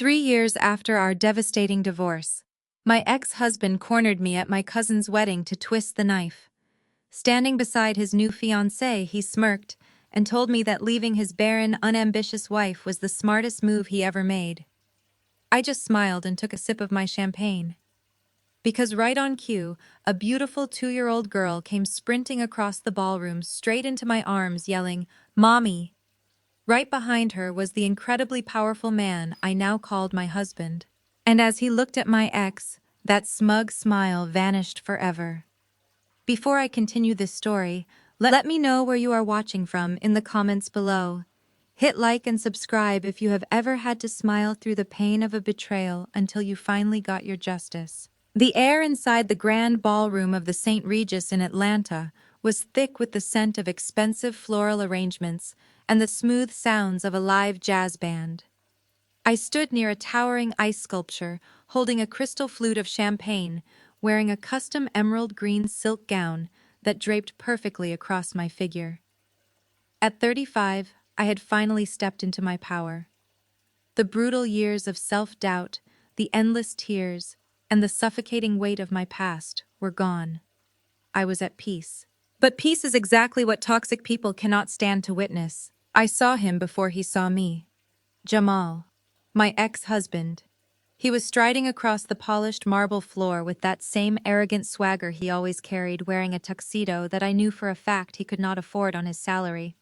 3 years after our devastating divorce, my ex-husband cornered me at my cousin's wedding to twist the knife. Standing beside his new fiancée, he smirked and told me that leaving his barren, unambitious wife was the smartest move he ever made. I just smiled and took a sip of my champagne. Because right on cue, a beautiful 2-year-old girl came sprinting across the ballroom straight into my arms, yelling, "Mommy!" Right behind her was the incredibly powerful man I now called my husband. And as he looked at my ex, that smug smile vanished forever. Before I continue this story, let me know where you are watching from in the comments below. Hit like and subscribe if you have ever had to smile through the pain of a betrayal until you finally got your justice. The air inside the grand ballroom of the St. Regis in Atlanta was thick with the scent of expensive floral arrangements and the smooth sounds of a live jazz band. I stood near a towering ice sculpture, holding a crystal flute of champagne, wearing a custom emerald green silk gown that draped perfectly across my figure. At 35, I had finally stepped into my power. The brutal years of self-doubt, the endless tears, and the suffocating weight of my past were gone. I was at peace. But peace is exactly what toxic people cannot stand to witness. I saw him before he saw me. Jamal, my ex-husband. He was striding across the polished marble floor with that same arrogant swagger he always carried, wearing a tuxedo that I knew for a fact he could not afford on his salary.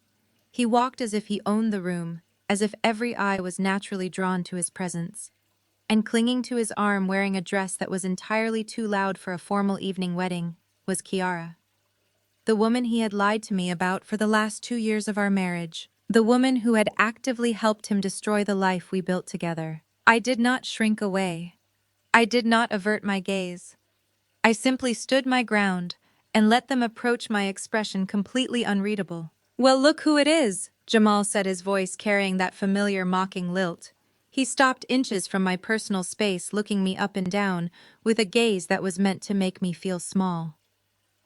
He walked as if he owned the room, as if every eye was naturally drawn to his presence. And clinging to his arm, wearing a dress that was entirely too loud for a formal evening wedding, was Kiara. The woman he had lied to me about for the last 2 years of our marriage. The woman who had actively helped him destroy the life we built together. I did not shrink away. I did not avert my gaze. I simply stood my ground and let them approach my expression completely unreadable. "Well, look who it is," Jamal said, his voice carrying that familiar mocking lilt. He stopped inches from my personal space, looking me up and down with a gaze that was meant to make me feel small.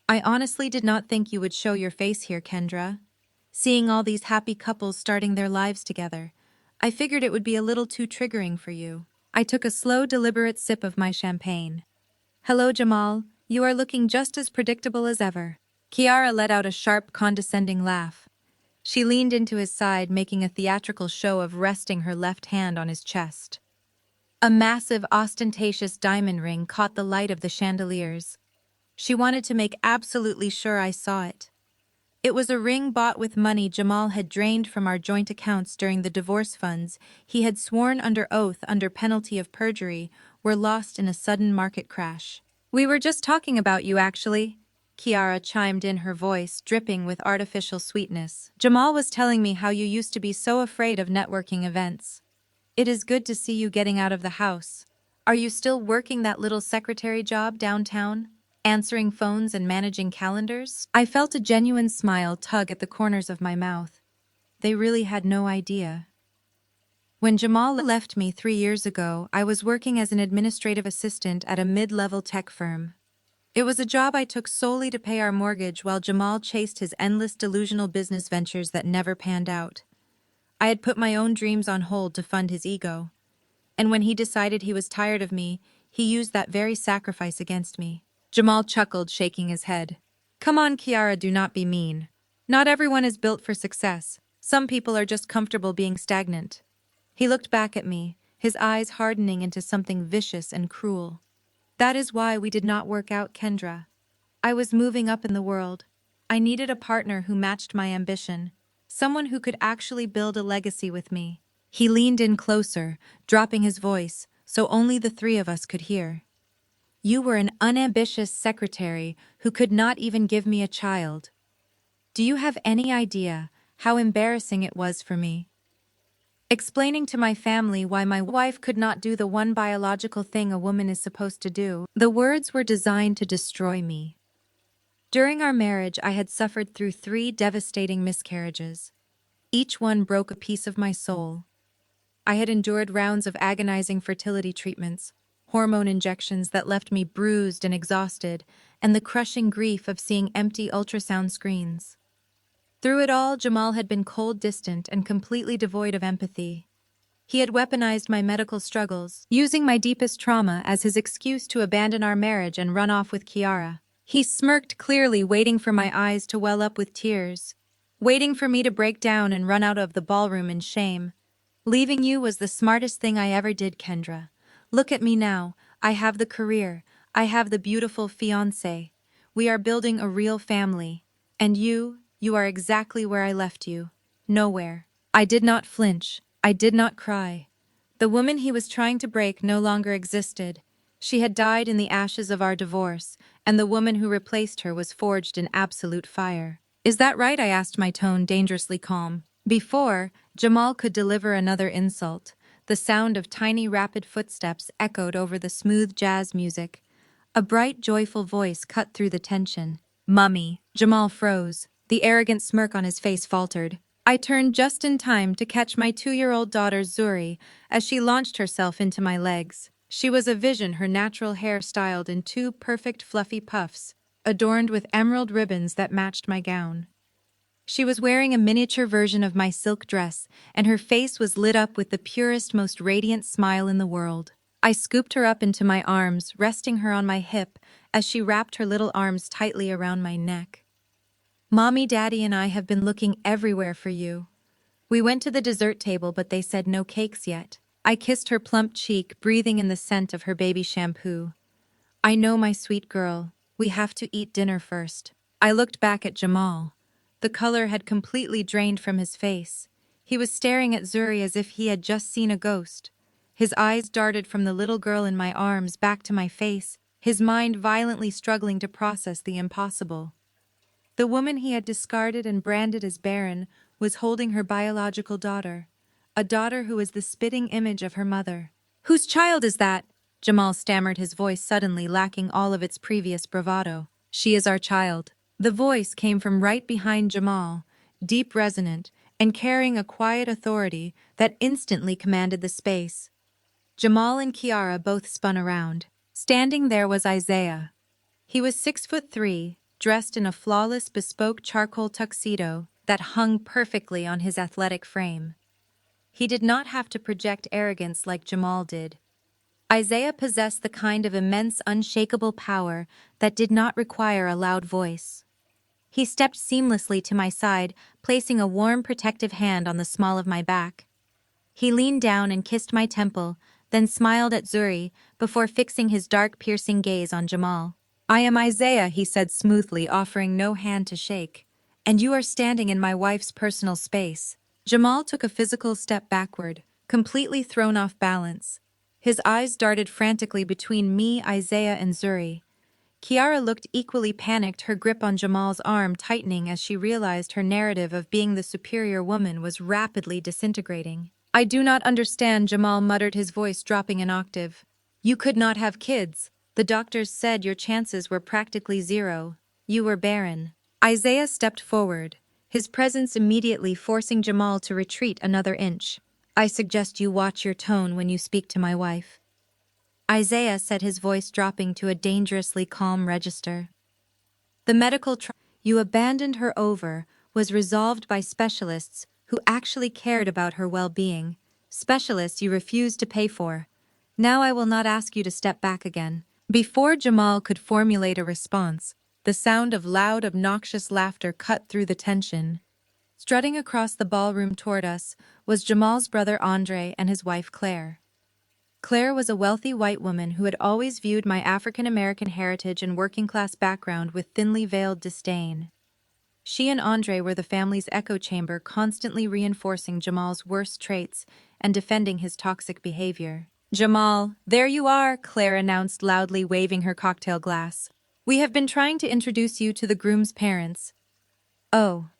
"I honestly did not think you would show your face here, Kendra. Seeing all these happy couples starting their lives together, I figured it would be a little too triggering for you." I took a slow, deliberate sip of my champagne. "Hello, Jamal. You are looking just as predictable as ever." Kiara let out a sharp, condescending laugh. She leaned into his side, making a theatrical show of resting her left hand on his chest. A massive, ostentatious diamond ring caught the light of the chandeliers. She wanted to make absolutely sure I saw it. It was a ring bought with money Jamal had drained from our joint accounts during the divorce funds he had sworn under oath under penalty of perjury were lost in a sudden market crash. "We were just talking about you, actually," Kiara chimed in, her voice dripping with artificial sweetness. "Jamal was telling me how you used to be so afraid of networking events. It is good to see you getting out of the house. Are you still working that little secretary job downtown? Answering phones and managing calendars?" I felt a genuine smile tug at the corners of my mouth. They really had no idea. When Jamal left me 3 years ago, I was working as an administrative assistant at a mid-level tech firm. It was a job I took solely to pay our mortgage while Jamal chased his endless delusional business ventures that never panned out. I had put my own dreams on hold to fund his ego. And when he decided he was tired of me, he used that very sacrifice against me. Jamal chuckled, shaking his head. "Come on, Kiara, do not be mean. Not everyone is built for success. Some people are just comfortable being stagnant." He looked back at me, his eyes hardening into something vicious and cruel. "That is why we did not work out, Kendra. I was moving up in the world. I needed a partner who matched my ambition, someone who could actually build a legacy with me." He leaned in closer, dropping his voice so only the three of us could hear. "You were an unambitious secretary who could not even give me a child. Do you have any idea how embarrassing it was for me? Explaining to my family why my wife could not do the one biological thing a woman is supposed to do." The words were designed to destroy me. During our marriage, I had suffered through 3 devastating miscarriages. Each one broke a piece of my soul. I had endured rounds of agonizing fertility treatments, hormone injections that left me bruised and exhausted, and the crushing grief of seeing empty ultrasound screens. Through it all, Jamal had been cold, distant, and completely devoid of empathy. He had weaponized my medical struggles, using my deepest trauma as his excuse to abandon our marriage and run off with Kiara. He smirked clearly, waiting for my eyes to well up with tears, waiting for me to break down and run out of the ballroom in shame. Leaving you was the smartest thing I ever did, Kendra. Look at me now. I have the career. I have the beautiful fiancé. We are building a real family. And you are exactly where I left you. Nowhere. I did not flinch. I did not cry. The woman he was trying to break no longer existed. She had died in the ashes of our divorce, and the woman who replaced her was forged in absolute fire. Is that right? I asked, my tone dangerously calm. Before Jamal could deliver another insult, the sound of tiny rapid footsteps echoed over the smooth jazz music. A bright, joyful voice cut through the tension. Mummy. Jamal froze. The arrogant smirk on his face faltered. I turned just in time to catch my 2-year-old daughter Zuri as she launched herself into my legs. She was a vision, her natural hair styled in 2 perfect fluffy puffs, adorned with emerald ribbons that matched my gown. She was wearing a miniature version of my silk dress, and her face was lit up with the purest, most radiant smile in the world. I scooped her up into my arms, resting her on my hip as she wrapped her little arms tightly around my neck. Mommy, Daddy, and I have been looking everywhere for you. We went to the dessert table, but they said no cakes yet. I kissed her plump cheek, breathing in the scent of her baby shampoo. I know, my sweet girl. We have to eat dinner first. I looked back at Jamal. The color had completely drained from his face. He was staring at Zuri as if he had just seen a ghost. His eyes darted from the little girl in my arms back to my face, his mind violently struggling to process the impossible. The woman he had discarded and branded as barren was holding her biological daughter, a daughter who was the spitting image of her mother. Whose child is that? Jamal stammered, his voice suddenly lacking all of its previous bravado. She is our child. The voice came from right behind Jamal, deep, resonant, and carrying a quiet authority that instantly commanded the space. Jamal and Kiara both spun around. Standing there was Isaiah. He was 6'3", dressed in a flawless bespoke charcoal tuxedo that hung perfectly on his athletic frame. He did not have to project arrogance like Jamal did. Isaiah possessed the kind of immense, unshakable power that did not require a loud voice. He stepped seamlessly to my side, placing a warm, protective hand on the small of my back. He leaned down and kissed my temple, then smiled at Zuri before fixing his dark, piercing gaze on Jamal. I am Isaiah, he said smoothly, offering no hand to shake. And you are standing in my wife's personal space. Jamal took a physical step backward, completely thrown off balance. His eyes darted frantically between me, Isaiah, and Zuri. Kiara looked equally panicked, her grip on Jamal's arm tightening as she realized her narrative of being the superior woman was rapidly disintegrating. I do not understand, Jamal muttered, his voice dropping an octave. You could not have kids. The doctors said your chances were practically zero. You were barren. Isaiah stepped forward, his presence immediately forcing Jamal to retreat another inch. I suggest you watch your tone when you speak to my wife. Isaiah said, his voice dropping to a dangerously calm register. The medical trial you abandoned her over was resolved by specialists who actually cared about her well-being, specialists you refused to pay for. Now I will not ask you to step back again. Before Jamal could formulate a response, the sound of loud, obnoxious laughter cut through the tension. Strutting across the ballroom toward us was Jamal's brother Andre and his wife Claire. Claire was a wealthy white woman who had always viewed my African-American heritage and working-class background with thinly veiled disdain. She and Andre were the family's echo chamber, constantly reinforcing Jamal's worst traits and defending his toxic behavior. Jamal, there you are, Claire announced loudly, waving her cocktail glass. We have been trying to introduce you to the groom's parents. Oh.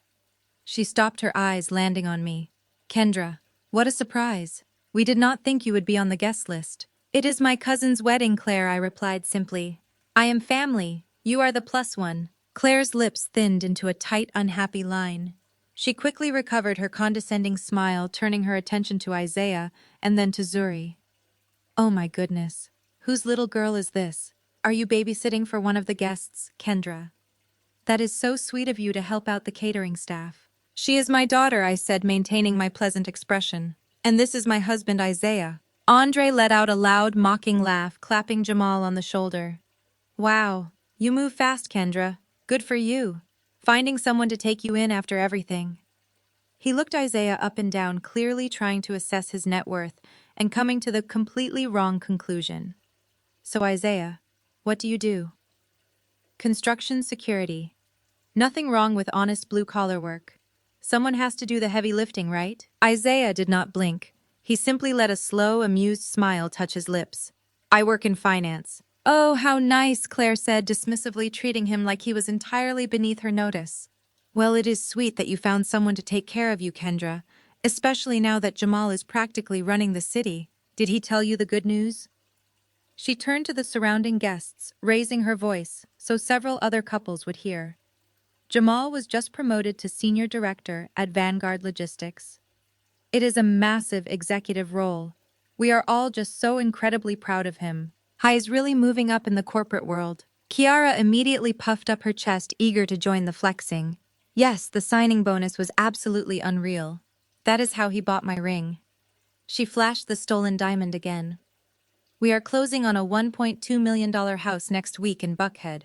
She stopped, her eyes landing on me. Kendra, what a surprise. We did not think you would be on the guest list. It is my cousin's wedding, Claire, I replied simply. I am family. You are the plus one. Claire's lips thinned into a tight, unhappy line. She quickly recovered her condescending smile, turning her attention to Isaiah and then to Zuri. Oh my goodness. Whose little girl is this? Are you babysitting for one of the guests, Kendra? That is so sweet of you to help out the catering staff. She is my daughter, I said, maintaining my pleasant expression. And this is my husband, Isaiah. Andre let out a loud, mocking laugh, clapping Jamal on the shoulder. Wow, you move fast, Kendra. Good for you. Finding someone to take you in after everything. He looked Isaiah up and down, clearly trying to assess his net worth and coming to the completely wrong conclusion. So, Isaiah, what do you do? Construction security. Nothing wrong with honest blue-collar work. Someone has to do the heavy lifting, right? Isaiah did not blink. He simply let a slow, amused smile touch his lips. I work in finance. Oh, how nice, Claire said, dismissively treating him like he was entirely beneath her notice. Well, it is sweet that you found someone to take care of you, Kendra, especially now that Jamal is practically running the city. Did he tell you the good news? She turned to the surrounding guests, raising her voice so several other couples would hear. Jamal was just promoted to senior director at Vanguard Logistics. It is a massive executive role. We are all just so incredibly proud of him. He is really moving up in the corporate world. Kiara immediately puffed up her chest, eager to join the flexing. Yes, the signing bonus was absolutely unreal. That is how he bought my ring. She flashed the stolen diamond again. We are closing on a $1.2 million house next week in Buckhead.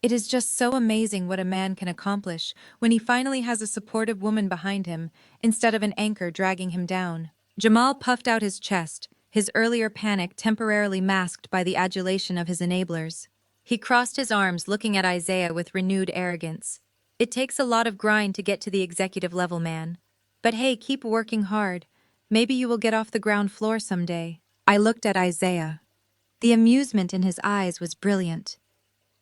It is just so amazing what a man can accomplish when he finally has a supportive woman behind him, instead of an anchor dragging him down. Jamal puffed out his chest, his earlier panic temporarily masked by the adulation of his enablers. He crossed his arms, looking at Isaiah with renewed arrogance. It takes a lot of grind to get to the executive level, man. But hey, keep working hard. Maybe you will get off the ground floor someday. I looked at Isaiah. The amusement in his eyes was brilliant.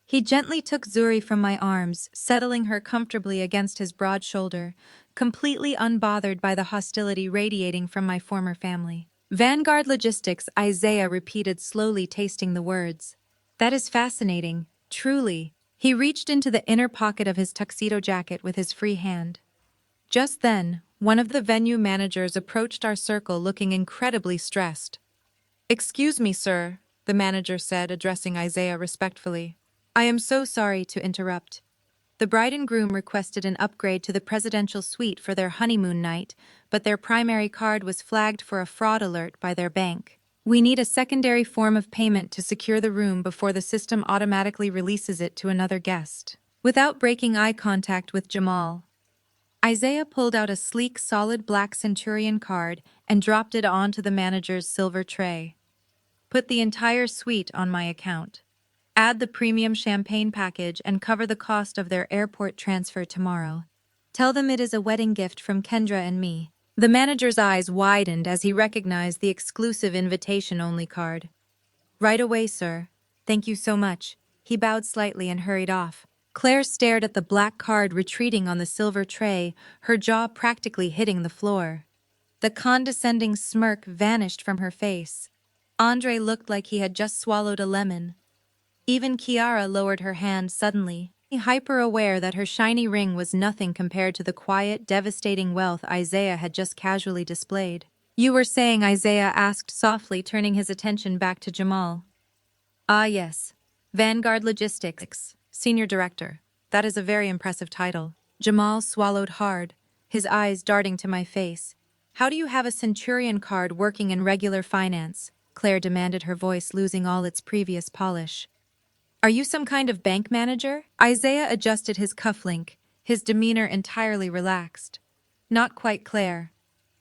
He gently took Zuri from my arms, settling her comfortably against his broad shoulder, completely unbothered by the hostility radiating from my former family. Vanguard Logistics, Isaiah repeated slowly, tasting the words. That is fascinating, truly. He reached into the inner pocket of his tuxedo jacket with his free hand. Just then, one of the venue managers approached our circle looking incredibly stressed. Excuse me, sir, the manager said, addressing Isaiah respectfully. I am so sorry to interrupt. The bride and groom requested an upgrade to the presidential suite for their honeymoon night, but their primary card was flagged for a fraud alert by their bank. We need a secondary form of payment to secure the room before the system automatically releases it to another guest. Without breaking eye contact with Jamal, Isaiah pulled out a sleek, solid black Centurion card and dropped it onto the manager's silver tray. Put the entire suite on my account. Add the premium champagne package and cover the cost of their airport transfer tomorrow. Tell them it is a wedding gift from Kendra and me. The manager's eyes widened as he recognized the exclusive invitation-only card. Right away, sir. Thank you so much. He bowed slightly and hurried off. Claire stared at the black card retreating on the silver tray, her jaw practically hitting the floor. The condescending smirk vanished from her face. Andre looked like he had just swallowed a lemon. Even Kiara lowered her hand suddenly, hyper-aware that her shiny ring was nothing compared to the quiet, devastating wealth Isaiah had just casually displayed. You were saying, Isaiah asked softly, turning his attention back to Jamal. Ah, yes. Vanguard Logistics, Senior Director. That is a very impressive title. Jamal swallowed hard, his eyes darting to my face. How do you have a Centurion card working in regular finance? Claire demanded, her voice losing all its previous polish. Are you some kind of bank manager? Isaiah adjusted his cufflink, his demeanor entirely relaxed. Not quite, Claire.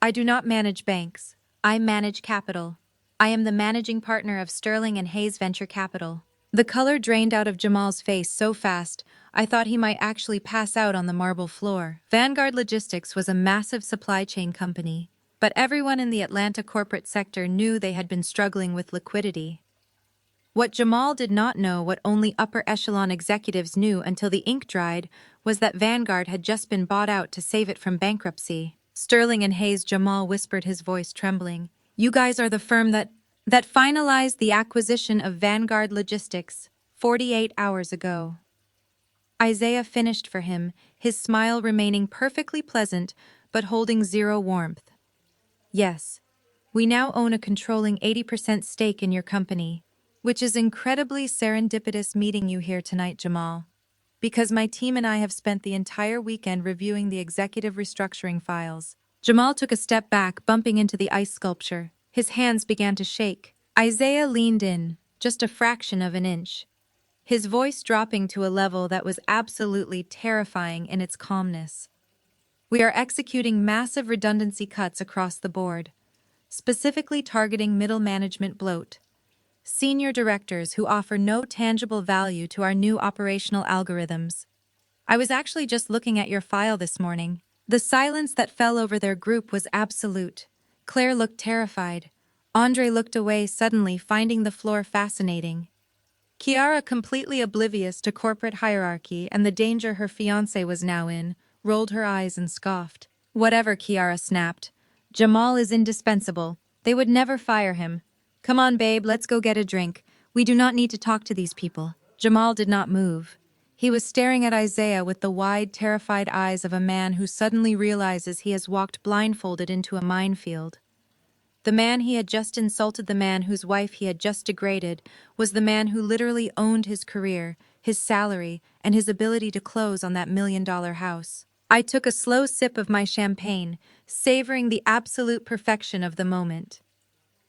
I do not manage banks. I manage capital. I am the managing partner of Sterling and Hayes Venture Capital. The color drained out of Jamal's face so fast, I thought he might actually pass out on the marble floor. Vanguard Logistics was a massive supply chain company, but everyone in the Atlanta corporate sector knew they had been struggling with liquidity. What Jamal did not know, what only upper echelon executives knew until the ink dried, was that Vanguard had just been bought out to save it from bankruptcy. Sterling and Hayes, Jamal whispered, his voice trembling. You guys are the firm that finalized the acquisition of Vanguard Logistics 48 hours ago. Isaiah finished for him, his smile remaining perfectly pleasant but holding zero warmth. Yes, we now own a controlling 80% stake in your company, which is incredibly serendipitous meeting you here tonight, Jamal. Because my team and I have spent the entire weekend reviewing the executive restructuring files. Jamal took a step back, bumping into the ice sculpture. His hands began to shake. Isaiah leaned in, just a fraction of an inch, his voice dropping to a level that was absolutely terrifying in its calmness. We are executing massive redundancy cuts across the board, specifically targeting middle management bloat, senior directors who offer no tangible value to our new operational algorithms. I was actually just looking at your file this morning. The silence that fell over their group was absolute. Claire looked terrified. Andre looked away suddenly, finding the floor fascinating. Kiara, completely oblivious to corporate hierarchy and the danger her fiancé was now in, rolled her eyes and scoffed. Whatever, Kiara snapped. Jamal is indispensable. They would never fire him. Come on, babe, let's go get a drink. We do not need to talk to these people. Jamal did not move. He was staring at Isaiah with the wide, terrified eyes of a man who suddenly realizes he has walked blindfolded into a minefield. The man he had just insulted, the man whose wife he had just degraded, was the man who literally owned his career, his salary, and his ability to close on that $1 million house. I took a slow sip of my champagne, savoring the absolute perfection of the moment.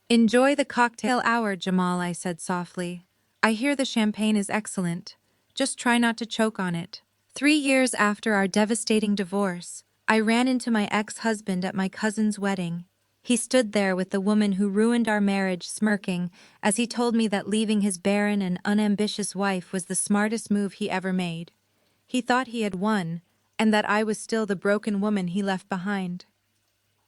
Enjoy the cocktail hour, Jamal, I said softly. I hear the champagne is excellent. Just try not to choke on it. 3 years after our devastating divorce, I ran into my ex-husband at my cousin's wedding. He stood there with the woman who ruined our marriage, smirking, as he told me that leaving his barren and unambitious wife was the smartest move he ever made. He thought he had won, and that I was still the broken woman he left behind.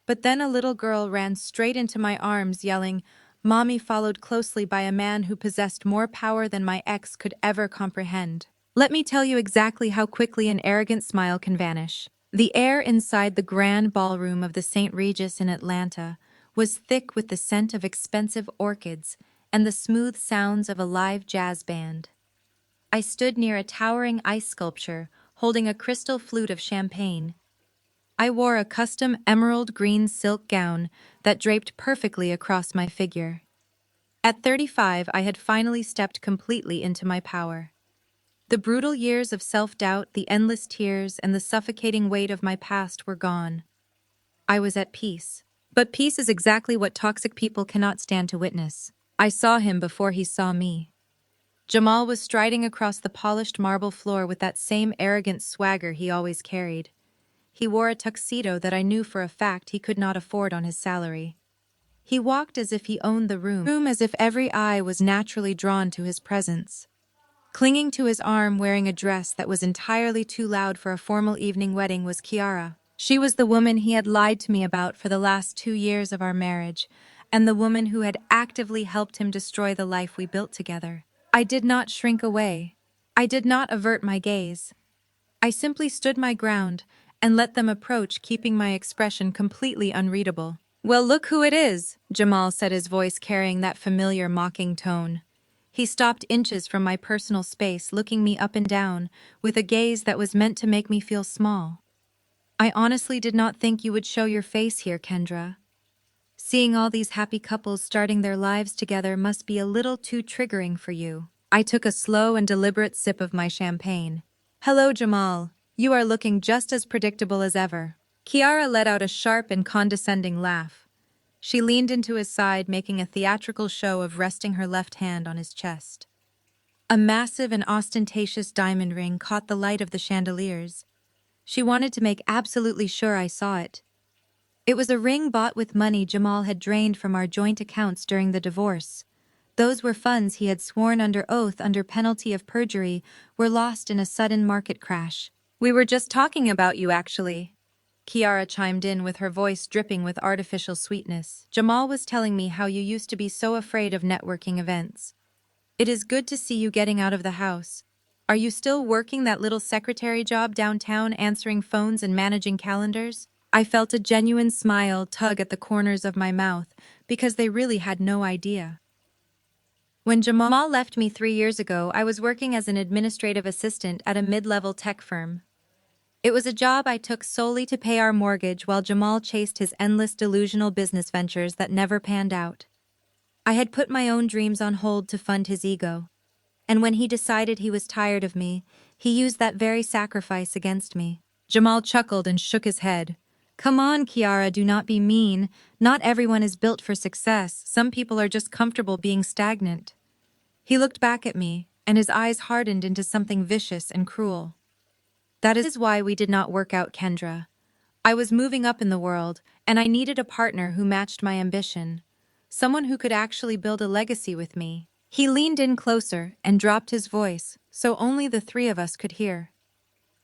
But then a little girl ran straight into my arms, yelling, "Mommy," followed closely by a man who possessed more power than my ex could ever comprehend. Let me tell you exactly how quickly an arrogant smile can vanish. The air inside the grand ballroom of the St. Regis in Atlanta was thick with the scent of expensive orchids and the smooth sounds of a live jazz band. I stood near a towering ice sculpture, holding a crystal flute of champagne. I wore a custom emerald green silk gown that draped perfectly across my figure. At 35, I had finally stepped completely into my power. The brutal years of self-doubt, the endless tears, and the suffocating weight of my past were gone. I was at peace. But peace is exactly what toxic people cannot stand to witness. I saw him before he saw me. Jamal was striding across the polished marble floor with that same arrogant swagger he always carried. He wore a tuxedo that I knew for a fact he could not afford on his salary. He walked as if he owned the room as if every eye was naturally drawn to his presence. Clinging to his arm, wearing a dress that was entirely too loud for a formal evening wedding, was Kiara. She was the woman he had lied to me about for the last 2 years of our marriage, and the woman who had actively helped him destroy the life we built together. I did not shrink away. I did not avert my gaze. I simply stood my ground and let them approach, keeping my expression completely unreadable. "Well, look who it is," Jamal said, his voice carrying that familiar mocking tone. He stopped inches from my personal space, looking me up and down, with a gaze that was meant to make me feel small. "I honestly did not think you would show your face here, Kendra. Seeing all these happy couples starting their lives together must be a little too triggering for you." I took a slow and deliberate sip of my champagne. "Hello, Jamal. You are looking just as predictable as ever." Kiara let out a sharp and condescending laugh. She leaned into his side, making a theatrical show of resting her left hand on his chest. A massive and ostentatious diamond ring caught the light of the chandeliers. She wanted to make absolutely sure I saw it. It was a ring bought with money Jamal had drained from our joint accounts during the divorce. Those were funds he had sworn under oath under penalty of perjury were lost in a sudden market crash. "We were just talking about you, actually," Kiara chimed in with her voice dripping with artificial sweetness. "Jamal was telling me how you used to be so afraid of networking events. It is good to see you getting out of the house. Are you still working that little secretary job downtown, answering phones and managing calendars?" I felt a genuine smile tug at the corners of my mouth because they really had no idea. When Jamal left me 3 years ago, I was working as an administrative assistant at a mid-level tech firm. It was a job I took solely to pay our mortgage while Jamal chased his endless delusional business ventures that never panned out. I had put my own dreams on hold to fund his ego. And when he decided he was tired of me, he used that very sacrifice against me. Jamal chuckled and shook his head. Come on, Kiara, do not be mean. Not everyone is built for success. Some people are just comfortable being stagnant. He looked back at me, and his eyes hardened into something vicious and cruel. That is why we did not work out, Kendra. I was moving up in the world, and I needed a partner who matched my ambition. Someone who could actually build a legacy with me. He leaned in closer and dropped his voice, so only the three of us could hear.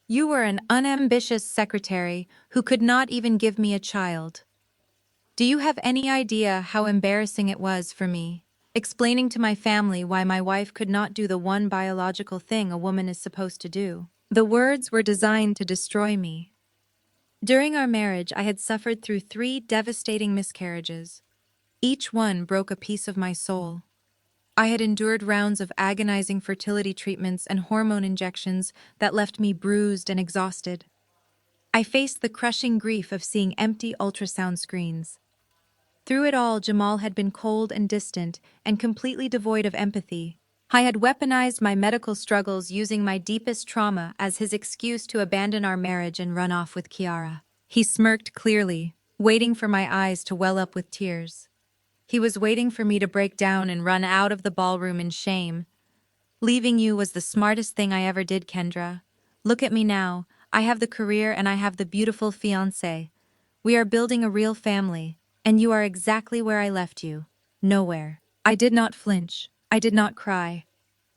You were an unambitious secretary who could not even give me a child. Do you have any idea how embarrassing it was for me, explaining to my family why my wife could not do the one biological thing a woman is supposed to do? The words were designed to destroy me. During our marriage, I had suffered through 3 devastating miscarriages. Each one broke a piece of my soul. I had endured rounds of agonizing fertility treatments and hormone injections that left me bruised and exhausted. I faced the crushing grief of seeing empty ultrasound screens. Through it all, Jamal had been cold and distant and completely devoid of empathy. I had weaponized my medical struggles using my deepest trauma as his excuse to abandon our marriage and run off with Kiara. He smirked clearly, waiting for my eyes to well up with tears. He was waiting for me to break down and run out of the ballroom in shame. Leaving you was the smartest thing I ever did, Kendra. Look at me now. I have the career and I have the beautiful fiancé. We are building a real family, and you are exactly where I left you. Nowhere. I did not flinch. I did not cry.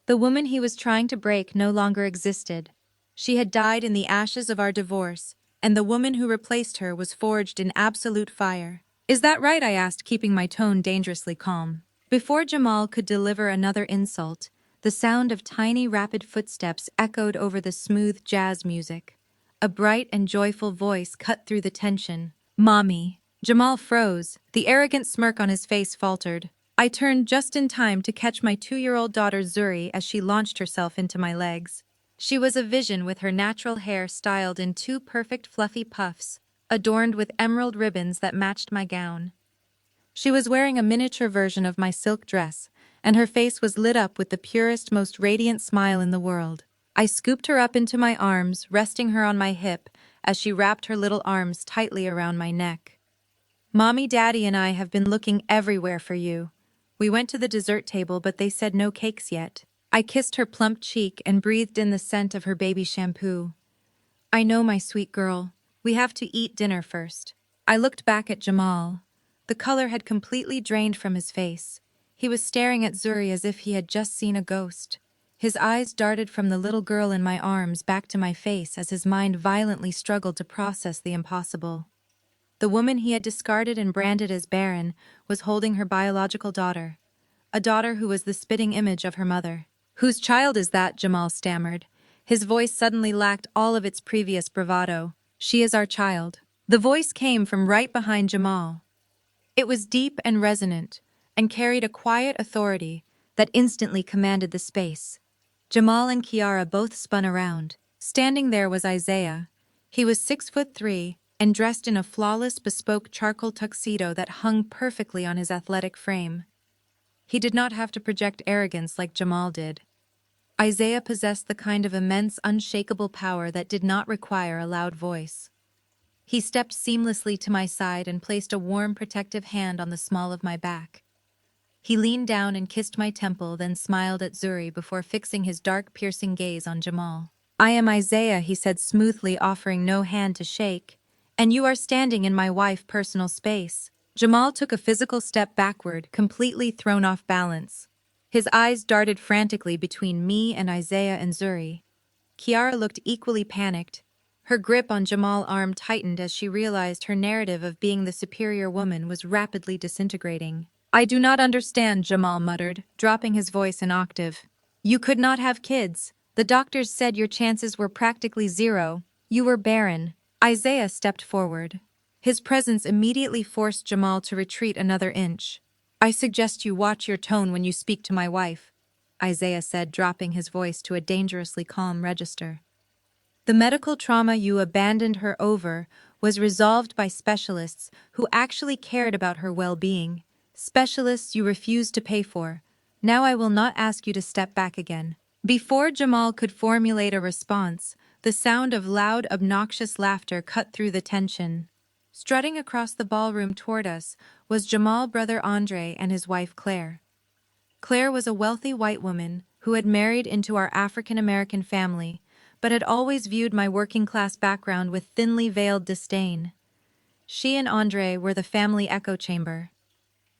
The woman he was trying to break no longer existed. She had died in the ashes of our divorce, and the woman who replaced her was forged in absolute fire. Is that right? I asked, keeping my tone dangerously calm. Before Jamal could deliver another insult, the sound of tiny, rapid footsteps echoed over the smooth jazz music. A bright and joyful voice cut through the tension. Mommy. Jamal froze. The arrogant smirk on his face faltered. I turned just in time to catch my 2-year-old daughter Zuri as she launched herself into my legs. She was a vision with her natural hair styled in 2 perfect fluffy puffs, adorned with emerald ribbons that matched my gown. She was wearing a miniature version of my silk dress, and her face was lit up with the purest, most radiant smile in the world. I scooped her up into my arms, resting her on my hip as she wrapped her little arms tightly around my neck. Mommy, Daddy, and I have been looking everywhere for you. We went to the dessert table, but they said no cakes yet. I kissed her plump cheek and breathed in the scent of her baby shampoo. I know, my sweet girl. We have to eat dinner first. I looked back at Jamal. The color had completely drained from his face. He was staring at Zuri as if he had just seen a ghost. His eyes darted from the little girl in my arms back to my face as his mind violently struggled to process the impossible. The woman he had discarded and branded as barren was holding her biological daughter, a daughter who was the spitting image of her mother. Whose child is that? Jamal stammered. His voice suddenly lacked all of its previous bravado. She is our child. The voice came from right behind Jamal. It was deep and resonant, and carried a quiet authority that instantly commanded the space. Jamal and Kiara both spun around. Standing there was Isaiah. He was 6'3" and dressed in a flawless bespoke charcoal tuxedo that hung perfectly on his athletic frame. He did not have to project arrogance like Jamal did. Isaiah possessed the kind of immense, unshakable power that did not require a loud voice. He stepped seamlessly to my side and placed a warm, protective hand on the small of my back. He leaned down and kissed my temple, then smiled at Zuri before fixing his dark, piercing gaze on Jamal. I am Isaiah, he said smoothly, offering no hand to shake. And you are standing in my wife's personal space. Jamal took a physical step backward, completely thrown off balance. His eyes darted frantically between me and Isaiah and Zuri. Kiara looked equally panicked. Her grip on Jamal's arm tightened as she realized her narrative of being the superior woman was rapidly disintegrating. I do not understand, Jamal muttered, dropping his voice an octave. You could not have kids. The doctors said your chances were practically zero. You were barren. Isaiah stepped forward. His presence immediately forced Jamal to retreat another inch. I suggest you watch your tone when you speak to my wife, Isaiah said, dropping his voice to a dangerously calm register. The medical trauma you abandoned her over was resolved by specialists who actually cared about her well-being. Specialists you refused to pay for. Now I will not ask you to step back again. Before Jamal could formulate a response, the sound of loud, obnoxious laughter cut through the tension. Strutting across the ballroom toward us was Jamal's brother Andre and his wife Claire. Claire was a wealthy white woman who had married into our African-American family, but had always viewed my working-class background with thinly veiled disdain. She and Andre were the family echo chamber.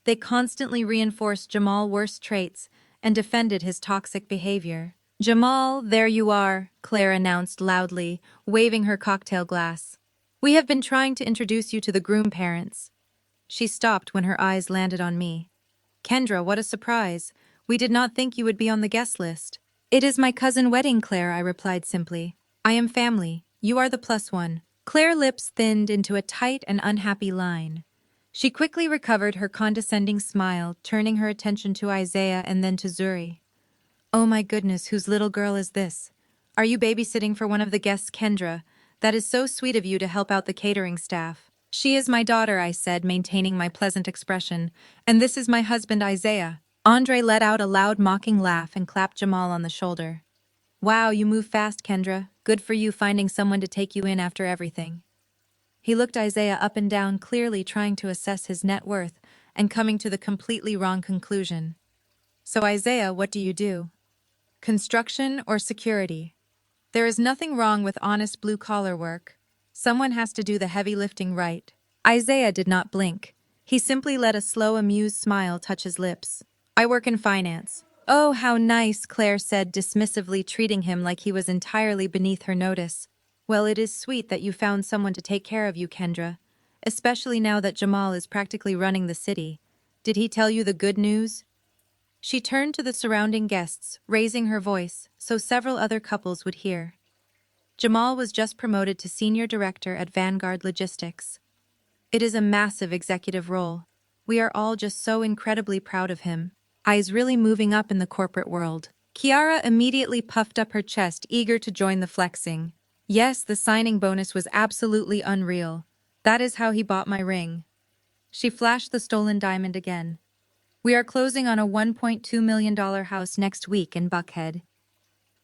They constantly reinforced Jamal's worst traits and defended his toxic behavior. "Jamal, there you are," Claire announced loudly, waving her cocktail glass. "We have been trying to introduce you to the groom parents." She stopped when her eyes landed on me. "Kendra, what a surprise. We did not think you would be on the guest list." "It is my cousin's wedding, Claire," I replied simply. "I am family. You are the plus one." Claire's lips thinned into a tight and unhappy line. She quickly recovered her condescending smile, turning her attention to Isaiah and then to Zuri. "Oh my goodness, whose little girl is this? Are you babysitting for one of the guests, Kendra? That is so sweet of you to help out the catering staff." "She is my daughter," I said, maintaining my pleasant expression. "And this is my husband, Isaiah." Andre let out a loud mocking laugh and clapped Jamal on the shoulder. "Wow, you move fast, Kendra. Good for you finding someone to take you in after everything." He looked Isaiah up and down, clearly trying to assess his net worth and coming to the completely wrong conclusion. "So Isaiah, what do you do? Construction or security? There is nothing wrong with honest blue-collar work. Someone has to do the heavy lifting, right?" Isaiah did not blink. He simply let a slow, amused smile touch his lips. "I work in finance." "Oh, how nice," Claire said dismissively, treating him like he was entirely beneath her notice. "Well, it is sweet that you found someone to take care of you, Kendra. Especially now that Jamal is practically running the city. Did he tell you the good news?" She turned to the surrounding guests, raising her voice so several other couples would hear. Jamal was just promoted to senior director at Vanguard Logistics. It is a massive executive role. We are all just so incredibly proud of him. Eyes really moving up in the corporate world. Kiara immediately puffed up her chest, eager to join the flexing. "Yes, the signing bonus was absolutely unreal. That is how he bought my ring." She flashed the stolen diamond again. "We are closing on a $1.2 million house next week in Buckhead."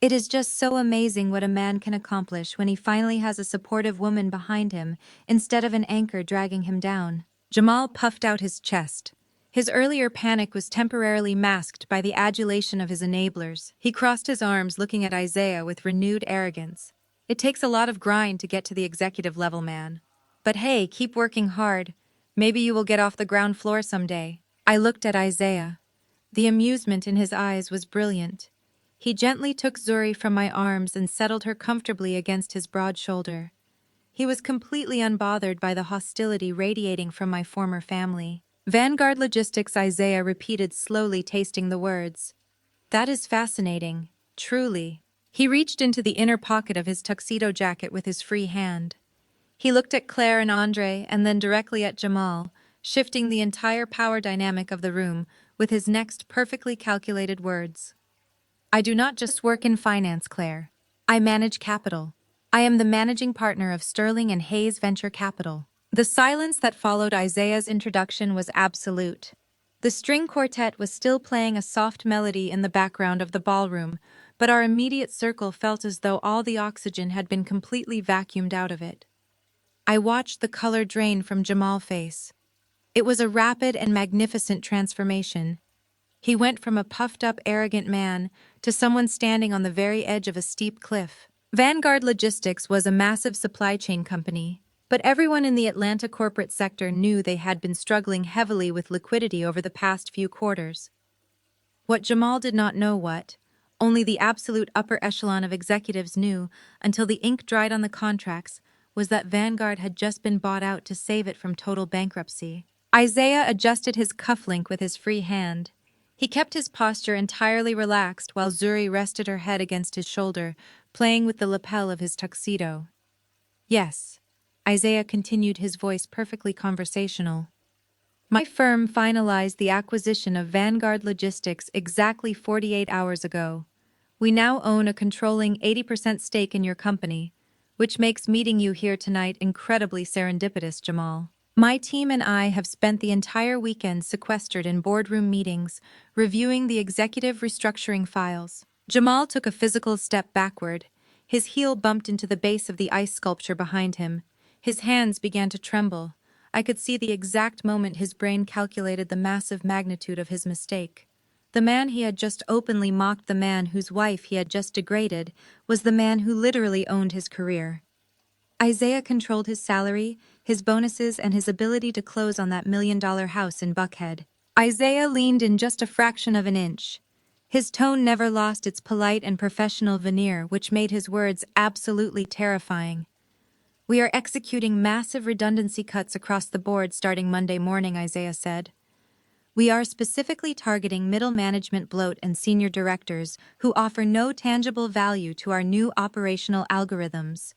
It is just so amazing what a man can accomplish when he finally has a supportive woman behind him instead of an anchor dragging him down. Jamal puffed out his chest. His earlier panic was temporarily masked by the adulation of his enablers. He crossed his arms, looking at Isaiah with renewed arrogance. "It takes a lot of grind to get to the executive level, man. But hey, keep working hard. Maybe you will get off the ground floor someday." I looked at Isaiah. The amusement in his eyes was brilliant. He gently took Zuri from my arms and settled her comfortably against his broad shoulder. He was completely unbothered by the hostility radiating from my former family. "Vanguard Logistics," Isaiah repeated slowly, tasting the words. "That is fascinating, truly." He reached into the inner pocket of his tuxedo jacket with his free hand. He looked at Claire and Andre and then directly at Jamal, shifting the entire power dynamic of the room with his next perfectly calculated words. "I do not just work in finance, Claire. I manage capital. I am the managing partner of Sterling and Hayes Venture Capital." The silence that followed Isaiah's introduction was absolute. The string quartet was still playing a soft melody in the background of the ballroom, but our immediate circle felt as though all the oxygen had been completely vacuumed out of it. I watched the color drain from Jamal's face. It was a rapid and magnificent transformation. He went from a puffed-up, arrogant man to someone standing on the very edge of a steep cliff. Vanguard Logistics was a massive supply chain company, but everyone in the Atlanta corporate sector knew they had been struggling heavily with liquidity over the past few quarters. What Jamal did not know only the absolute upper echelon of executives knew until the ink dried on the contracts, was that Vanguard had just been bought out to save it from total bankruptcy. Isaiah adjusted his cufflink with his free hand. He kept his posture entirely relaxed while Zuri rested her head against his shoulder, playing with the lapel of his tuxedo. "Yes," Isaiah continued, his voice perfectly conversational. "My firm finalized the acquisition of Vanguard Logistics exactly 48 hours ago. We now own a controlling 80% stake in your company, which makes meeting you here tonight incredibly serendipitous, Jamal. My team and I have spent the entire weekend sequestered in boardroom meetings, reviewing the executive restructuring files." Jamal took a physical step backward. His heel bumped into the base of the ice sculpture behind him. His hands began to tremble, I could see the exact moment his brain calculated the massive magnitude of his mistake. The man he had just openly mocked, the man whose wife he had just degraded, was the man who literally owned his career. Isaiah controlled his salary, his bonuses, and his ability to close on that $1 million house in Buckhead. Isaiah leaned in just a fraction of an inch. His tone never lost its polite and professional veneer, which made his words absolutely terrifying. "We are executing massive redundancy cuts across the board starting Monday morning," Isaiah said. "We are specifically targeting middle management bloat and senior directors who offer no tangible value to our new operational algorithms."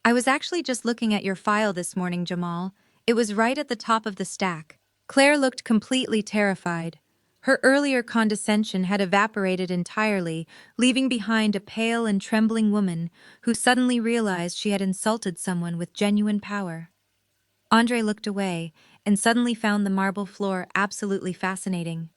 "I was actually just looking at your file this morning, Jamal. It was right at the top of the stack." Claire looked completely terrified. Her earlier condescension had evaporated entirely, leaving behind a pale and trembling woman who suddenly realized she had insulted someone with genuine power. Andre looked away and suddenly found the marble floor absolutely fascinating.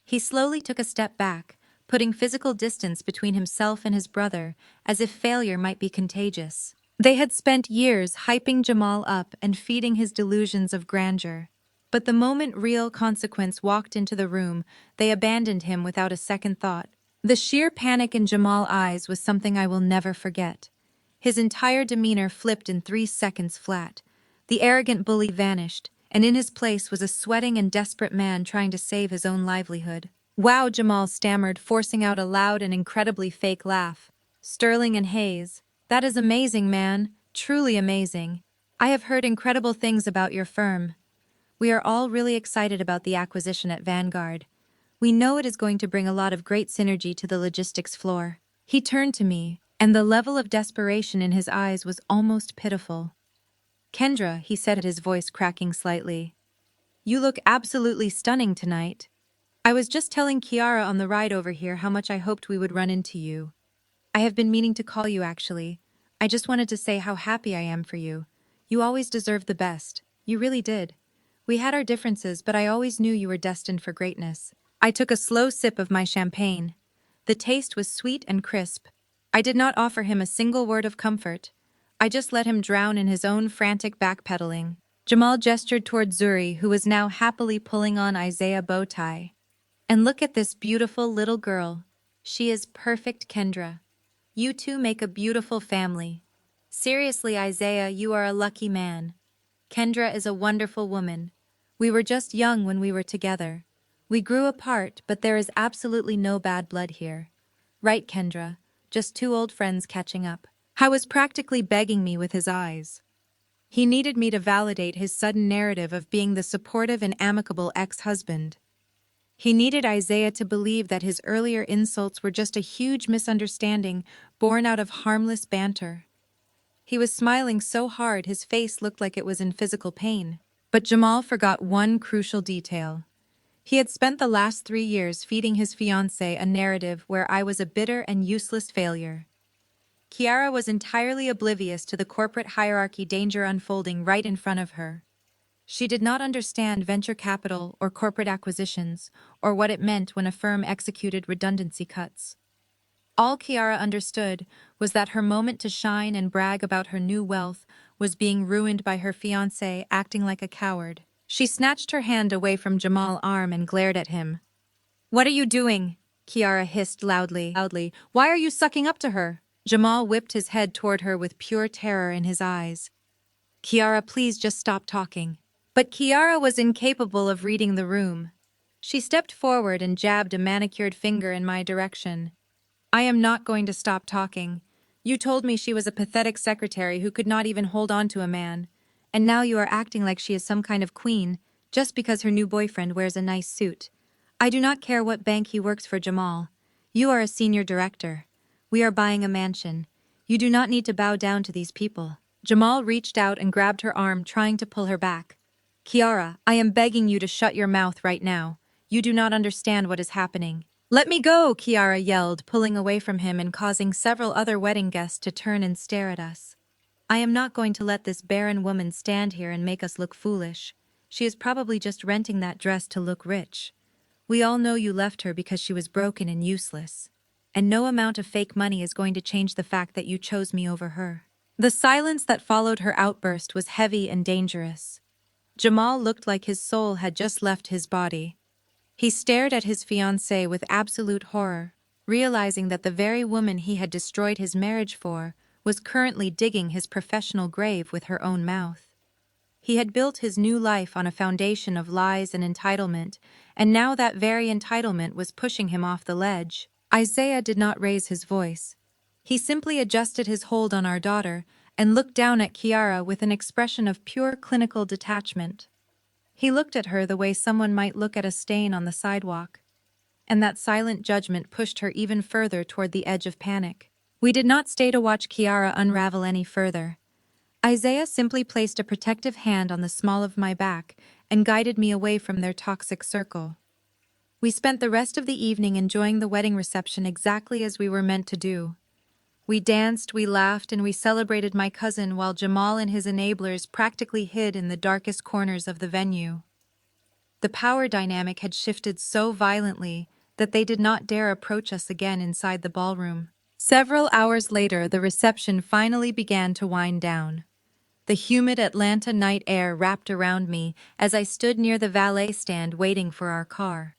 He slowly took a step back, putting physical distance between himself and his brother, as if failure might be contagious. They had spent years hyping Jamal up and feeding his delusions of grandeur. But the moment real consequence walked into the room, they abandoned him without a second thought. The sheer panic in Jamal's eyes was something I will never forget. His entire demeanor flipped in 3 seconds flat. The arrogant bully vanished, and in his place was a sweating and desperate man trying to save his own livelihood. "Wow," Jamal stammered, forcing out a loud and incredibly fake laugh. "Sterling and Hayes. That is amazing, man. Truly amazing. I have heard incredible things about your firm. We are all really excited about the acquisition at Vanguard. We know it is going to bring a lot of great synergy to the logistics floor." He turned to me, and the level of desperation in his eyes was almost pitiful. "Kendra," he said, his voice cracking slightly, "you look absolutely stunning tonight. I was just telling Kiara on the ride over here how much I hoped we would run into you. I have been meaning to call you, actually. I just wanted to say how happy I am for you. You always deserved the best. You really did. We had our differences, but I always knew you were destined for greatness." I took a slow sip of my champagne. The taste was sweet and crisp. I did not offer him a single word of comfort. I just let him drown in his own frantic backpedaling. Jamal gestured toward Zuri, who was now happily pulling on Isaiah's bow tie. "And look at this beautiful little girl. She is perfect, Kendra. You two make a beautiful family. Seriously, Isaiah, you are a lucky man. Kendra is a wonderful woman. We were just young when we were together. We grew apart, but there is absolutely no bad blood here. Right, Kendra? Just two old friends catching up." He was practically begging me with his eyes. He needed me to validate his sudden narrative of being the supportive and amicable ex-husband. He needed Isaiah to believe that his earlier insults were just a huge misunderstanding born out of harmless banter. He was smiling so hard his face looked like it was in physical pain. But Jamal forgot one crucial detail. He had spent the last 3 years feeding his fiancée a narrative where I was a bitter and useless failure. Kiara was entirely oblivious to the corporate hierarchy danger unfolding right in front of her. She did not understand venture capital or corporate acquisitions, or what it meant when a firm executed redundancy cuts. All Kiara understood was that her moment to shine and brag about her new wealth was being ruined by her fiancé acting like a coward. She snatched her hand away from Jamal's arm and glared at him. "What are you doing?" Kiara hissed loudly. "Why are you sucking up to her?" Jamal whipped his head toward her with pure terror in his eyes. "Kiara, please just stop talking." But Kiara was incapable of reading the room. She stepped forward and jabbed a manicured finger in my direction. "I am not going to stop talking. You told me she was a pathetic secretary who could not even hold on to a man. And now you are acting like she is some kind of queen, just because her new boyfriend wears a nice suit. I do not care what bank he works for, Jamal. You are a senior director. We are buying a mansion. You do not need to bow down to these people." Jamal reached out and grabbed her arm, trying to pull her back. "Kiara, I am begging you to shut your mouth right now. You do not understand what is happening." "Let me go!" Kiara yelled, pulling away from him and causing several other wedding guests to turn and stare at us. "I am not going to let this barren woman stand here and make us look foolish. She is probably just renting that dress to look rich. We all know you left her because she was broken and useless. And no amount of fake money is going to change the fact that you chose me over her." The silence that followed her outburst was heavy and dangerous. Jamal looked like his soul had just left his body. He stared at his fiancée with absolute horror, realizing that the very woman he had destroyed his marriage for was currently digging his professional grave with her own mouth. He had built his new life on a foundation of lies and entitlement, and now that very entitlement was pushing him off the ledge. Isaiah did not raise his voice. He simply adjusted his hold on our daughter and looked down at Kiara with an expression of pure clinical detachment. He looked at her the way someone might look at a stain on the sidewalk, and that silent judgment pushed her even further toward the edge of panic. We did not stay to watch Kiara unravel any further. Isaiah simply placed a protective hand on the small of my back and guided me away from their toxic circle. We spent the rest of the evening enjoying the wedding reception exactly as we were meant to do. We danced, we laughed, and we celebrated my cousin while Jamal and his enablers practically hid in the darkest corners of the venue. The power dynamic had shifted so violently that they did not dare approach us again inside the ballroom. Several hours later, the reception finally began to wind down. The humid Atlanta night air wrapped around me as I stood near the valet stand waiting for our car.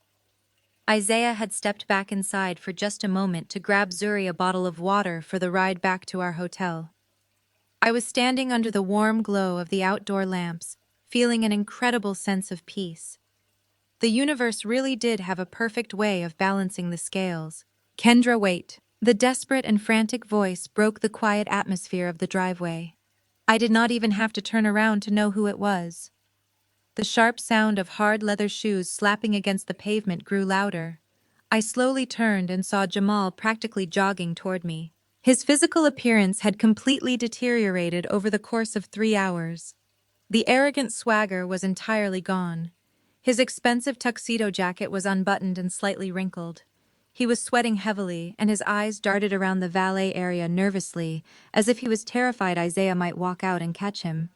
Isaiah had stepped back inside for just a moment to grab Zuri a bottle of water for the ride back to our hotel. I was standing under the warm glow of the outdoor lamps, feeling an incredible sense of peace. The universe really did have a perfect way of balancing the scales. Kendra, wait. The desperate and frantic voice broke the quiet atmosphere of the driveway. I did not even have to turn around to know who it was. The sharp sound of hard leather shoes slapping against the pavement grew louder. I slowly turned and saw Jamal practically jogging toward me. His physical appearance had completely deteriorated over the course of 3 hours. The arrogant swagger was entirely gone. His expensive tuxedo jacket was unbuttoned and slightly wrinkled. He was sweating heavily, and his eyes darted around the valet area nervously, as if he was terrified Isaiah might walk out and catch him.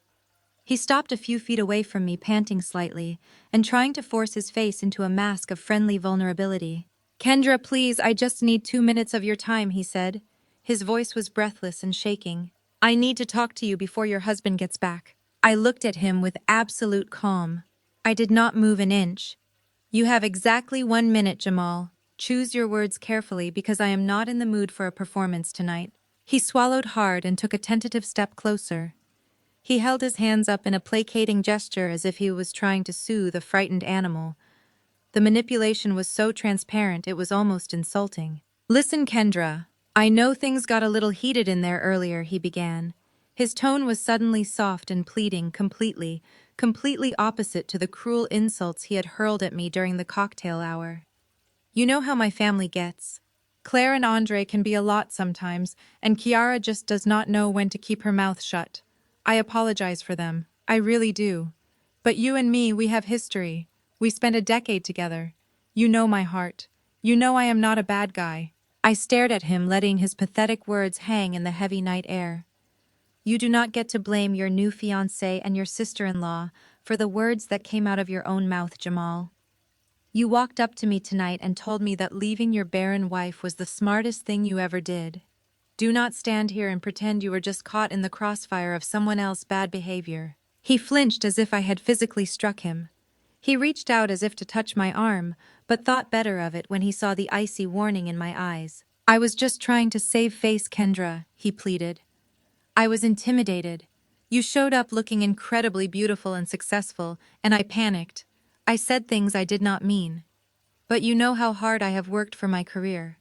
He stopped a few feet away from me, panting slightly, and trying to force his face into a mask of friendly vulnerability. "Kendra, please, I just need 2 minutes of your time," he said. His voice was breathless and shaking. "I need to talk to you before your husband gets back." I looked at him with absolute calm. I did not move an inch. "You have exactly 1 minute, Jamal. Choose your words carefully because I am not in the mood for a performance tonight." He swallowed hard and took a tentative step closer. He held his hands up in a placating gesture as if he was trying to soothe a frightened animal. The manipulation was so transparent it was almost insulting. "Listen, Kendra. I know things got a little heated in there earlier," he began. His tone was suddenly soft and pleading, completely opposite to the cruel insults he had hurled at me during the cocktail hour. "You know how my family gets. Claire and Andre can be a lot sometimes, and Kiara just does not know when to keep her mouth shut. I apologize for them. I really do. But you and me, we have history. We spent a decade together. You know my heart. You know I am not a bad guy." I stared at him, letting his pathetic words hang in the heavy night air. "You do not get to blame your new fiancé and your sister-in-law for the words that came out of your own mouth, Jamal. You walked up to me tonight and told me that leaving your barren wife was the smartest thing you ever did. Do not stand here and pretend you were just caught in the crossfire of someone else's bad behavior." He flinched as if I had physically struck him. He reached out as if to touch my arm, but thought better of it when he saw the icy warning in my eyes. "I was just trying to save face, Kendra," he pleaded. "I was intimidated. You showed up looking incredibly beautiful and successful, and I panicked. I said things I did not mean. But you know how hard I have worked for my career.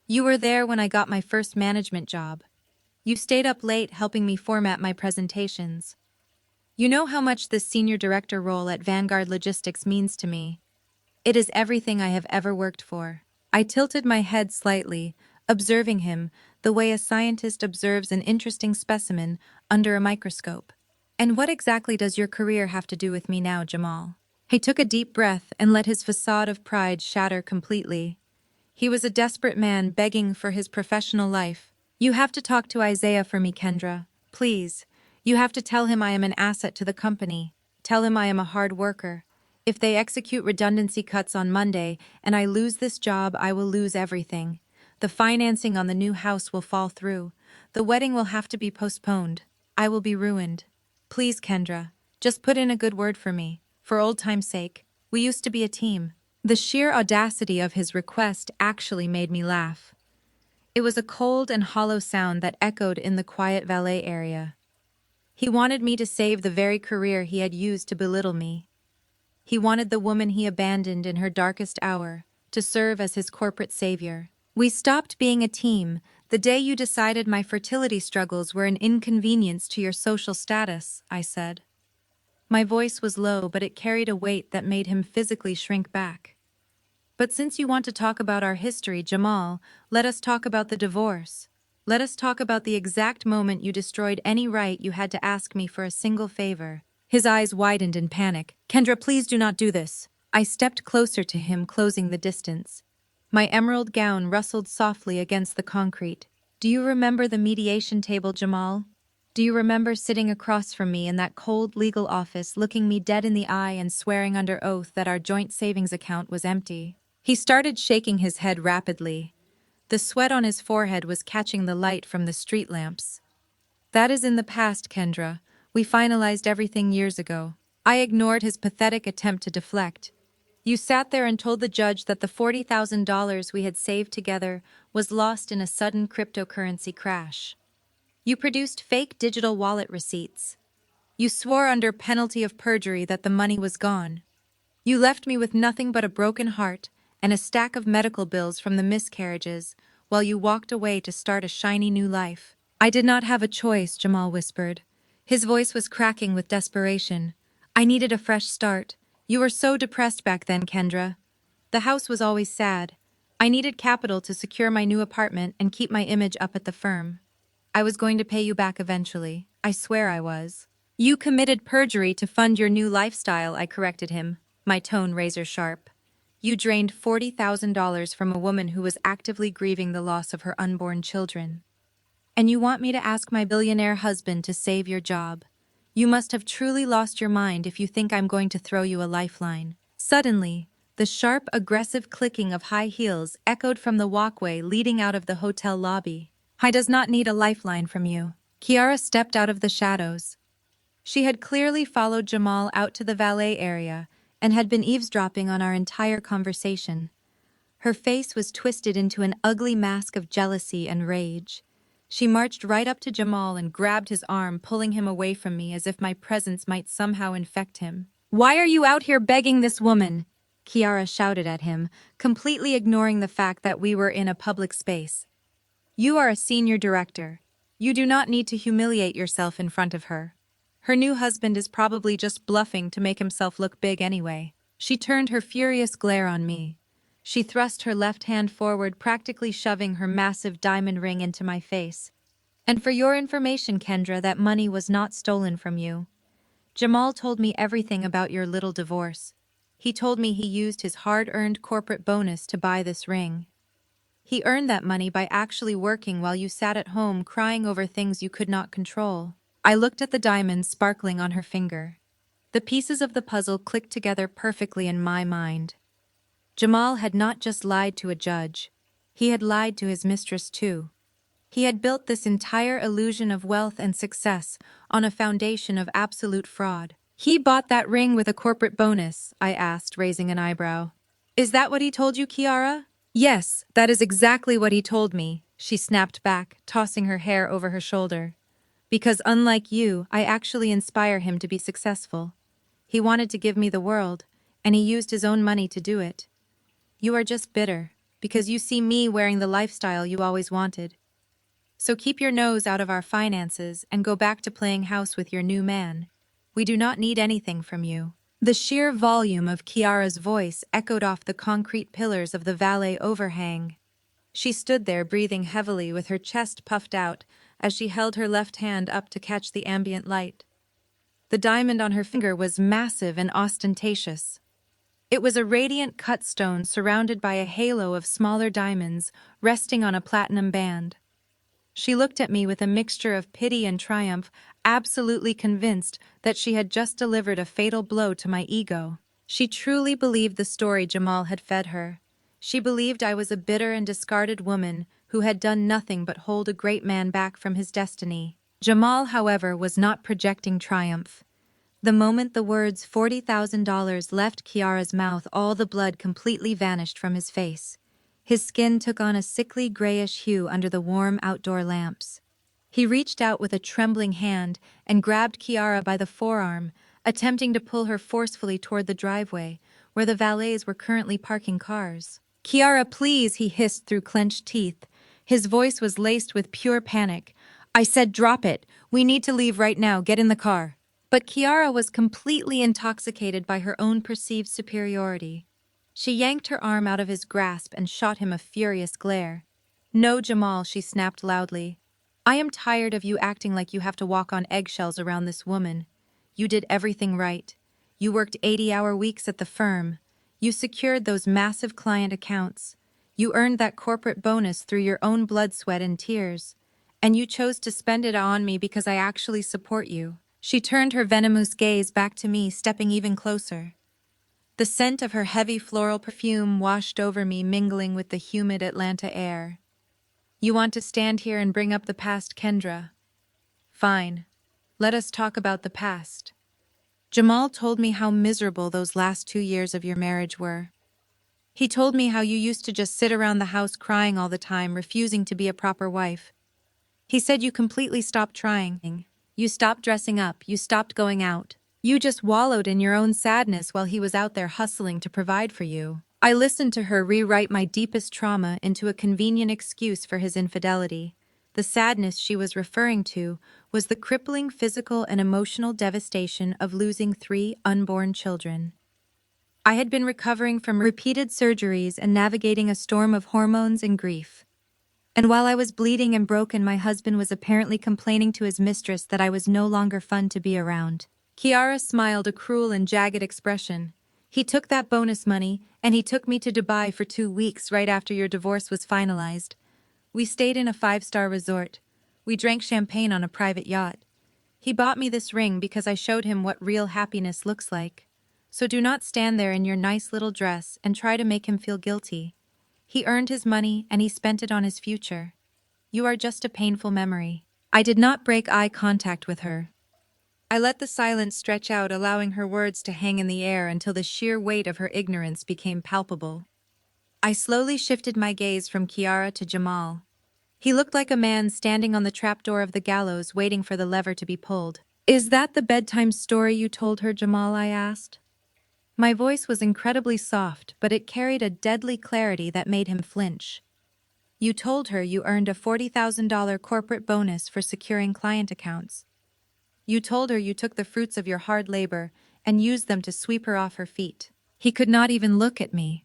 You were there when I got my first management job. You stayed up late helping me format my presentations. You know how much this senior director role at Vanguard Logistics means to me. It is everything I have ever worked for." I tilted my head slightly, observing him the way a scientist observes an interesting specimen under a microscope. "And what exactly does your career have to do with me now, Jamal?" He took a deep breath and let his facade of pride shatter completely. He was a desperate man begging for his professional life. "You have to talk to Isaiah for me, Kendra. Please. You have to tell him I am an asset to the company. Tell him I am a hard worker. If they execute redundancy cuts on Monday and I lose this job, I will lose everything. The financing on the new house will fall through. The wedding will have to be postponed. I will be ruined. Please, Kendra. Just put in a good word for me. For old time's sake. We used to be a team. The sheer audacity of his request actually made me laugh. It was a cold and hollow sound that echoed in the quiet valet area. He wanted me to save the very career he had used to belittle me. He wanted the woman he abandoned in her darkest hour to serve as his corporate savior. We stopped being a team the day you decided my fertility struggles were an inconvenience to your social status, I said. My voice was low, but it carried a weight that made him physically shrink back. But since you want to talk about our history, Jamal, let us talk about the divorce. Let us talk about the exact moment you destroyed any right you had to ask me for a single favor. His eyes widened in panic. Kendra, please do not do this. I stepped closer to him, closing the distance. My emerald gown rustled softly against the concrete. Do you remember the mediation table, Jamal? Do you remember sitting across from me in that cold legal office, looking me dead in the eye and swearing under oath that our joint savings account was empty? He started shaking his head rapidly. The sweat on his forehead was catching the light from the street lamps. That is in the past, Kendra. We finalized everything years ago. I ignored his pathetic attempt to deflect. You sat there and told the judge that the $40,000 we had saved together was lost in a sudden cryptocurrency crash. You produced fake digital wallet receipts. You swore under penalty of perjury that the money was gone. You left me with nothing but a broken heart and a stack of medical bills from the miscarriages while you walked away to start a shiny new life. I did not have a choice, Jamal whispered. His voice was cracking with desperation. I needed a fresh start. You were so depressed back then, Kendra. The house was always sad. I needed capital to secure my new apartment and keep my image up at the firm. I was going to pay you back eventually. I swear I was. You committed perjury to fund your new lifestyle, I corrected him, my tone razor sharp. You drained $40,000 from a woman who was actively grieving the loss of her unborn children. And you want me to ask my billionaire husband to save your job. You must have truly lost your mind if you think I'm going to throw you a lifeline. Suddenly, the sharp, aggressive clicking of high heels echoed from the walkway leading out of the hotel lobby. I does not need a lifeline from you. Kiara stepped out of the shadows. She had clearly followed Jamal out to the valet area and had been eavesdropping on our entire conversation. Her face was twisted into an ugly mask of jealousy and rage. She marched right up to Jamal and grabbed his arm, pulling him away from me as if my presence might somehow infect him. "Why are you out here begging this woman?" Kiara shouted at him, completely ignoring the fact that we were in a public space. "You are a senior director. You do not need to humiliate yourself in front of her. Her new husband is probably just bluffing to make himself look big anyway." She turned her furious glare on me. She thrust her left hand forward, practically shoving her massive diamond ring into my face. "And for your information, Kendra, that money was not stolen from you. Jamal told me everything about your little divorce. He told me he used his hard-earned corporate bonus to buy this ring. He earned that money by actually working while you sat at home crying over things you could not control." I looked at the diamonds sparkling on her finger. The pieces of the puzzle clicked together perfectly in my mind. Jamal had not just lied to a judge. He had lied to his mistress too. He had built this entire illusion of wealth and success on a foundation of absolute fraud. "He bought that ring with a corporate bonus?" I asked, raising an eyebrow. "Is that what he told you, Kiara?" "Yes, that is exactly what he told me," she snapped back, tossing her hair over her shoulder. "Because unlike you, I actually inspire him to be successful. He wanted to give me the world, and he used his own money to do it. You are just bitter, because you see me wearing the lifestyle you always wanted. So keep your nose out of our finances and go back to playing house with your new man. We do not need anything from you." The sheer volume of Kiara's voice echoed off the concrete pillars of the valet overhang. She stood there breathing heavily with her chest puffed out as she held her left hand up to catch the ambient light. The diamond on her finger was massive and ostentatious. It was a radiant cut stone surrounded by a halo of smaller diamonds resting on a platinum band. She looked at me with a mixture of pity and triumph, absolutely convinced that she had just delivered a fatal blow to my ego. She truly believed the story Jamal had fed her. She believed I was a bitter and discarded woman who had done nothing but hold a great man back from his destiny. Jamal, however, was not projecting triumph. The moment the words $40,000 left Kiara's mouth, all the blood completely vanished from his face. His skin took on a sickly grayish hue under the warm outdoor lamps. He reached out with a trembling hand and grabbed Kiara by the forearm, attempting to pull her forcefully toward the driveway, where the valets were currently parking cars. "Kiara, please," he hissed through clenched teeth. His voice was laced with pure panic. "I said drop it. We need to leave right now. Get in the car." But Kiara was completely intoxicated by her own perceived superiority. She yanked her arm out of his grasp and shot him a furious glare. "No, Jamal," she snapped loudly. "I am tired of you acting like you have to walk on eggshells around this woman. You did everything right. You worked 80-hour weeks at the firm. You secured those massive client accounts. You earned that corporate bonus through your own blood, sweat, and tears. And you chose to spend it on me because I actually support you." She turned her venomous gaze back to me, stepping even closer. The scent of her heavy floral perfume washed over me, mingling with the humid Atlanta air. "You want to stand here and bring up the past, Kendra? Fine. Let us talk about the past. Jamal told me how miserable those last 2 years of your marriage were. He told me how you used to just sit around the house crying all the time, refusing to be a proper wife. He said you completely stopped trying. You stopped dressing up, you stopped going out. You just wallowed in your own sadness while he was out there hustling to provide for you." I listened to her rewrite my deepest trauma into a convenient excuse for his infidelity. The sadness she was referring to was the crippling physical and emotional devastation of losing 3 unborn children. I had been recovering from repeated surgeries and navigating a storm of hormones and grief. And while I was bleeding and broken, my husband was apparently complaining to his mistress that I was no longer fun to be around. Kiara smiled a cruel and jagged expression. "He took that bonus money, and he took me to Dubai for 2 weeks right after your divorce was finalized. We stayed in a 5-star resort. We drank champagne on a private yacht. He bought me this ring because I showed him what real happiness looks like. So do not stand there in your nice little dress and try to make him feel guilty. He earned his money and he spent it on his future. You are just a painful memory." I did not break eye contact with her. I let the silence stretch out, allowing her words to hang in the air until the sheer weight of her ignorance became palpable. I slowly shifted my gaze from Kiara to Jamal. He looked like a man standing on the trapdoor of the gallows, waiting for the lever to be pulled. "Is that the bedtime story you told her, Jamal?" I asked. My voice was incredibly soft, but it carried a deadly clarity that made him flinch. "You told her you earned a $40,000 corporate bonus for securing client accounts. You told her you took the fruits of your hard labor and used them to sweep her off her feet." He could not even look at me.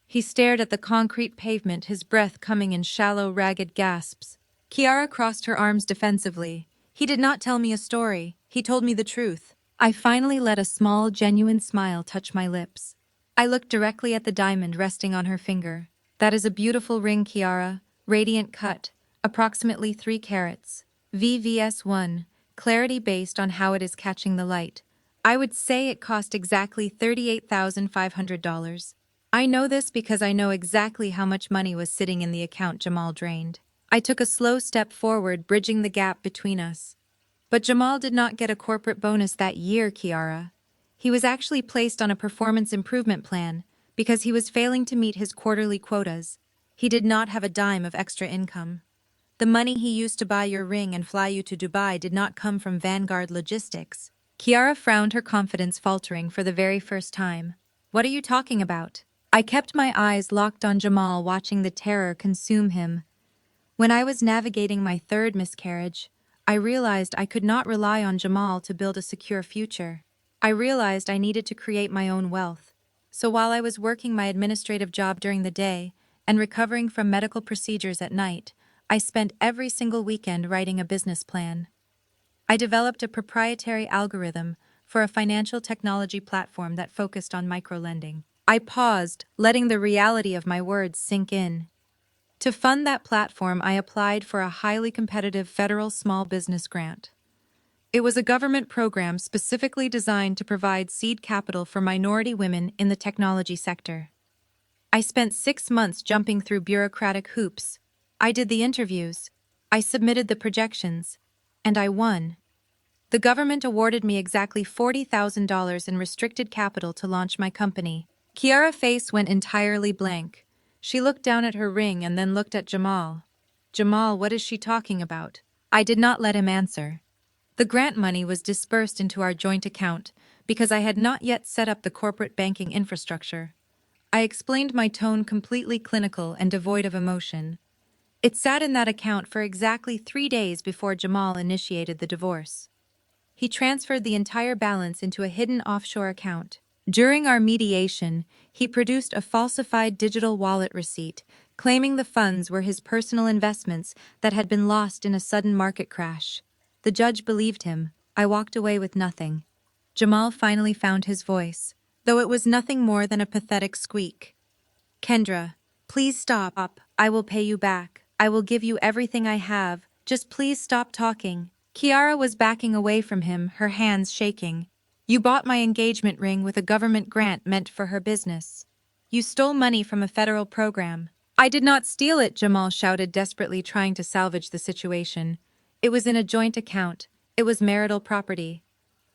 He stared at the concrete pavement, his breath coming in shallow, ragged gasps. Kiara crossed her arms defensively. "He did not tell me a story. He told me the truth." I finally let a small, genuine smile touch my lips. I looked directly at the diamond resting on her finger. "That is a beautiful ring, Kiara. Radiant cut, approximately 3 carats. VVS1, clarity based on how it is catching the light. I would say it cost exactly $38,500. I know this because I know exactly how much money was sitting in the account Jamal drained." I took a slow step forward, bridging the gap between us. "But Jamal did not get a corporate bonus that year, Kiara. He was actually placed on a performance improvement plan because he was failing to meet his quarterly quotas. He did not have a dime of extra income. The money he used to buy your ring and fly you to Dubai did not come from Vanguard Logistics." Kiara frowned, her confidence faltering for the very first time. "What are you talking about?" I kept my eyes locked on Jamal, watching the terror consume him. When I was navigating my 3rd miscarriage, I realized I could not rely on Jamal to build a secure future. I realized I needed to create my own wealth. So while I was working my administrative job during the day and recovering from medical procedures at night, I spent every single weekend writing a business plan. I developed a proprietary algorithm for a financial technology platform that focused on microlending. I paused, letting the reality of my words sink in. To fund that platform, I applied for a highly competitive federal small business grant. It was a government program specifically designed to provide seed capital for minority women in the technology sector. I spent 6 months jumping through bureaucratic hoops. I did the interviews, I submitted the projections, and I won. The government awarded me exactly $40,000 in restricted capital to launch my company. Kiara's face went entirely blank. She looked down at her ring and then looked at Jamal. Jamal, what is she talking about? I did not let him answer. The grant money was dispersed into our joint account because I had not yet set up the corporate banking infrastructure. I explained, my tone completely clinical and devoid of emotion. It sat in that account for exactly 3 days before Jamal initiated the divorce. He transferred the entire balance into a hidden offshore account. During our mediation, he produced a falsified digital wallet receipt, claiming the funds were his personal investments that had been lost in a sudden market crash. The judge believed him. I walked away with nothing. Jamal finally found his voice, though it was nothing more than a pathetic squeak. Kendra, please stop. I will pay you back. I will give you everything I have. Just please stop talking. Kiara was backing away from him, her hands shaking. You bought my engagement ring with a government grant meant for her business. You stole money from a federal program. I did not steal it, Jamal shouted, desperately trying to salvage the situation. It was in a joint account. It was marital property.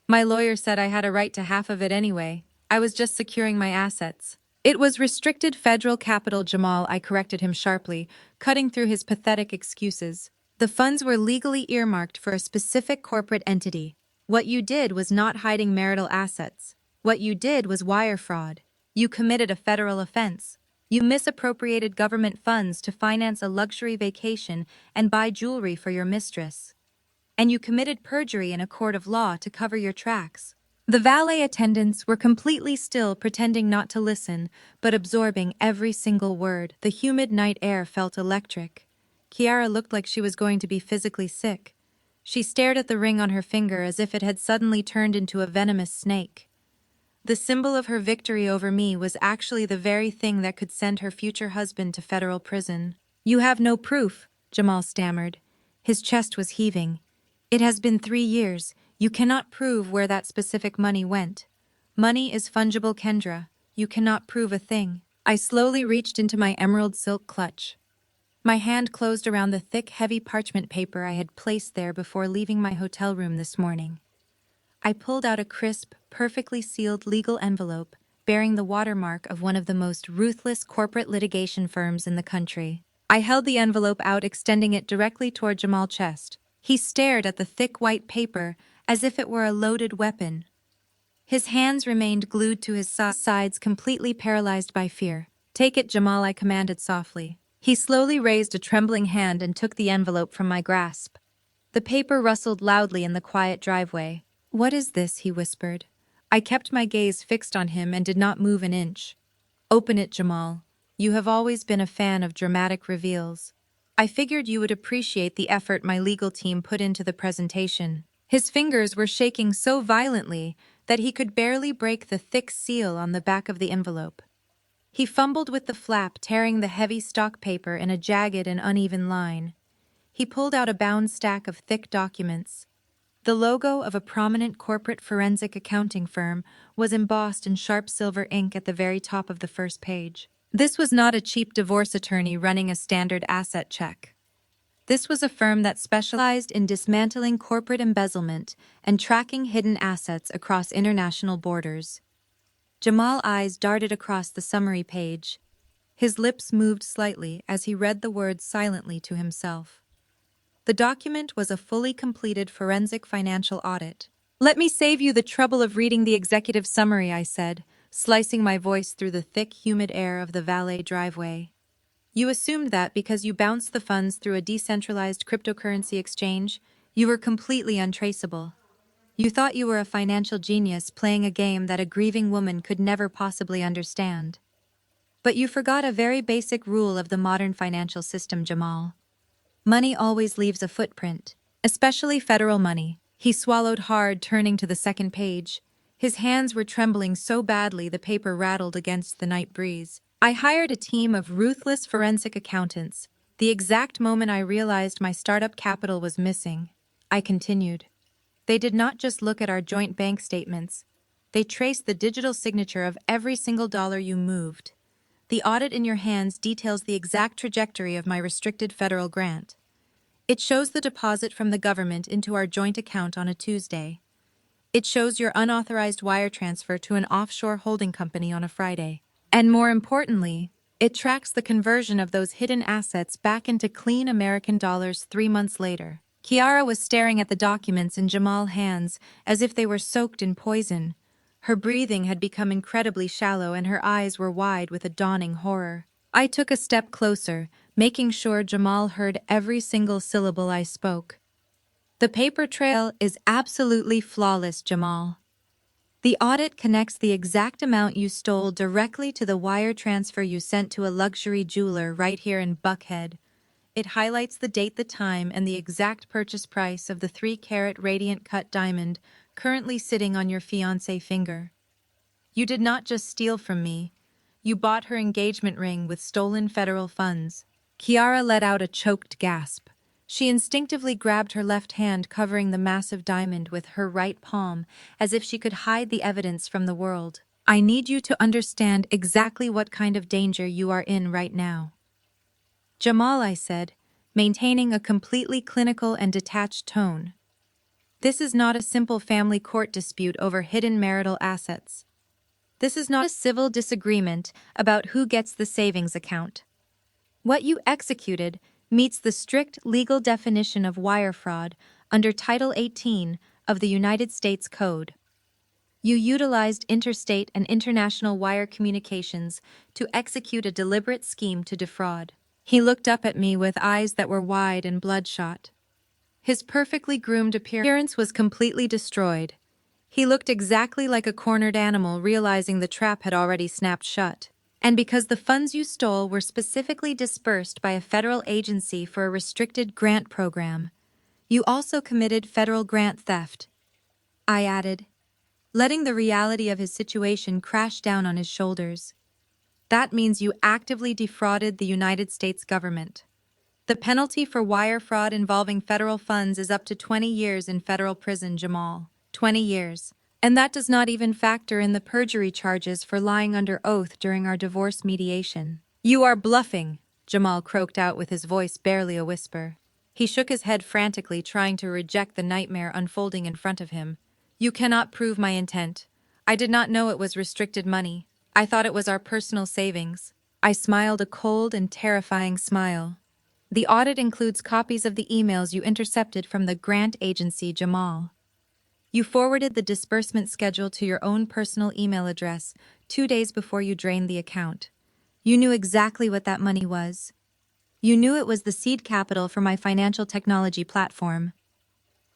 My lawyer said I had a right to half of it anyway. I was just securing my assets. It was restricted federal capital, Jamal, I corrected him sharply, cutting through his pathetic excuses. The funds were legally earmarked for a specific corporate entity. What you did was not hiding marital assets. What you did was wire fraud. You committed a federal offense. You misappropriated government funds to finance a luxury vacation and buy jewelry for your mistress. And you committed perjury in a court of law to cover your tracks. The valet attendants were completely still, pretending not to listen, but absorbing every single word. The humid night air felt electric. Kiara looked like she was going to be physically sick. She stared at the ring on her finger as if it had suddenly turned into a venomous snake. The symbol of her victory over me was actually the very thing that could send her future husband to federal prison. You have no proof, Jamal stammered. His chest was heaving. It has been 3 years. You cannot prove where that specific money went. Money is fungible, Kendra. You cannot prove a thing. I slowly reached into my emerald silk clutch. My hand closed around the thick, heavy parchment paper I had placed there before leaving my hotel room this morning. I pulled out a crisp, perfectly sealed legal envelope bearing the watermark of one of the most ruthless corporate litigation firms in the country. I held the envelope out, extending it directly toward Jamal's chest. He stared at the thick white paper as if it were a loaded weapon. His hands remained glued to his sides, completely paralyzed by fear. Take it, Jamal, I commanded softly. He slowly raised a trembling hand and took the envelope from my grasp. The paper rustled loudly in the quiet driveway. What is this? He whispered. I kept my gaze fixed on him and did not move an inch. Open it, Jamal. You have always been a fan of dramatic reveals. I figured you would appreciate the effort my legal team put into the presentation. His fingers were shaking so violently that he could barely break the thick seal on the back of the envelope. He fumbled with the flap, tearing the heavy stock paper in a jagged and uneven line. He pulled out a bound stack of thick documents. The logo of a prominent corporate forensic accounting firm was embossed in sharp silver ink at the very top of the first page. This was not a cheap divorce attorney running a standard asset check. This was a firm that specialized in dismantling corporate embezzlement and tracking hidden assets across international borders. Jamal's eyes darted across the summary page. His lips moved slightly as he read the words silently to himself. The document was a fully completed forensic financial audit. Let me save you the trouble of reading the executive summary, I said, slicing my voice through the thick, humid air of the valet driveway. You assumed that because you bounced the funds through a decentralized cryptocurrency exchange, you were completely untraceable. You thought you were a financial genius playing a game that a grieving woman could never possibly understand. But you forgot a very basic rule of the modern financial system, Jamal. Money always leaves a footprint, especially federal money. He swallowed hard, turning to the second page. His hands were trembling so badly the paper rattled against the night breeze. I hired a team of ruthless forensic accountants. The exact moment I realized my startup capital was missing, I continued. They did not just look at our joint bank statements. They traced the digital signature of every single dollar you moved. The audit in your hands details the exact trajectory of my restricted federal grant. It shows the deposit from the government into our joint account on a Tuesday. It shows your unauthorized wire transfer to an offshore holding company on a Friday. And more importantly, it tracks the conversion of those hidden assets back into clean American dollars 3 months later. Kiara was staring at the documents in Jamal's hands as if they were soaked in poison. Her breathing had become incredibly shallow and her eyes were wide with a dawning horror. I took a step closer, making sure Jamal heard every single syllable I spoke. The paper trail is absolutely flawless, Jamal. The audit connects the exact amount you stole directly to the wire transfer you sent to a luxury jeweler right here in Buckhead. It highlights the date, the time, and the exact purchase price of the 3-carat radiant cut diamond currently sitting on your fiancé's finger. You did not just steal from me. You bought her engagement ring with stolen federal funds. Kiara let out a choked gasp. She instinctively grabbed her left hand, covering the massive diamond with her right palm, as if she could hide the evidence from the world. I need you to understand exactly what kind of danger you are in right now. Jamal, I said, maintaining a completely clinical and detached tone. This is not a simple family court dispute over hidden marital assets. This is not a civil disagreement about who gets the savings account. What you executed meets the strict legal definition of wire fraud under Title 18 of the United States Code. You utilized interstate and international wire communications to execute a deliberate scheme to defraud. He looked up at me with eyes that were wide and bloodshot. His perfectly groomed appearance was completely destroyed. He looked exactly like a cornered animal, realizing the trap had already snapped shut. And because the funds you stole were specifically dispersed by a federal agency for a restricted grant program, you also committed federal grant theft. I added, letting the reality of his situation crash down on his shoulders. That means you actively defrauded the United States government. The penalty for wire fraud involving federal funds is up to 20 years in federal prison, Jamal. 20 years. And that does not even factor in the perjury charges for lying under oath during our divorce mediation. You are bluffing, Jamal croaked out with his voice barely a whisper. He shook his head frantically, trying to reject the nightmare unfolding in front of him. You cannot prove my intent. I did not know it was restricted money. I thought it was our personal savings. I smiled a cold and terrifying smile. The audit includes copies of the emails you intercepted from the grant agency, Jamal. You forwarded the disbursement schedule to your own personal email address 2 days before you drained the account. You knew exactly what that money was. You knew it was the seed capital for my financial technology platform.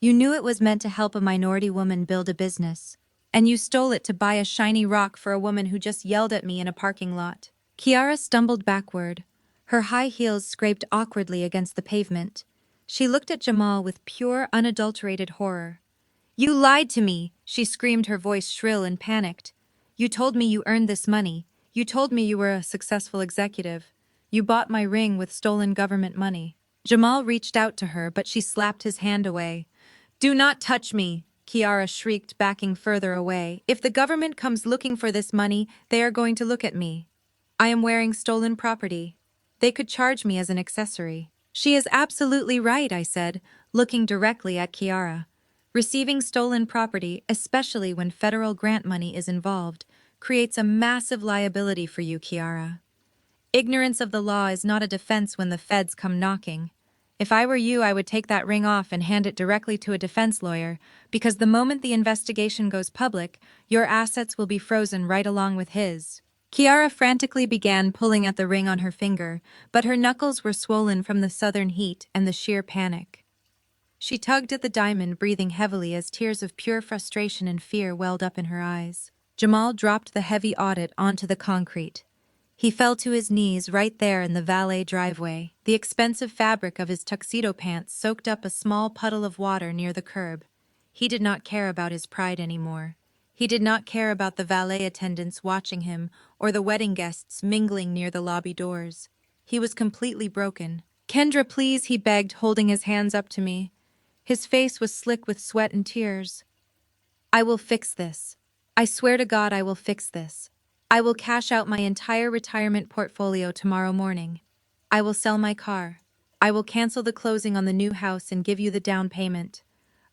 You knew it was meant to help a minority woman build a business. And you stole it to buy a shiny rock for a woman who just yelled at me in a parking lot. Kiara stumbled backward. Her high heels scraped awkwardly against the pavement. She looked at Jamal with pure, unadulterated horror. You lied to me, she screamed, her voice shrill and panicked. You told me you earned this money. You told me you were a successful executive. You bought my ring with stolen government money. Jamal reached out to her, but she slapped his hand away. Do not touch me, Kiara shrieked, backing further away. If the government comes looking for this money, they are going to look at me. I am wearing stolen property. They could charge me as an accessory. She is absolutely right, I said, looking directly at Kiara. Receiving stolen property, especially when federal grant money is involved, creates a massive liability for you, Kiara. Ignorance of the law is not a defense when the feds come knocking. If I were you, I would take that ring off and hand it directly to a defense lawyer, because the moment the investigation goes public, your assets will be frozen right along with his. Kiara frantically began pulling at the ring on her finger, but her knuckles were swollen from the southern heat and the sheer panic. She tugged at the diamond, breathing heavily as tears of pure frustration and fear welled up in her eyes. Jamal dropped the heavy audit onto the concrete. He fell to his knees right there in the valet driveway. The expensive fabric of his tuxedo pants soaked up a small puddle of water near the curb. He did not care about his pride anymore. He did not care about the valet attendants watching him or the wedding guests mingling near the lobby doors. He was completely broken. Kendra, please, he begged, holding his hands up to me. His face was slick with sweat and tears. I will fix this. I swear to God I will fix this. I will cash out my entire retirement portfolio tomorrow morning. I will sell my car. I will cancel the closing on the new house and give you the down payment.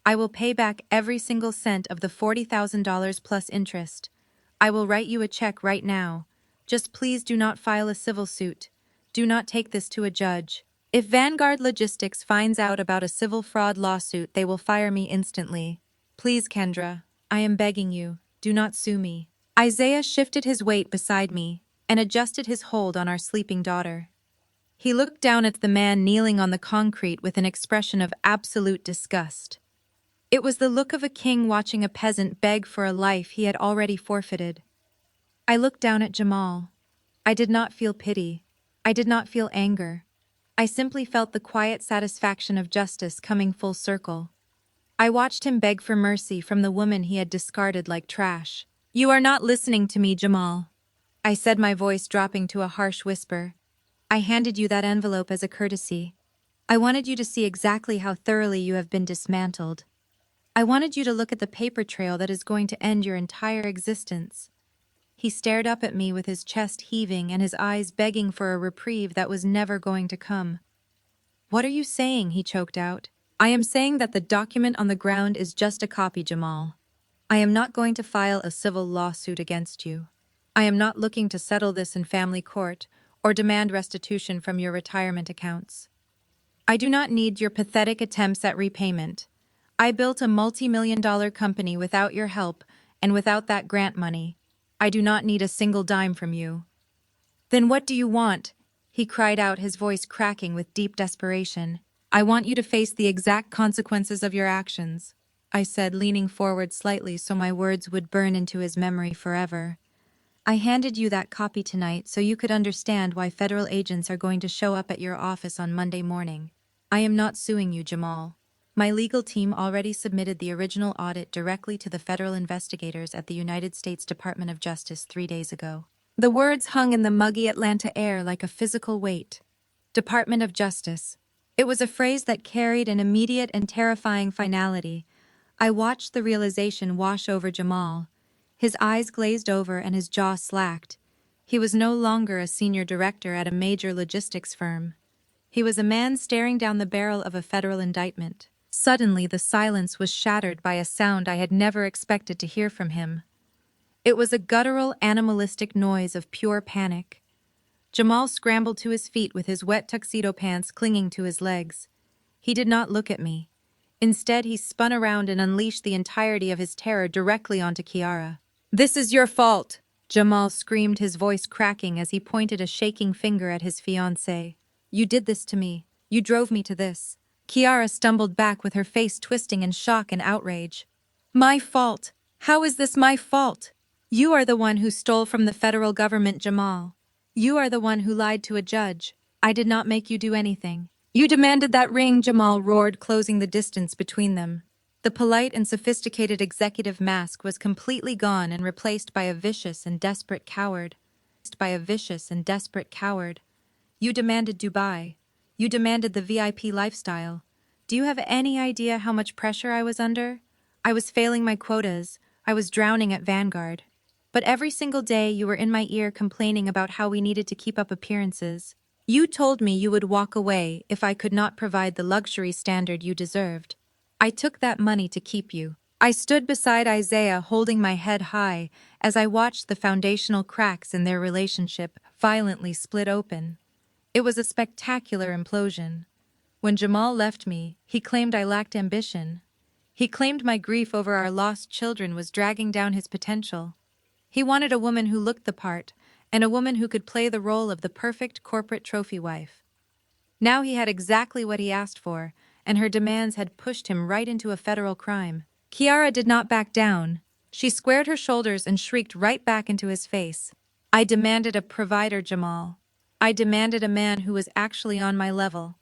I will pay back every single cent of the $40,000 plus interest. I will write you a check right now. Just please do not file a civil suit. Do not take this to a judge. If Vanguard Logistics finds out about a civil fraud lawsuit, they will fire me instantly. Please, Kendra, I am begging you, do not sue me. Isaiah shifted his weight beside me and adjusted his hold on our sleeping daughter. He looked down at the man kneeling on the concrete with an expression of absolute disgust. It was the look of a king watching a peasant beg for a life he had already forfeited. I looked down at Jamal. I did not feel pity. I did not feel anger. I simply felt the quiet satisfaction of justice coming full circle. I watched him beg for mercy from the woman he had discarded like trash. You are not listening to me, Jamal, I said, my voice dropping to a harsh whisper. I handed you that envelope as a courtesy. I wanted you to see exactly how thoroughly you have been dismantled. I wanted you to look at the paper trail that is going to end your entire existence. He stared up at me with his chest heaving and his eyes begging for a reprieve that was never going to come. What are you saying? He choked out. I am saying that the document on the ground is just a copy, Jamal. I am not going to file a civil lawsuit against you. I am not looking to settle this in family court or demand restitution from your retirement accounts. I do not need your pathetic attempts at repayment. I built a multi-million-dollar company without your help and without that grant money. I do not need a single dime from you. Then what do you want? He cried out, his voice cracking with deep desperation. I want you to face the exact consequences of your actions, I said, leaning forward slightly so my words would burn into his memory forever. I handed you that copy tonight so you could understand why federal agents are going to show up at your office on Monday morning. I am not suing you, Jamal. My legal team already submitted the original audit directly to the federal investigators at the United States Department of Justice 3 days ago. The words hung in the muggy Atlanta air like a physical weight. Department of Justice. It was a phrase that carried an immediate and terrifying finality. I watched the realization wash over Jamal. His eyes glazed over and his jaw slacked. He was no longer a senior director at a major logistics firm. He was a man staring down the barrel of a federal indictment. Suddenly, the silence was shattered by a sound I had never expected to hear from him. It was a guttural, animalistic noise of pure panic. Jamal scrambled to his feet with his wet tuxedo pants clinging to his legs. He did not look at me. Instead, he spun around and unleashed the entirety of his terror directly onto Kiara. "This is your fault!" Jamal screamed, his voice cracking as he pointed a shaking finger at his fiancée. "You did this to me. You drove me to this." Kiara stumbled back with her face twisting in shock and outrage. "My fault? How is this my fault? You are the one who stole from the federal government, Jamal. You are the one who lied to a judge. I did not make you do anything. You demanded that ring," Jamal roared, closing the distance between them. The polite and sophisticated executive mask was completely gone and replaced by a vicious and desperate coward. You demanded Dubai. You demanded the VIP lifestyle. Do you have any idea how much pressure I was under? I was failing my quotas. I was drowning at Vanguard. But every single day you were in my ear complaining about how we needed to keep up appearances. You told me you would walk away if I could not provide the luxury standard you deserved. I took that money to keep you. I stood beside Isaiah holding my head high as I watched the foundational cracks in their relationship violently split open. It was a spectacular implosion. When Jamal left me, he claimed I lacked ambition. He claimed my grief over our lost children was dragging down his potential. He wanted a woman who looked the part, and a woman who could play the role of the perfect corporate trophy wife. Now he had exactly what he asked for, and her demands had pushed him right into a federal crime. Kiara did not back down. She squared her shoulders and shrieked right back into his face. I demanded a provider, Jamal. I demanded a man who was actually on my level.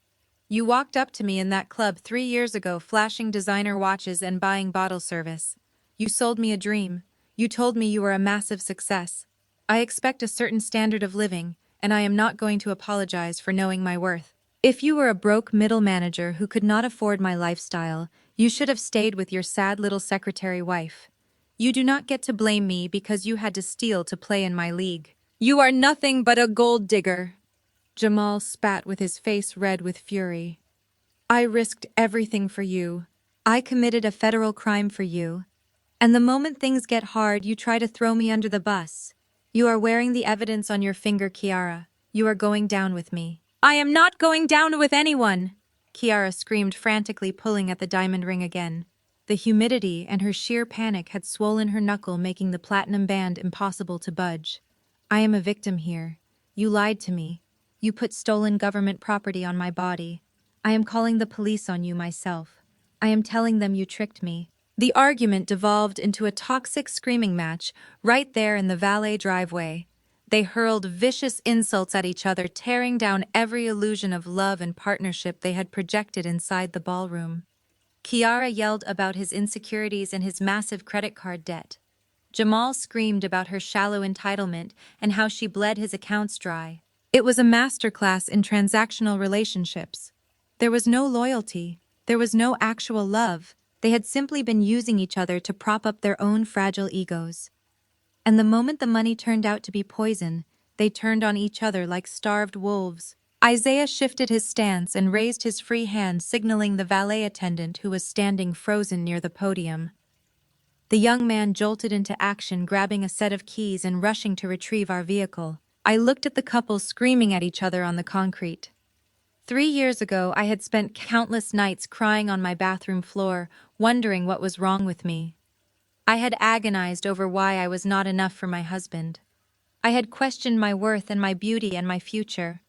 You walked up to me in that club 3 years ago, flashing designer watches and buying bottle service. You sold me a dream. You told me you were a massive success. I expect a certain standard of living, and I am not going to apologize for knowing my worth. If you were a broke middle manager who could not afford my lifestyle, you should have stayed with your sad little secretary wife. You do not get to blame me because you had to steal to play in my league. You are nothing but a gold digger. Jamal spat with his face red with fury. I risked everything for you. I committed a federal crime for you. And the moment things get hard, you try to throw me under the bus. You are wearing the evidence on your finger, Kiara. You are going down with me. I am not going down with anyone! Kiara screamed, frantically pulling at the diamond ring again. The humidity and her sheer panic had swollen her knuckle, making the platinum band impossible to budge. I am a victim here. You lied to me. You put stolen government property on my body. I am calling the police on you myself. I am telling them you tricked me. The argument devolved into a toxic screaming match right there in the valet driveway. They hurled vicious insults at each other, tearing down every illusion of love and partnership they had projected inside the ballroom. Kiara yelled about his insecurities and his massive credit card debt. Jamal screamed about her shallow entitlement and how she bled his accounts dry. It was a masterclass in transactional relationships. There was no loyalty. There was no actual love. They had simply been using each other to prop up their own fragile egos. And the moment the money turned out to be poison, they turned on each other like starved wolves. Isaiah shifted his stance and raised his free hand, signaling the valet attendant who was standing frozen near the podium. The young man jolted into action, grabbing a set of keys and rushing to retrieve our vehicle. I looked at the couple screaming at each other on the concrete. 3 years ago, I had spent countless nights crying on my bathroom floor, wondering what was wrong with me. I had agonized over why I was not enough for my husband. I had questioned my worth and my beauty and my future.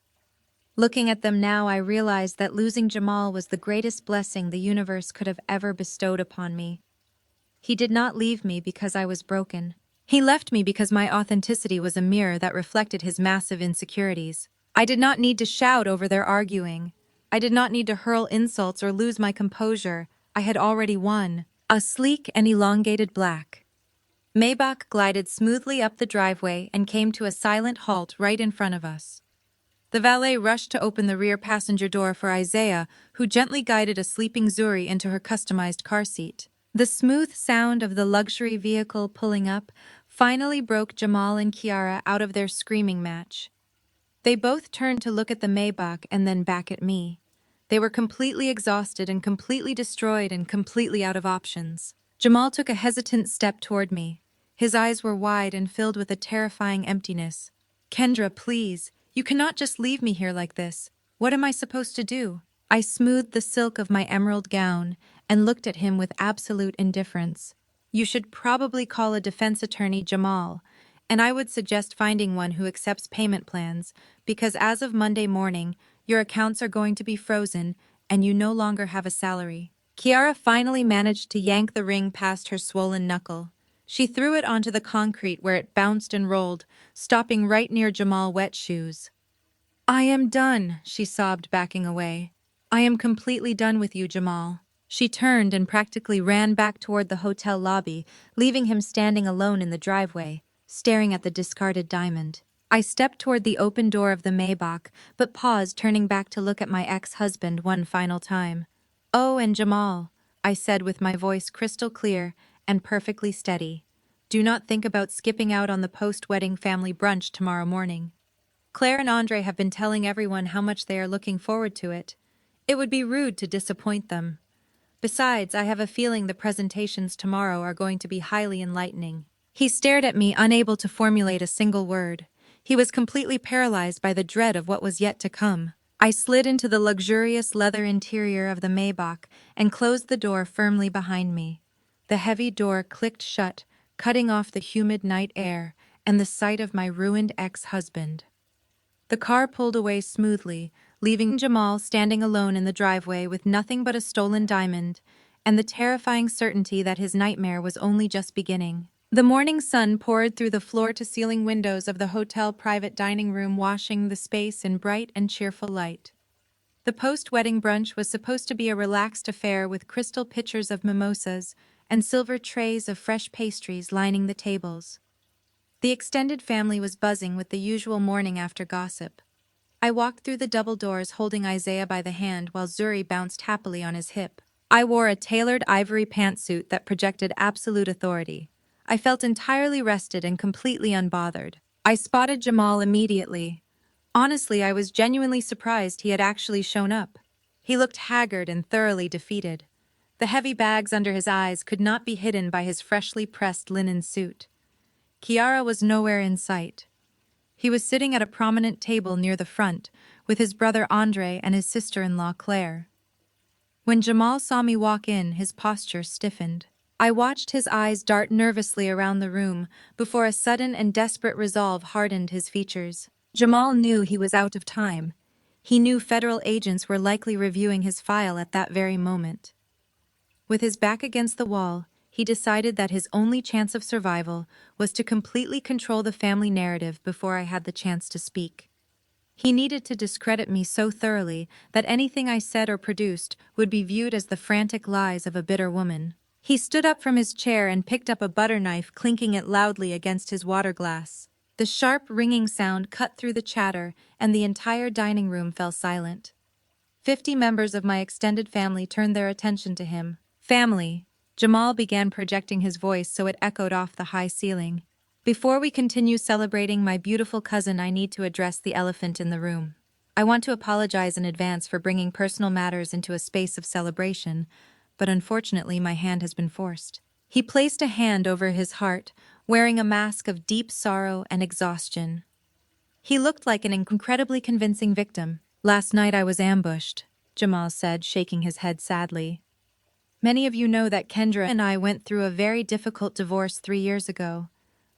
Looking at them now, I realized that losing Jamal was the greatest blessing the universe could have ever bestowed upon me. He did not leave me because I was broken. He left me because my authenticity was a mirror that reflected his massive insecurities. I did not need to shout over their arguing. I did not need to hurl insults or lose my composure. I had already won. A sleek and elongated black Maybach glided smoothly up the driveway and came to a silent halt right in front of us. The valet rushed to open the rear passenger door for Isaiah, who gently guided a sleeping Zuri into her customized car seat. The smooth sound of the luxury vehicle pulling up finally broke Jamal and Kiara out of their screaming match. They both turned to look at the Maybach and then back at me. They were completely exhausted and completely destroyed and completely out of options. Jamal took a hesitant step toward me. His eyes were wide and filled with a terrifying emptiness. Kendra, please, you cannot just leave me here like this. What am I supposed to do? I smoothed the silk of my emerald gown and looked at him with absolute indifference. You should probably call a defense attorney, Jamal, and I would suggest finding one who accepts payment plans, because as of Monday morning, your accounts are going to be frozen and you no longer have a salary. Kiara finally managed to yank the ring past her swollen knuckle. She threw it onto the concrete where it bounced and rolled, stopping right near Jamal's wet shoes. I am done, she sobbed, backing away. I am completely done with you, Jamal. She turned and practically ran back toward the hotel lobby, leaving him standing alone in the driveway, staring at the discarded diamond. I stepped toward the open door of the Maybach, but paused, turning back to look at my ex-husband one final time. Oh, and Jamal, I said with my voice crystal clear and perfectly steady. Do not think about skipping out on the post-wedding family brunch tomorrow morning. Claire and Andre have been telling everyone how much they are looking forward to it. It would be rude to disappoint them. Besides, I have a feeling the presentations tomorrow are going to be highly enlightening. He stared at me, unable to formulate a single word. He was completely paralyzed by the dread of what was yet to come. I slid into the luxurious leather interior of the Maybach and closed the door firmly behind me. The heavy door clicked shut, cutting off the humid night air and the sight of my ruined ex-husband. The car pulled away smoothly, leaving Jamal standing alone in the driveway with nothing but a stolen diamond and the terrifying certainty that his nightmare was only just beginning. The morning sun poured through the floor-to-ceiling windows of the hotel private dining room, washing the space in bright and cheerful light. The post-wedding brunch was supposed to be a relaxed affair with crystal pitchers of mimosas and silver trays of fresh pastries lining the tables. The extended family was buzzing with the usual morning-after gossip. I walked through the double doors holding Isaiah by the hand while Zuri bounced happily on his hip. I wore a tailored ivory pantsuit that projected absolute authority. I felt entirely rested and completely unbothered. I spotted Jamal immediately. Honestly, I was genuinely surprised he had actually shown up. He looked haggard and thoroughly defeated. The heavy bags under his eyes could not be hidden by his freshly pressed linen suit. Kiara was nowhere in sight. He was sitting at a prominent table near the front, with his brother Andre and his sister-in-law Claire. When Jamal saw me walk in, his posture stiffened. I watched his eyes dart nervously around the room before a sudden and desperate resolve hardened his features. Jamal knew he was out of time. He knew federal agents were likely reviewing his file at that very moment. With his back against the wall, he decided that his only chance of survival was to completely control the family narrative before I had the chance to speak. He needed to discredit me so thoroughly that anything I said or produced would be viewed as the frantic lies of a bitter woman. He stood up from his chair and picked up a butter knife, clinking it loudly against his water glass. The sharp, ringing sound cut through the chatter, and the entire dining room fell silent. 50 members of my extended family turned their attention to him. Family. Jamal began projecting his voice so it echoed off the high ceiling. Before we continue celebrating my beautiful cousin, I need to address the elephant in the room. I want to apologize in advance for bringing personal matters into a space of celebration, but unfortunately my hand has been forced. He placed a hand over his heart, wearing a mask of deep sorrow and exhaustion. He looked like an incredibly convincing victim. Last night I was ambushed, Jamal said, shaking his head sadly. Many of you know that Kendra and I went through a very difficult divorce 3 years ago.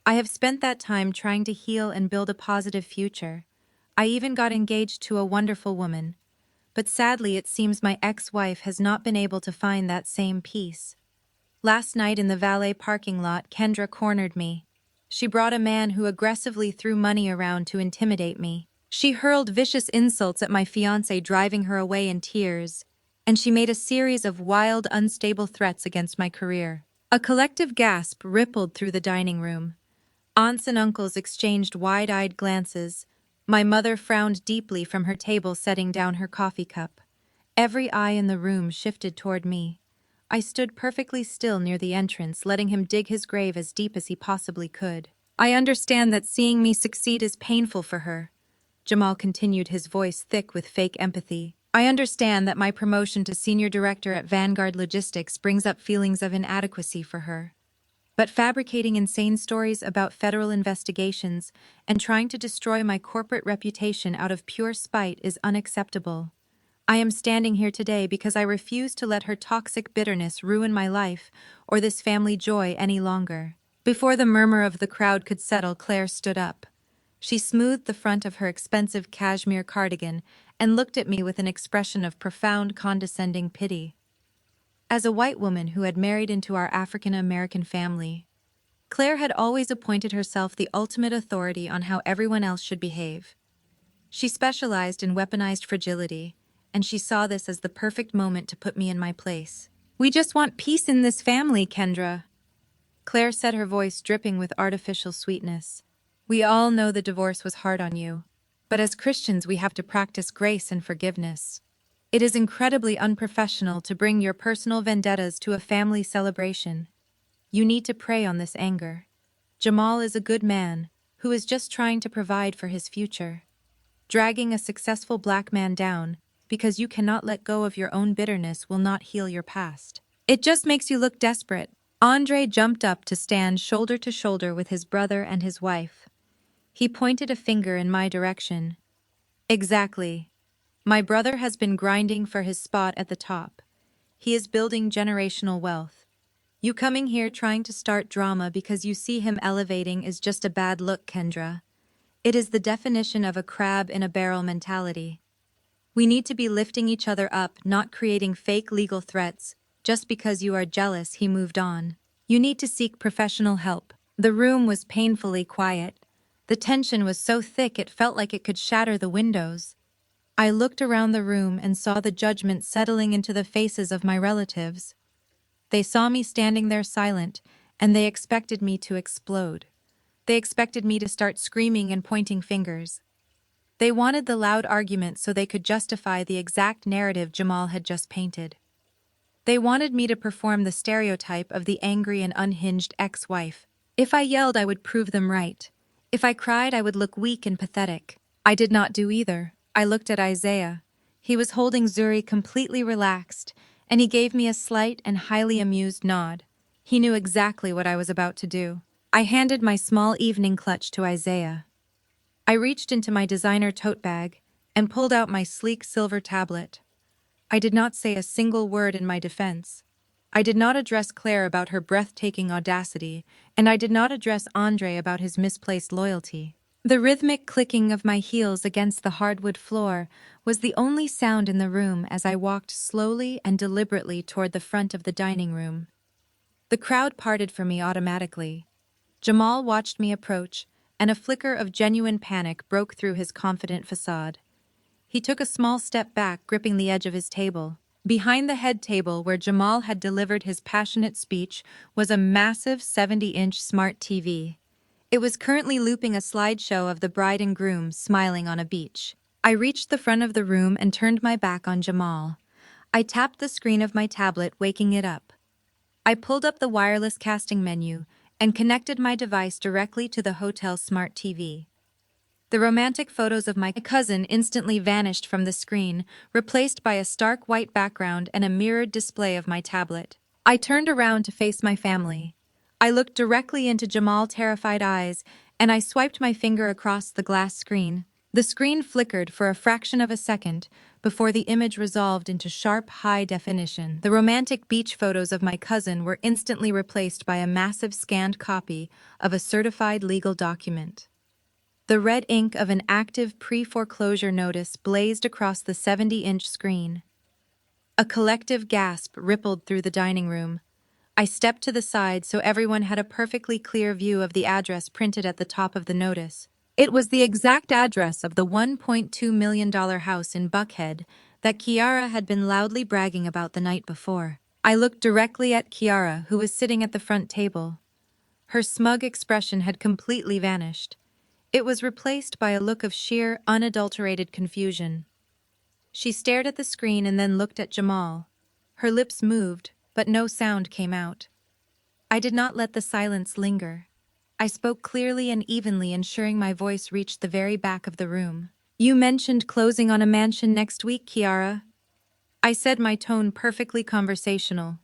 I have spent that time trying to heal and build a positive future. I even got engaged to a wonderful woman. But sadly, it seems my ex-wife has not been able to find that same peace. Last night in the valet parking lot, Kendra cornered me. She brought a man who aggressively threw money around to intimidate me. She hurled vicious insults at my fiancé, driving her away in tears, and she made a series of wild, unstable threats against my career. A collective gasp rippled through the dining room. Aunts and uncles exchanged wide-eyed glances. My mother frowned deeply from her table, setting down her coffee cup. Every eye in the room shifted toward me. I stood perfectly still near the entrance, letting him dig his grave as deep as he possibly could. I understand that seeing me succeed is painful for her. Jamal continued, his voice thick with fake empathy. I understand that my promotion to senior director at Vanguard Logistics brings up feelings of inadequacy for her. But fabricating insane stories about federal investigations and trying to destroy my corporate reputation out of pure spite is unacceptable. I am standing here today because I refuse to let her toxic bitterness ruin my life or this family joy any longer. Before the murmur of the crowd could settle, Claire stood up. She smoothed the front of her expensive cashmere cardigan and looked at me with an expression of profound, condescending pity. As a white woman who had married into our African-American family, Claire had always appointed herself the ultimate authority on how everyone else should behave. She specialized in weaponized fragility, and she saw this as the perfect moment to put me in my place. We just want peace in this family, Kendra. Claire said, her voice dripping with artificial sweetness. We all know the divorce was hard on you, but as Christians we have to practice grace and forgiveness. It is incredibly unprofessional to bring your personal vendettas to a family celebration. You need to prey on this anger. Jamal is a good man who is just trying to provide for his future. Dragging a successful black man down because you cannot let go of your own bitterness will not heal your past. It just makes you look desperate. Andre jumped up to stand shoulder to shoulder with his brother and his wife. He pointed a finger in my direction. Exactly. My brother has been grinding for his spot at the top. He is building generational wealth. You coming here trying to start drama because you see him elevating is just a bad look, Kendra. It is the definition of a crab in a barrel mentality. We need to be lifting each other up, not creating fake legal threats. Just because you are jealous, he moved on. You need to seek professional help. The room was painfully quiet. The tension was so thick it felt like it could shatter the windows. I looked around the room and saw the judgment settling into the faces of my relatives. They saw me standing there silent, and they expected me to explode. They expected me to start screaming and pointing fingers. They wanted the loud argument so they could justify the exact narrative Jamal had just painted. They wanted me to perform the stereotype of the angry and unhinged ex-wife. If I yelled, I would prove them right. If I cried, I would look weak and pathetic. I did not do either. I looked at Isaiah. He was holding Zuri completely relaxed, and he gave me a slight and highly amused nod. He knew exactly what I was about to do. I handed my small evening clutch to Isaiah. I reached into my designer tote bag and pulled out my sleek silver tablet. I did not say a single word in my defense. I did not address Claire about her breathtaking audacity, and I did not address Andre about his misplaced loyalty. The rhythmic clicking of my heels against the hardwood floor was the only sound in the room as I walked slowly and deliberately toward the front of the dining room. The crowd parted for me automatically. Jamal watched me approach, and a flicker of genuine panic broke through his confident facade. He took a small step back, gripping the edge of his table. Behind the head table where Jamal had delivered his passionate speech was a massive 70-inch smart TV. It was currently looping a slideshow of the bride and groom smiling on a beach. I reached the front of the room and turned my back on Jamal. I tapped the screen of my tablet, waking it up. I pulled up the wireless casting menu and connected my device directly to the hotel's smart TV. The romantic photos of my cousin instantly vanished from the screen, replaced by a stark white background and a mirrored display of my tablet. I turned around to face my family. I looked directly into Jamal's terrified eyes, and I swiped my finger across the glass screen. The screen flickered for a fraction of a second before the image resolved into sharp, high definition. The romantic beach photos of my cousin were instantly replaced by a massive scanned copy of a certified legal document. The red ink of an active pre-foreclosure notice blazed across the 70-inch screen. A collective gasp rippled through the dining room. I stepped to the side so everyone had a perfectly clear view of the address printed at the top of the notice. It was the exact address of the $1.2 million house in Buckhead that Kiara had been loudly bragging about the night before. I looked directly at Kiara, who was sitting at the front table. Her smug expression had completely vanished. It was replaced by a look of sheer, unadulterated confusion. She stared at the screen and then looked at Jamal. Her lips moved, but no sound came out. I did not let the silence linger. I spoke clearly and evenly, ensuring my voice reached the very back of the room. "You mentioned closing on a mansion next week, Kiara." I said, my tone perfectly conversational.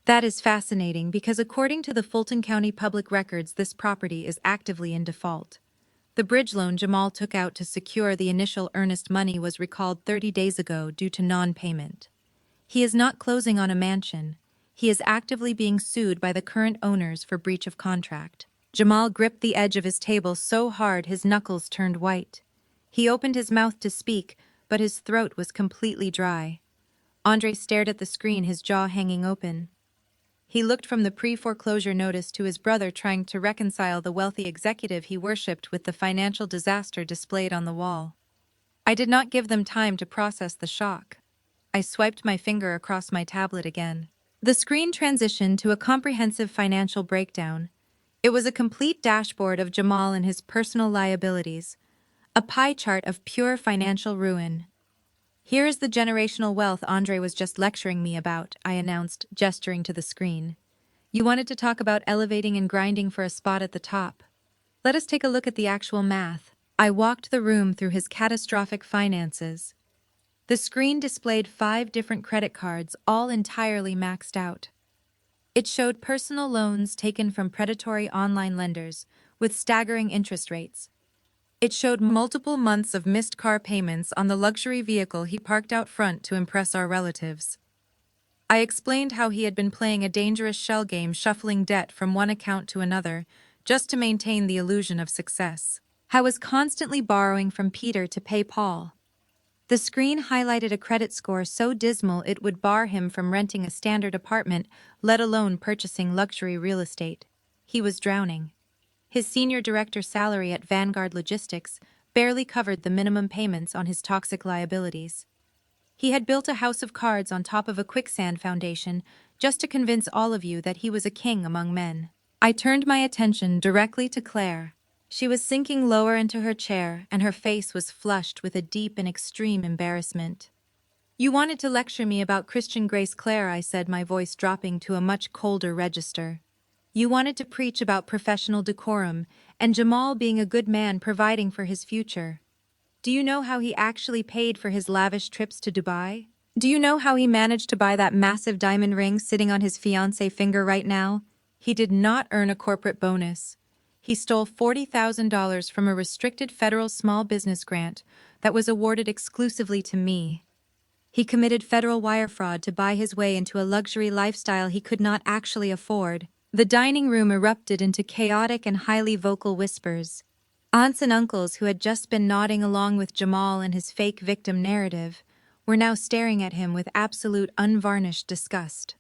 "That is fascinating because according to the Fulton County Public Records, this property is actively in default. The bridge loan Jamal took out to secure the initial earnest money was recalled 30 days ago due to non-payment. He is not closing on a mansion. He is actively being sued by the current owners for breach of contract." Jamal gripped the edge of his table so hard his knuckles turned white. He opened his mouth to speak, but his throat was completely dry. Andre stared at the screen, his jaw hanging open. He looked from the pre-foreclosure notice to his brother, trying to reconcile the wealthy executive he worshipped with the financial disaster displayed on the wall. I did not give them time to process the shock. I swiped my finger across my tablet again. The screen transitioned to a comprehensive financial breakdown. It was a complete dashboard of Jamal and his personal liabilities, a pie chart of pure financial ruin. "Here is the generational wealth Andre was just lecturing me about," I announced, gesturing to the screen. "You wanted to talk about elevating and grinding for a spot at the top. Let us take a look at the actual math." I walked the room through his catastrophic finances. The screen displayed 5 different credit cards, all entirely maxed out. It showed personal loans taken from predatory online lenders, with staggering interest rates. It showed multiple months of missed car payments on the luxury vehicle he parked out front to impress our relatives. I explained how he had been playing a dangerous shell game, shuffling debt from one account to another, just to maintain the illusion of success. How he was constantly borrowing from Peter to pay Paul. The screen highlighted a credit score so dismal it would bar him from renting a standard apartment, let alone purchasing luxury real estate. He was drowning. His senior director's salary at Vanguard Logistics barely covered the minimum payments on his toxic liabilities. He had built a house of cards on top of a quicksand foundation just to convince all of you that he was a king among men. I turned my attention directly to Claire. She was sinking lower into her chair, and her face was flushed with a deep and extreme embarrassment. "You wanted to lecture me about Christian Grace, Claire," I said, my voice dropping to a much colder register. "You wanted to preach about professional decorum and Jamal being a good man providing for his future." Do you know how he actually paid for his lavish trips to Dubai? Do you know how he managed to buy that massive diamond ring sitting on his fiancée finger right now? He did not earn a corporate bonus. He stole $40,000 from a restricted federal small business grant that was awarded exclusively to me. He committed federal wire fraud to buy his way into a luxury lifestyle he could not actually afford. The dining room erupted into chaotic and highly vocal whispers. Aunts and uncles who had just been nodding along with Jamal and his fake victim narrative were now staring at him with absolute unvarnished disgust.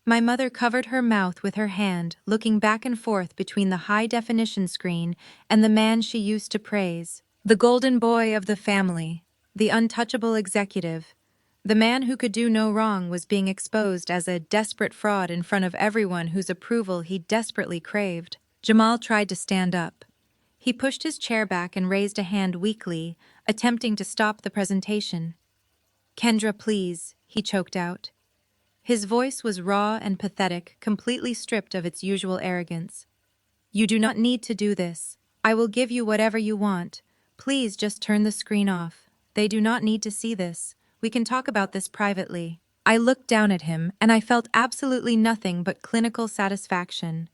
My mother covered her mouth with her hand, looking back and forth between the high-definition screen and the man she used to praise. The golden boy of the family, the untouchable executive, the man who could do no wrong was being exposed as a desperate fraud in front of everyone whose approval he desperately craved. Jamal tried to stand up. He pushed his chair back and raised a hand weakly, attempting to stop the presentation. "Kendra, please," he choked out. His voice was raw and pathetic, completely stripped of its usual arrogance. "You do not need to do this. I will give you whatever you want. Please just turn the screen off. They do not need to see this. We can talk about this privately." I looked down at him, and I felt absolutely nothing but clinical satisfaction.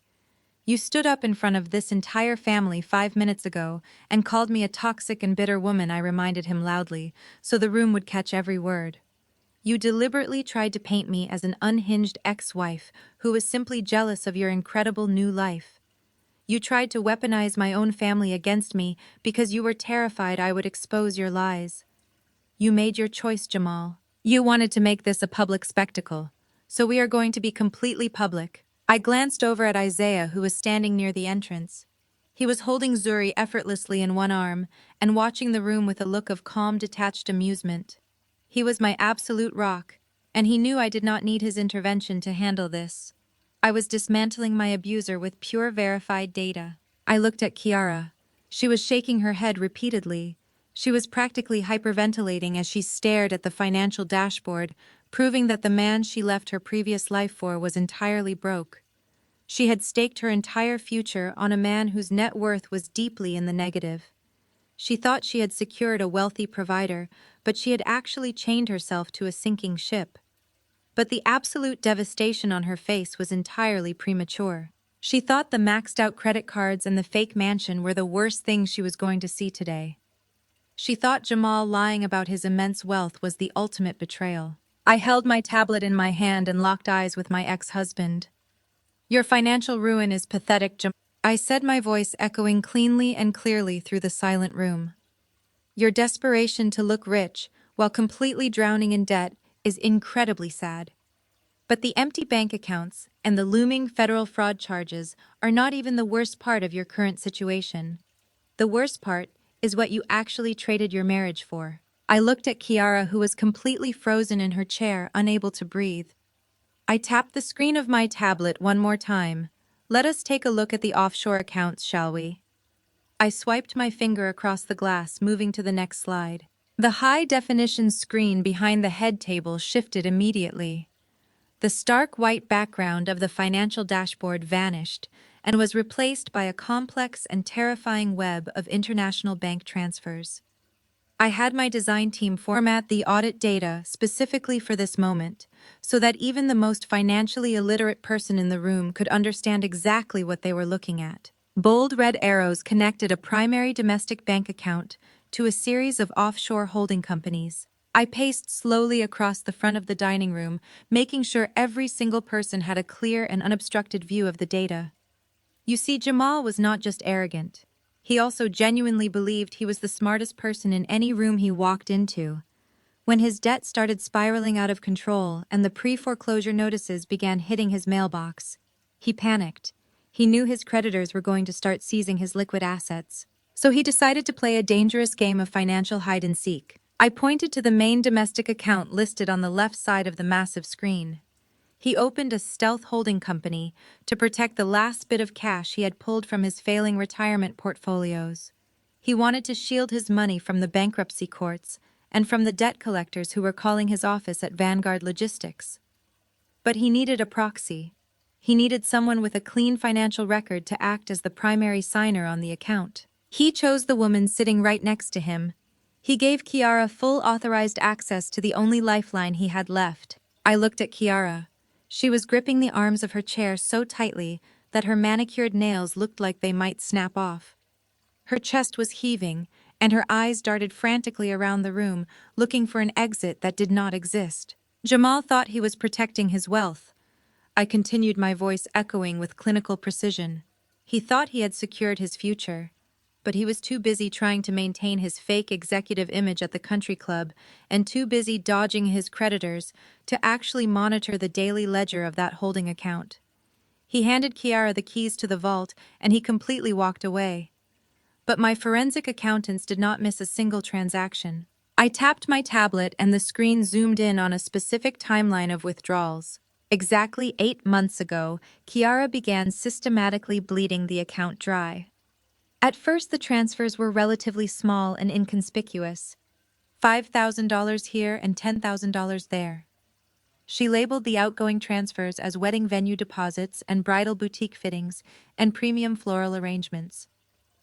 "You stood up in front of this entire family 5 minutes ago and called me a toxic and bitter woman," I reminded him loudly, so the room would catch every word. "You deliberately tried to paint me as an unhinged ex-wife who was simply jealous of your incredible new life. You tried to weaponize my own family against me because you were terrified I would expose your lies. You made your choice, Jamal. You wanted to make this a public spectacle, so we are going to be completely public." I glanced over at Isaiah, who was standing near the entrance. He was holding Zuri effortlessly in one arm and watching the room with a look of calm, detached amusement. He was my absolute rock, and he knew I did not need his intervention to handle this. I was dismantling my abuser with pure verified data. I looked at Kiara. She was shaking her head repeatedly. She was practically hyperventilating as she stared at the financial dashboard, proving that the man she left her previous life for was entirely broke. She had staked her entire future on a man whose net worth was deeply in the negative. She thought she had secured a wealthy provider, but she had actually chained herself to a sinking ship. But the absolute devastation on her face was entirely premature. She thought the maxed-out credit cards and the fake mansion were the worst things she was going to see today. She thought Jamal lying about his immense wealth was the ultimate betrayal. I held my tablet in my hand and locked eyes with my ex-husband. "Your financial ruin is pathetic, Jamal," I said, my voice echoing cleanly and clearly through the silent room. "Your desperation to look rich while completely drowning in debt is incredibly sad. But the empty bank accounts and the looming federal fraud charges are not even the worst part of your current situation. The worst part is what you actually traded your marriage for." I looked at Kiara, who was completely frozen in her chair, unable to breathe. I tapped the screen of my tablet one more time. "Let us take a look at the offshore accounts, shall we?" I swiped my finger across the glass, moving to the next slide. The high-definition screen behind the head table shifted immediately. The stark white background of the financial dashboard vanished and was replaced by a complex and terrifying web of international bank transfers. I had my design team format the audit data specifically for this moment, so that even the most financially illiterate person in the room could understand exactly what they were looking at. Bold red arrows connected a primary domestic bank account to a series of offshore holding companies. I paced slowly across the front of the dining room, making sure every single person had a clear and unobstructed view of the data. You see, Jamal was not just arrogant. He also genuinely believed he was the smartest person in any room he walked into. When his debt started spiraling out of control and the pre-foreclosure notices began hitting his mailbox, he panicked. He knew his creditors were going to start seizing his liquid assets. So he decided to play a dangerous game of financial hide-and-seek. I pointed to the main domestic account listed on the left side of the massive screen. He opened a stealth holding company to protect the last bit of cash he had pulled from his failing retirement portfolios. He wanted to shield his money from the bankruptcy courts and from the debt collectors who were calling his office at Vanguard Logistics. But he needed a proxy. He needed someone with a clean financial record to act as the primary signer on the account. He chose the woman sitting right next to him. He gave Kiara full authorized access to the only lifeline he had left. I looked at Kiara. She was gripping the arms of her chair so tightly that her manicured nails looked like they might snap off. Her chest was heaving, and her eyes darted frantically around the room, looking for an exit that did not exist. Jamal thought he was protecting his wealth. I continued, my voice echoing with clinical precision. He thought he had secured his future, but he was too busy trying to maintain his fake executive image at the country club and too busy dodging his creditors to actually monitor the daily ledger of that holding account. He handed Kiara the keys to the vault, and he completely walked away. But my forensic accountants did not miss a single transaction. I tapped my tablet and the screen zoomed in on a specific timeline of withdrawals. Exactly 8 months ago, Kiara began systematically bleeding the account dry. At first, the transfers were relatively small and inconspicuous. $5,000 here and $10,000 there. She labeled the outgoing transfers as wedding venue deposits and bridal boutique fittings and premium floral arrangements.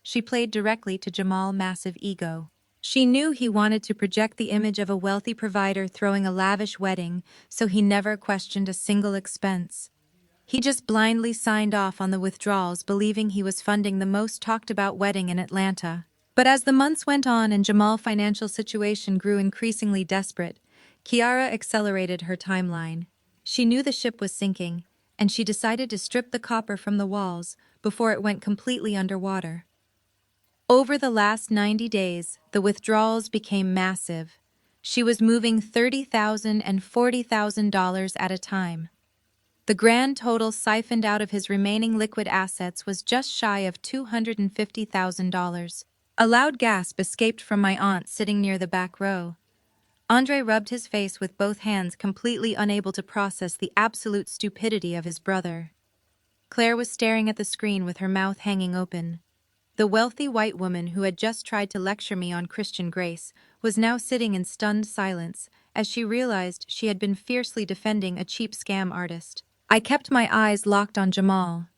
She played directly to Jamal's massive ego. She knew he wanted to project the image of a wealthy provider throwing a lavish wedding, so he never questioned a single expense. He just blindly signed off on the withdrawals, believing he was funding the most talked-about wedding in Atlanta. But as the months went on and Jamal's financial situation grew increasingly desperate, Kiara accelerated her timeline. She knew the ship was sinking, and she decided to strip the copper from the walls before it went completely underwater. Over the last 90 days, the withdrawals became massive. She was moving $30,000 and $40,000 at a time. The grand total siphoned out of his remaining liquid assets was just shy of $250,000. A loud gasp escaped from my aunt sitting near the back row. Andre rubbed his face with both hands, completely unable to process the absolute stupidity of his brother. Claire was staring at the screen with her mouth hanging open. The wealthy white woman who had just tried to lecture me on Christian grace was now sitting in stunned silence as she realized she had been fiercely defending a cheap scam artist. I kept my eyes locked on Jamal.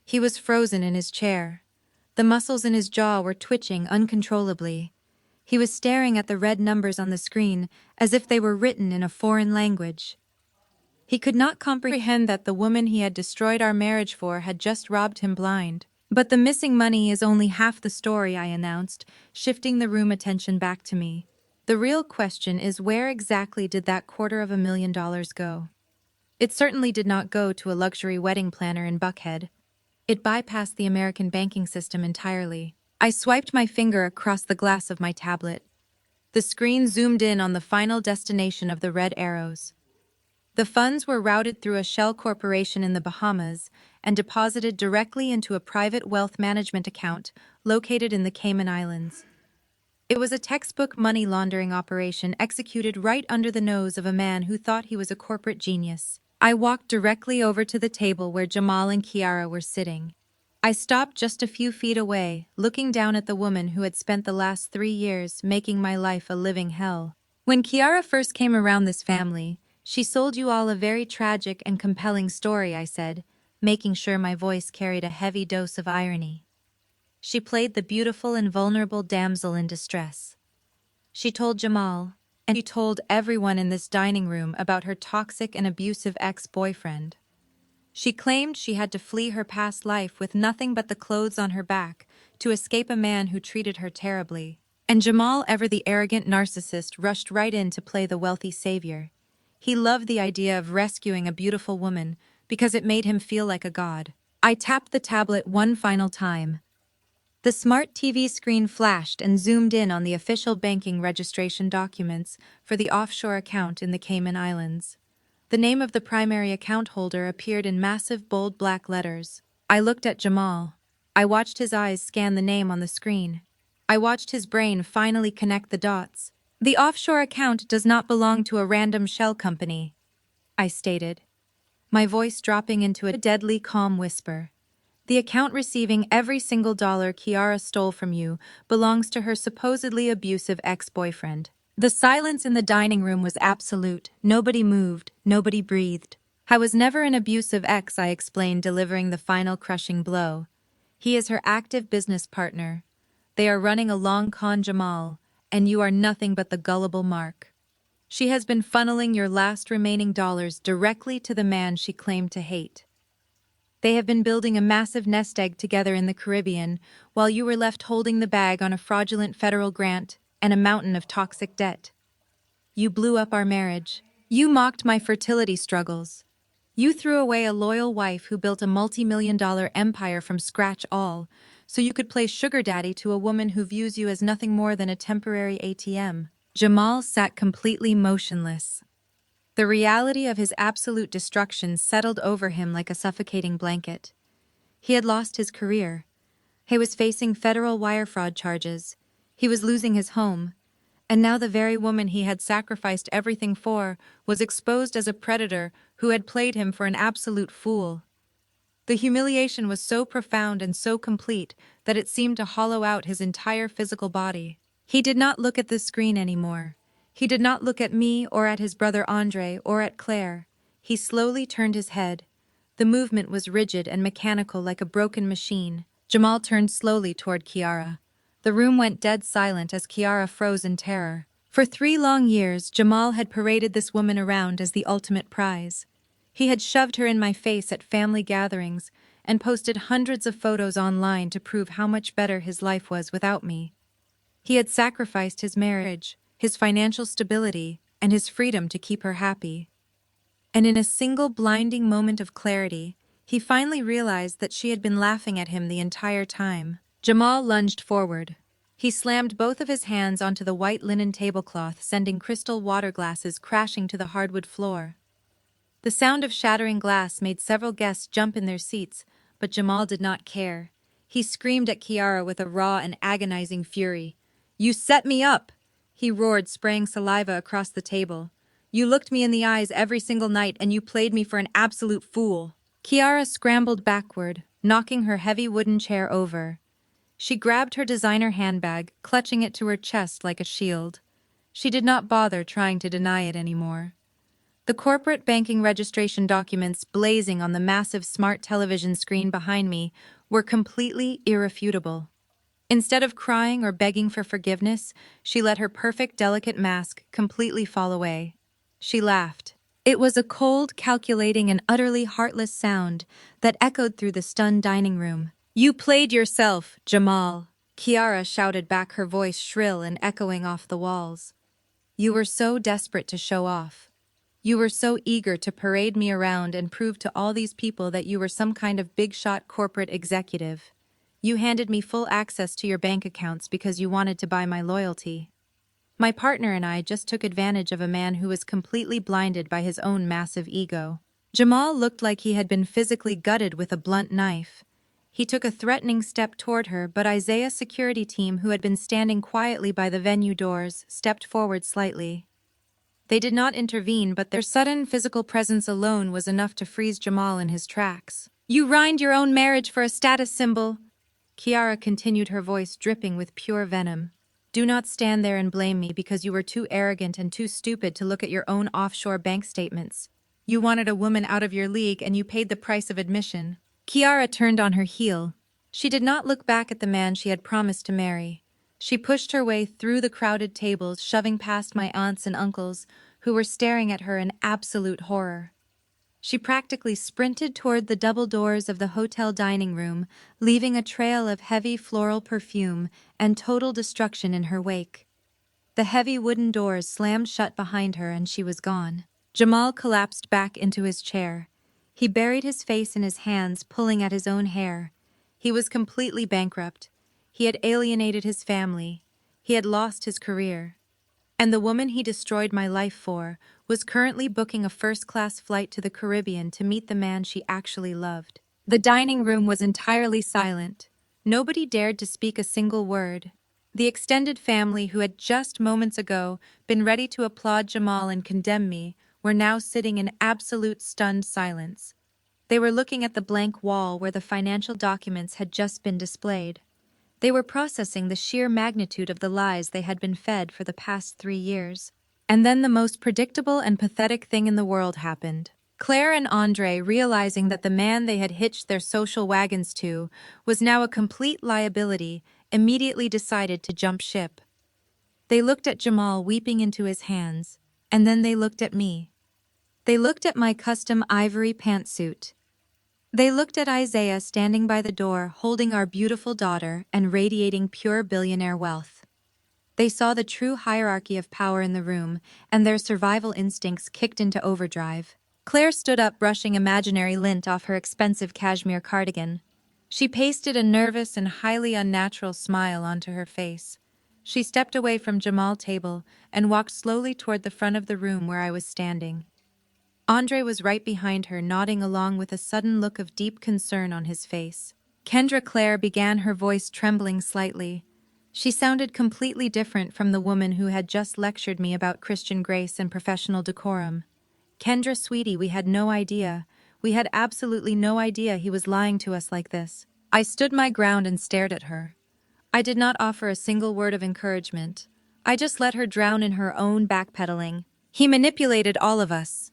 He was frozen in his chair. The muscles in his jaw were twitching uncontrollably. He was staring at the red numbers on the screen as if they were written in a foreign language. He could not comprehend that the woman he had destroyed our marriage for had just robbed him blind. But the missing money is only half the story, I announced, shifting the room attention back to me. The real question is, where exactly did that $250,000 go? It certainly did not go to a luxury wedding planner in Buckhead. It bypassed the American banking system entirely. I swiped my finger across the glass of my tablet. The screen zoomed in on the final destination of the red arrows. The funds were routed through a shell corporation in the Bahamas and deposited directly into a private wealth management account located in the Cayman Islands. It was a textbook money laundering operation executed right under the nose of a man who thought he was a corporate genius. I walked directly over to the table where Jamal and Kiara were sitting. I stopped just a few feet away, looking down at the woman who had spent the last 3 years making my life a living hell. When Kiara first came around this family, she sold you all a very tragic and compelling story, I said, making sure my voice carried a heavy dose of irony. She played the beautiful and vulnerable damsel in distress. She told Jamal, and she told everyone in this dining room about her toxic and abusive ex-boyfriend. She claimed she had to flee her past life with nothing but the clothes on her back to escape a man who treated her terribly. And Jamal, ever the arrogant narcissist, rushed right in to play the wealthy savior. He loved the idea of rescuing a beautiful woman because it made him feel like a god. I tapped the tablet one final time. The smart TV screen flashed and zoomed in on the official banking registration documents for the offshore account in the Cayman Islands. The name of the primary account holder appeared in massive bold black letters. I looked at Jamal. I watched his eyes scan the name on the screen. I watched his brain finally connect the dots. The offshore account does not belong to a random shell company, I stated, my voice dropping into a deadly calm whisper. The account receiving every single dollar Kiara stole from you belongs to her supposedly abusive ex-boyfriend. The silence in the dining room was absolute. Nobody moved, nobody breathed. I was never an abusive ex, I explained, delivering the final crushing blow. He is her active business partner. They are running a long con, Jamal, and you are nothing but the gullible mark. She has been funneling your last remaining dollars directly to the man she claimed to hate. They have been building a massive nest egg together in the Caribbean, while you were left holding the bag on a fraudulent federal grant and a mountain of toxic debt. You blew up our marriage. You mocked my fertility struggles. You threw away a loyal wife who built a multi-million-dollar empire from scratch all, so you could play sugar daddy to a woman who views you as nothing more than a temporary ATM. Jamal sat completely motionless. The reality of his absolute destruction settled over him like a suffocating blanket. He had lost his career. He was facing federal wire fraud charges. He was losing his home. And now the very woman he had sacrificed everything for was exposed as a predator who had played him for an absolute fool. The humiliation was so profound and so complete that it seemed to hollow out his entire physical body. He did not look at the screen anymore. He did not look at me or at his brother Andre or at Claire. He slowly turned his head. The movement was rigid and mechanical like a broken machine. Jamal turned slowly toward Kiara. The room went dead silent as Kiara froze in terror. For 3 long years, Jamal had paraded this woman around as the ultimate prize. He had shoved her in my face at family gatherings and posted hundreds of photos online to prove how much better his life was without me. He had sacrificed his marriage, his financial stability, and his freedom to keep her happy. And in a single blinding moment of clarity, he finally realized that she had been laughing at him the entire time. Jamal lunged forward. He slammed both of his hands onto the white linen tablecloth, sending crystal water glasses crashing to the hardwood floor. The sound of shattering glass made several guests jump in their seats, but Jamal did not care. He screamed at Kiara with a raw and agonizing fury. "You set me up!" he roared, spraying saliva across the table. "You looked me in the eyes every single night and you played me for an absolute fool." Kiara scrambled backward, knocking her heavy wooden chair over. She grabbed her designer handbag, clutching it to her chest like a shield. She did not bother trying to deny it anymore. The corporate banking registration documents blazing on the massive smart television screen behind me were completely irrefutable. Instead of crying or begging for forgiveness, she let her perfect, delicate mask completely fall away. She laughed. It was a cold, calculating, and utterly heartless sound that echoed through the stunned dining room. "You played yourself, Jamal," Kiara shouted back, her voice shrill and echoing off the walls. "You were so desperate to show off. You were so eager to parade me around and prove to all these people that you were some kind of big-shot corporate executive. You handed me full access to your bank accounts because you wanted to buy my loyalty. My partner and I just took advantage of a man who was completely blinded by his own massive ego." Jamal looked like he had been physically gutted with a blunt knife. He took a threatening step toward her, but Isaiah's security team, who had been standing quietly by the venue doors, stepped forward slightly. They did not intervene, but their sudden physical presence alone was enough to freeze Jamal in his tracks. "You ruined your own marriage for a status symbol," Kiara continued, her voice dripping with pure venom. "Do not stand there and blame me because you were too arrogant and too stupid to look at your own offshore bank statements. You wanted a woman out of your league and you paid the price of admission." Kiara turned on her heel. She did not look back at the man she had promised to marry. She pushed her way through the crowded tables, shoving past my aunts and uncles, who were staring at her in absolute horror. She practically sprinted toward the double doors of the hotel dining room, leaving a trail of heavy floral perfume and total destruction in her wake. The heavy wooden doors slammed shut behind her and she was gone. Jamal collapsed back into his chair. He buried his face in his hands, pulling at his own hair. He was completely bankrupt. He had alienated his family. He had lost his career. And the woman he destroyed my life for was currently booking a first-class flight to the Caribbean to meet the man she actually loved. The dining room was entirely silent. Nobody dared to speak a single word. The extended family, who had just moments ago been ready to applaud Jamal and condemn me, were now sitting in absolute stunned silence. They were looking at the blank wall where the financial documents had just been displayed. They were processing the sheer magnitude of the lies they had been fed for the past 3 years. And then the most predictable and pathetic thing in the world happened. Claire and Andre, realizing that the man they had hitched their social wagons to was now a complete liability, immediately decided to jump ship. They looked at Jamal weeping into his hands, and then they looked at me. They looked at my custom ivory pantsuit. They looked at Isaiah standing by the door holding our beautiful daughter and radiating pure billionaire wealth. They saw the true hierarchy of power in the room, and their survival instincts kicked into overdrive. Claire stood up brushing imaginary lint off her expensive cashmere cardigan. She pasted a nervous and highly unnatural smile onto her face. She stepped away from Jamal's table and walked slowly toward the front of the room where I was standing. Andre was right behind her, nodding along with a sudden look of deep concern on his face. Kendra Claire began, her voice trembling slightly. She sounded completely different from the woman who had just lectured me about Christian grace and professional decorum. Kendra, sweetie, we had no idea. We had absolutely no idea he was lying to us like this. I stood my ground and stared at her. I did not offer a single word of encouragement. I just let her drown in her own backpedaling. He manipulated all of us.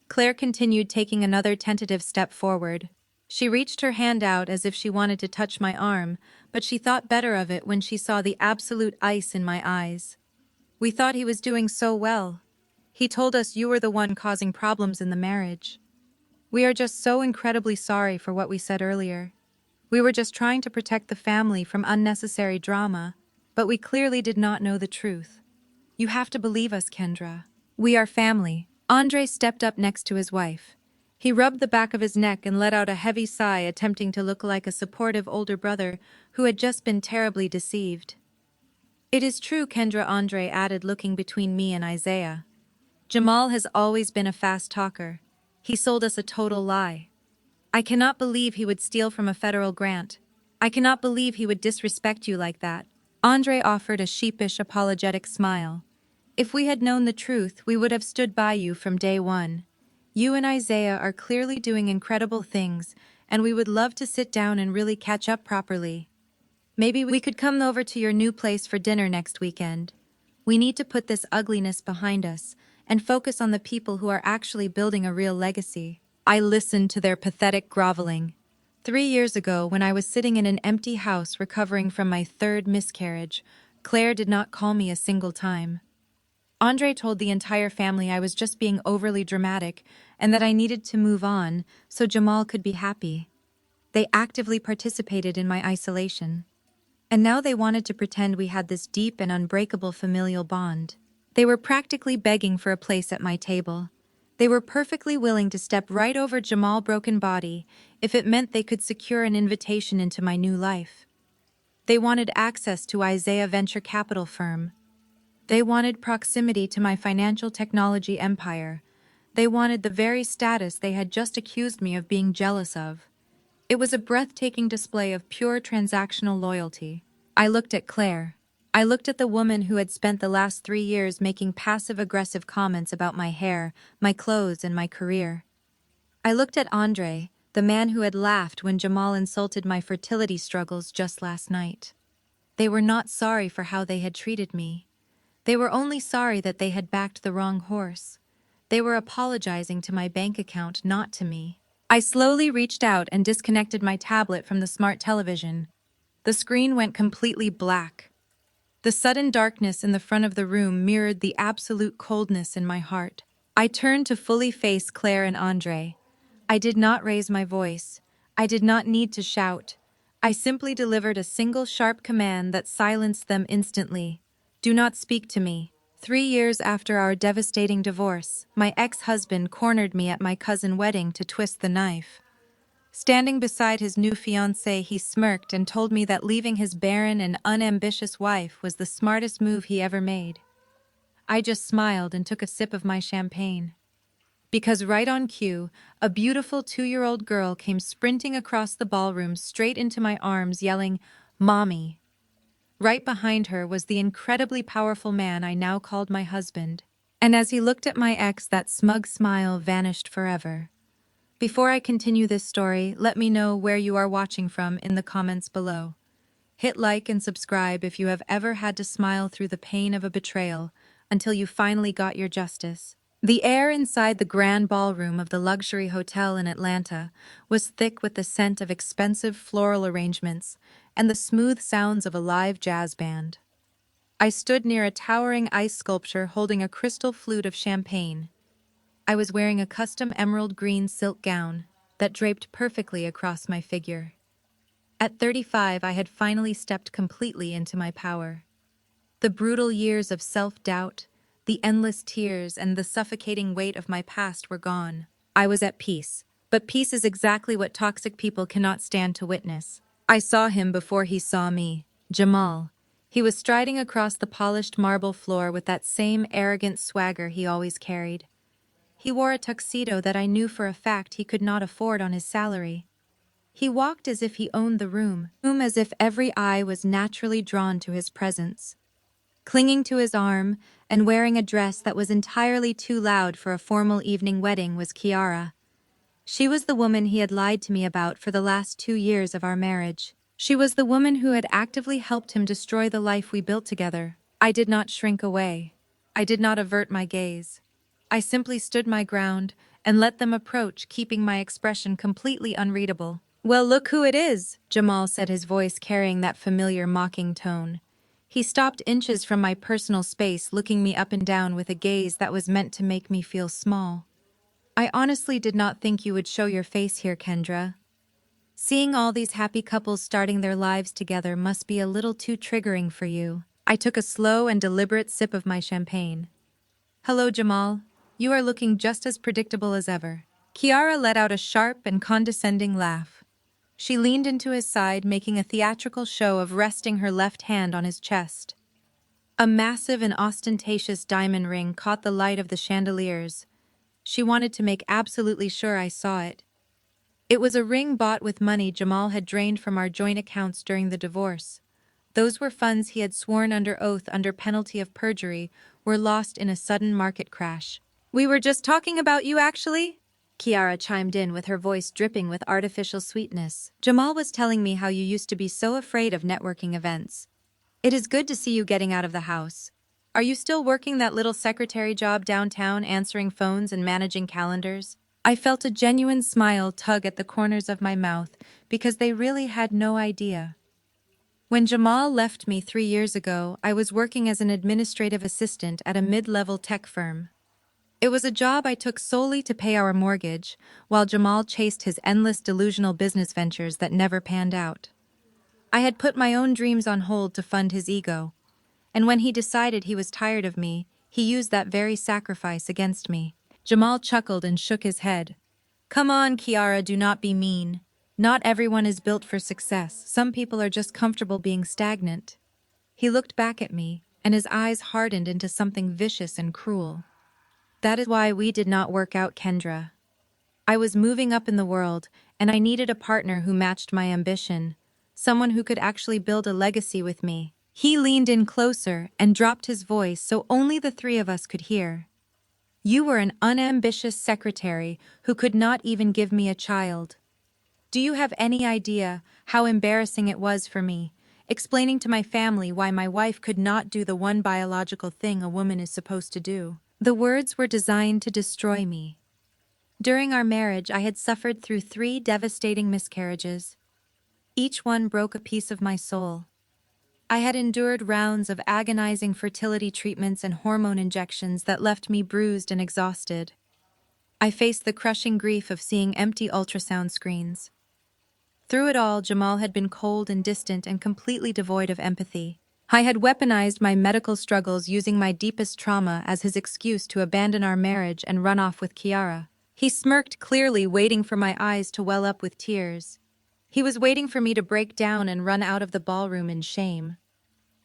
Claire continued, taking another tentative step forward. She reached her hand out as if she wanted to touch my arm, but she thought better of it when she saw the absolute ice in my eyes. We thought he was doing so well. He told us you were the one causing problems in the marriage. We are just so incredibly sorry for what we said earlier. We were just trying to protect the family from unnecessary drama, but we clearly did not know the truth. You have to believe us, Kendra. We are family. Andre stepped up next to his wife. He rubbed the back of his neck and let out a heavy sigh, attempting to look like a supportive older brother who had just been terribly deceived. It is true, Kendra, Andre added, looking between me and Isaiah. Jamal has always been a fast talker. He sold us a total lie. I cannot believe he would steal from a federal grant. I cannot believe he would disrespect you like that. Andre offered a sheepish, apologetic smile. If we had known the truth, we would have stood by you from day one. You and Isaiah are clearly doing incredible things, and we would love to sit down and really catch up properly. Maybe we could come over to your new place for dinner next weekend. We need to put this ugliness behind us and focus on the people who are actually building a real legacy. I listened to their pathetic groveling. 3 years ago, when I was sitting in an empty house recovering from my third miscarriage, Claire did not call me a single time. Andre told the entire family I was just being overly dramatic and that I needed to move on so Jamal could be happy. They actively participated in my isolation. And now they wanted to pretend we had this deep and unbreakable familial bond. They were practically begging for a place at my table. They were perfectly willing to step right over Jamal's broken body if it meant they could secure an invitation into my new life. They wanted access to Isaiah venture capital firm. They wanted proximity to my financial technology empire. They wanted the very status they had just accused me of being jealous of. It was a breathtaking display of pure transactional loyalty. I looked at Claire. I looked at the woman who had spent the last 3 years making passive-aggressive comments about my hair, my clothes, and my career. I looked at Andre, the man who had laughed when Jamal insulted my fertility struggles just last night. They were not sorry for how they had treated me. They were only sorry that they had backed the wrong horse. They were apologizing to my bank account, not to me. I slowly reached out and disconnected my tablet from the smart television. The screen went completely black. The sudden darkness in the front of the room mirrored the absolute coldness in my heart. I turned to fully face Claire and Andre. I did not raise my voice. I did not need to shout. I simply delivered a single sharp command that silenced them instantly. Do not speak to me. 3 years after our devastating divorce, my ex-husband cornered me at my cousin's wedding to twist the knife. Standing beside his new fiancée, he smirked and told me that leaving his barren and unambitious wife was the smartest move he ever made. I just smiled and took a sip of my champagne. Because right on cue, a beautiful 2-year-old girl came sprinting across the ballroom straight into my arms, yelling, "Mommy." Right behind her was the incredibly powerful man I now called my husband. And as he looked at my ex, that smug smile vanished forever. Before I continue this story, let me know where you are watching from in the comments below. Hit like and subscribe if you have ever had to smile through the pain of a betrayal until you finally got your justice. The air inside the grand ballroom of the luxury hotel in Atlanta was thick with the scent of expensive floral arrangements and the smooth sounds of a live jazz band. I stood near a towering ice sculpture holding a crystal flute of champagne. I was wearing a custom emerald green silk gown that draped perfectly across my figure. At 35, I had finally stepped completely into my power. The brutal years of self-doubt, the endless tears, and the suffocating weight of my past were gone. I was at peace. But peace is exactly what toxic people cannot stand to witness. I saw him before he saw me. Jamal. He was striding across the polished marble floor with that same arrogant swagger he always carried. He wore a tuxedo that I knew for a fact he could not afford on his salary. He walked as if he owned the room, as if every eye was naturally drawn to his presence. Clinging to his arm and wearing a dress that was entirely too loud for a formal evening wedding was Kiara. She was the woman he had lied to me about for the last 2 years of our marriage. She was the woman who had actively helped him destroy the life we built together. I did not shrink away. I did not avert my gaze. I simply stood my ground and let them approach, keeping my expression completely unreadable. "Well, look who it is," Jamal said, his voice carrying that familiar mocking tone. He stopped inches from my personal space, looking me up and down with a gaze that was meant to make me feel small. "I honestly did not think you would show your face here, Kendra. Seeing all these happy couples starting their lives together must be a little too triggering for you." I took a slow and deliberate sip of my champagne. "Hello, Jamal. You are looking just as predictable as ever." Kiara let out a sharp and condescending laugh. She leaned into his side, making a theatrical show of resting her left hand on his chest. A massive and ostentatious diamond ring caught the light of the chandeliers. She wanted to make absolutely sure I saw it. It was a ring bought with money Jamal had drained from our joint accounts during the divorce. Those were funds he had sworn under oath under penalty of perjury were lost in a sudden market crash. "We were just talking about you, actually," Kiara chimed in with her voice dripping with artificial sweetness. "Jamal was telling me how you used to be so afraid of networking events. It is good to see you getting out of the house. Are you still working that little secretary job downtown, answering phones and managing calendars?" I felt a genuine smile tug at the corners of my mouth because they really had no idea. When Jamal left me 3 years ago, I was working as an administrative assistant at a mid-level tech firm. It was a job I took solely to pay our mortgage, while Jamal chased his endless delusional business ventures that never panned out. I had put my own dreams on hold to fund his ego, and when he decided he was tired of me, he used that very sacrifice against me. Jamal chuckled and shook his head. "Come on, Kiara, do not be mean. Not everyone is built for success. Some people are just comfortable being stagnant." He looked back at me, and his eyes hardened into something vicious and cruel. "That is why we did not work out, Kendra. I was moving up in the world, and I needed a partner who matched my ambition, someone who could actually build a legacy with me." He leaned in closer and dropped his voice so only the three of us could hear. "You were an unambitious secretary who could not even give me a child. Do you have any idea how embarrassing it was for me, explaining to my family why my wife could not do the one biological thing a woman is supposed to do?" The words were designed to destroy me. During our marriage, I had suffered through 3 devastating miscarriages. Each one broke a piece of my soul. I had endured rounds of agonizing fertility treatments and hormone injections that left me bruised and exhausted. I faced the crushing grief of seeing empty ultrasound screens. Through it all, Jamal had been cold and distant and completely devoid of empathy. I had weaponized my medical struggles, using my deepest trauma as his excuse to abandon our marriage and run off with Kiara. He smirked, clearly waiting for my eyes to well up with tears. He was waiting for me to break down and run out of the ballroom in shame.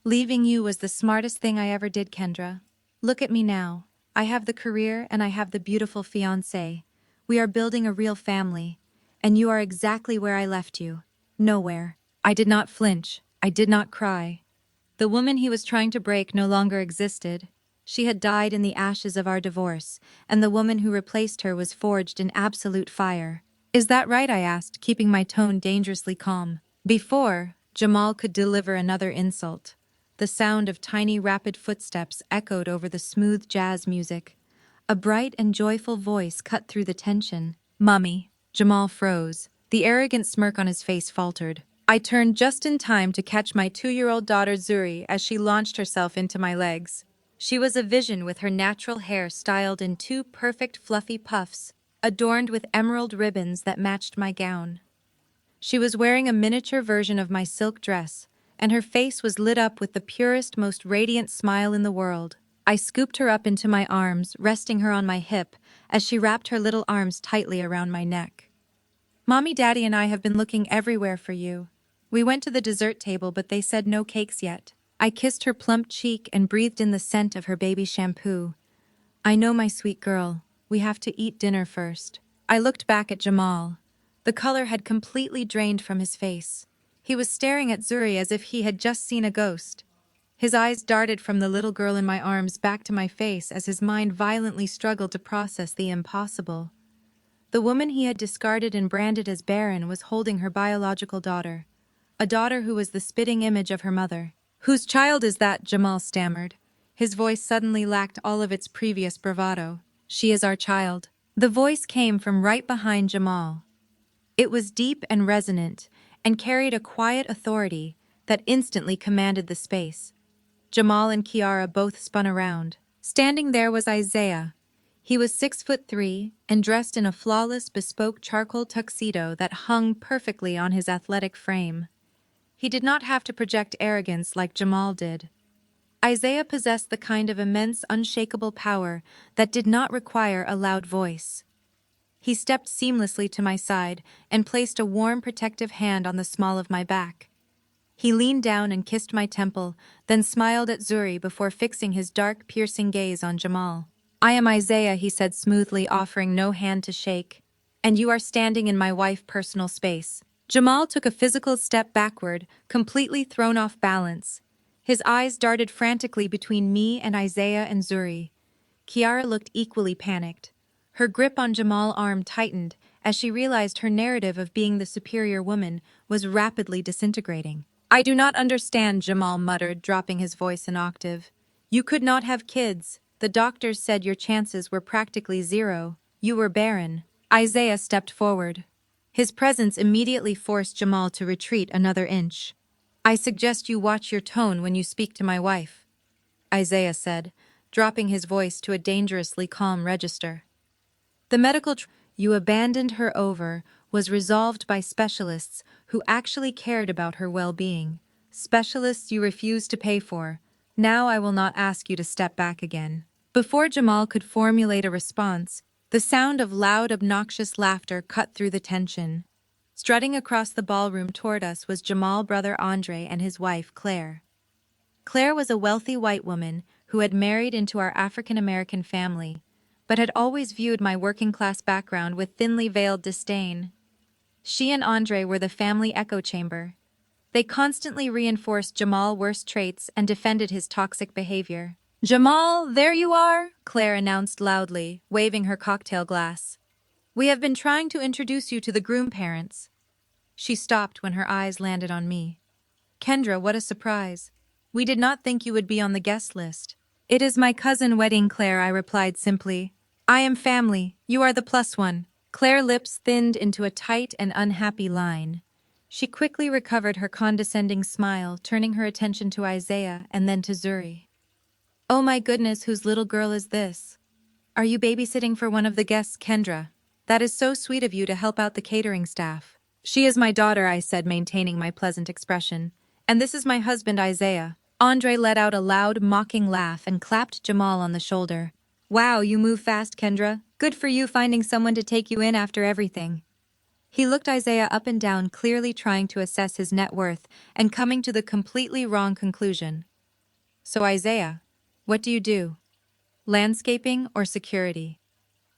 "Leaving you was the smartest thing I ever did, Kendra. Look at me now. I have the career and I have the beautiful fiancé. We are building a real family. And you are exactly where I left you. Nowhere." I did not flinch. I did not cry. The woman he was trying to break no longer existed. She had died in the ashes of our divorce, and the woman who replaced her was forged in absolute fire. "Is that right?" I asked, keeping my tone dangerously calm. Before Jamal could deliver another insult, the sound of tiny rapid footsteps echoed over the smooth jazz music. A bright and joyful voice cut through the tension. "Mummy." Jamal froze. The arrogant smirk on his face faltered. I turned just in time to catch my 2-year-old daughter Zuri as she launched herself into my legs. She was a vision with her natural hair styled in two perfect fluffy puffs, adorned with emerald ribbons that matched my gown. She was wearing a miniature version of my silk dress, and her face was lit up with the purest, most radiant smile in the world. I scooped her up into my arms, resting her on my hip, as she wrapped her little arms tightly around my neck. Mommy, Daddy, and I have been looking everywhere for you. We went to the dessert table, but they said no cakes yet. I kissed her plump cheek and breathed in the scent of her baby shampoo. I know, my sweet girl. We have to eat dinner first. I looked back at Jamal. The color had completely drained from his face. He was staring at Zuri as if he had just seen a ghost. His eyes darted from the little girl in my arms back to my face as his mind violently struggled to process the impossible. The woman he had discarded and branded as barren was holding her biological daughter. A daughter who was the spitting image of her mother. "Whose child is that?" Jamal stammered. His voice suddenly lacked all of its previous bravado. "She is our child." The voice came from right behind Jamal. It was deep and resonant, and carried a quiet authority that instantly commanded the space. Jamal and Kiara both spun around. Standing there was Isaiah. He was 6'3" and dressed in a flawless, bespoke charcoal tuxedo that hung perfectly on his athletic frame. He did not have to project arrogance like Jamal did. Isaiah possessed the kind of immense, unshakable power that did not require a loud voice. He stepped seamlessly to my side and placed a warm, protective hand on the small of my back. He leaned down and kissed my temple, then smiled at Zuri before fixing his dark, piercing gaze on Jamal. "I am Isaiah," he said smoothly, offering no hand to shake. "And you are standing in my wife's personal space." Jamal took a physical step backward, completely thrown off balance. His eyes darted frantically between me and Isaiah and Zuri. Kiara looked equally panicked. Her grip on Jamal's arm tightened as she realized her narrative of being the superior woman was rapidly disintegrating. "I do not understand," Jamal muttered, dropping his voice an octave. "You could not have kids. The doctors said your chances were practically zero. You were barren." Isaiah stepped forward. His presence immediately forced Jamal to retreat another inch. "I suggest you watch your tone when you speak to my wife," Isaiah said, dropping his voice to a dangerously calm register. "The medical you abandoned her over was resolved by specialists who actually cared about her well-being. Specialists you refused to pay for. Now I will not ask you to step back again." Before Jamal could formulate a response, the sound of loud, obnoxious laughter cut through the tension. Strutting across the ballroom toward us was Jamal's brother Andre and his wife, Claire. Claire was a wealthy white woman who had married into our African-American family, but had always viewed my working-class background with thinly veiled disdain. She and Andre were the family echo chamber. They constantly reinforced Jamal's worst traits and defended his toxic behavior. "Jamal, there you are," Claire announced loudly, waving her cocktail glass. "We have been trying to introduce you to the groom parents." She stopped when her eyes landed on me. "Kendra, what a surprise. We did not think you would be on the guest list." "It is my cousin's wedding, Claire," I replied simply. "I am family. You are the plus one." Claire's lips thinned into a tight and unhappy line. She quickly recovered her condescending smile, turning her attention to Isaiah and then to Zuri. "Oh my goodness, whose little girl is this? Are you babysitting for one of the guests, Kendra? That is so sweet of you to help out the catering staff." "She is my daughter," I said, maintaining my pleasant expression. "And this is my husband, Isaiah." Andre let out a loud, mocking laugh and clapped Jamal on the shoulder. "Wow, you move fast, Kendra. Good for you finding someone to take you in after everything." He looked Isaiah up and down, clearly trying to assess his net worth and coming to the completely wrong conclusion. "So Isaiah, what do you do? Landscaping or security?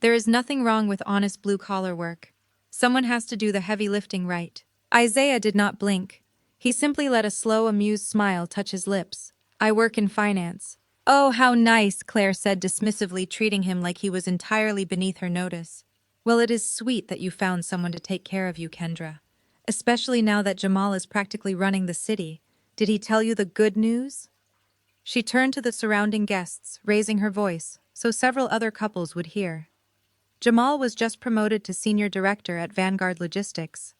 There is nothing wrong with honest blue-collar work. Someone has to do the heavy lifting, right?" Isaiah did not blink. He simply let a slow, amused smile touch his lips. "I work in finance." "Oh, how nice," Claire said dismissively, treating him like he was entirely beneath her notice. "Well, it is sweet that you found someone to take care of you, Kendra. Especially now that Jamal is practically running the city. Did he tell you the good news?" She turned to the surrounding guests, raising her voice, so several other couples would hear. Jamal was just promoted to senior director at Vanguard Logistics.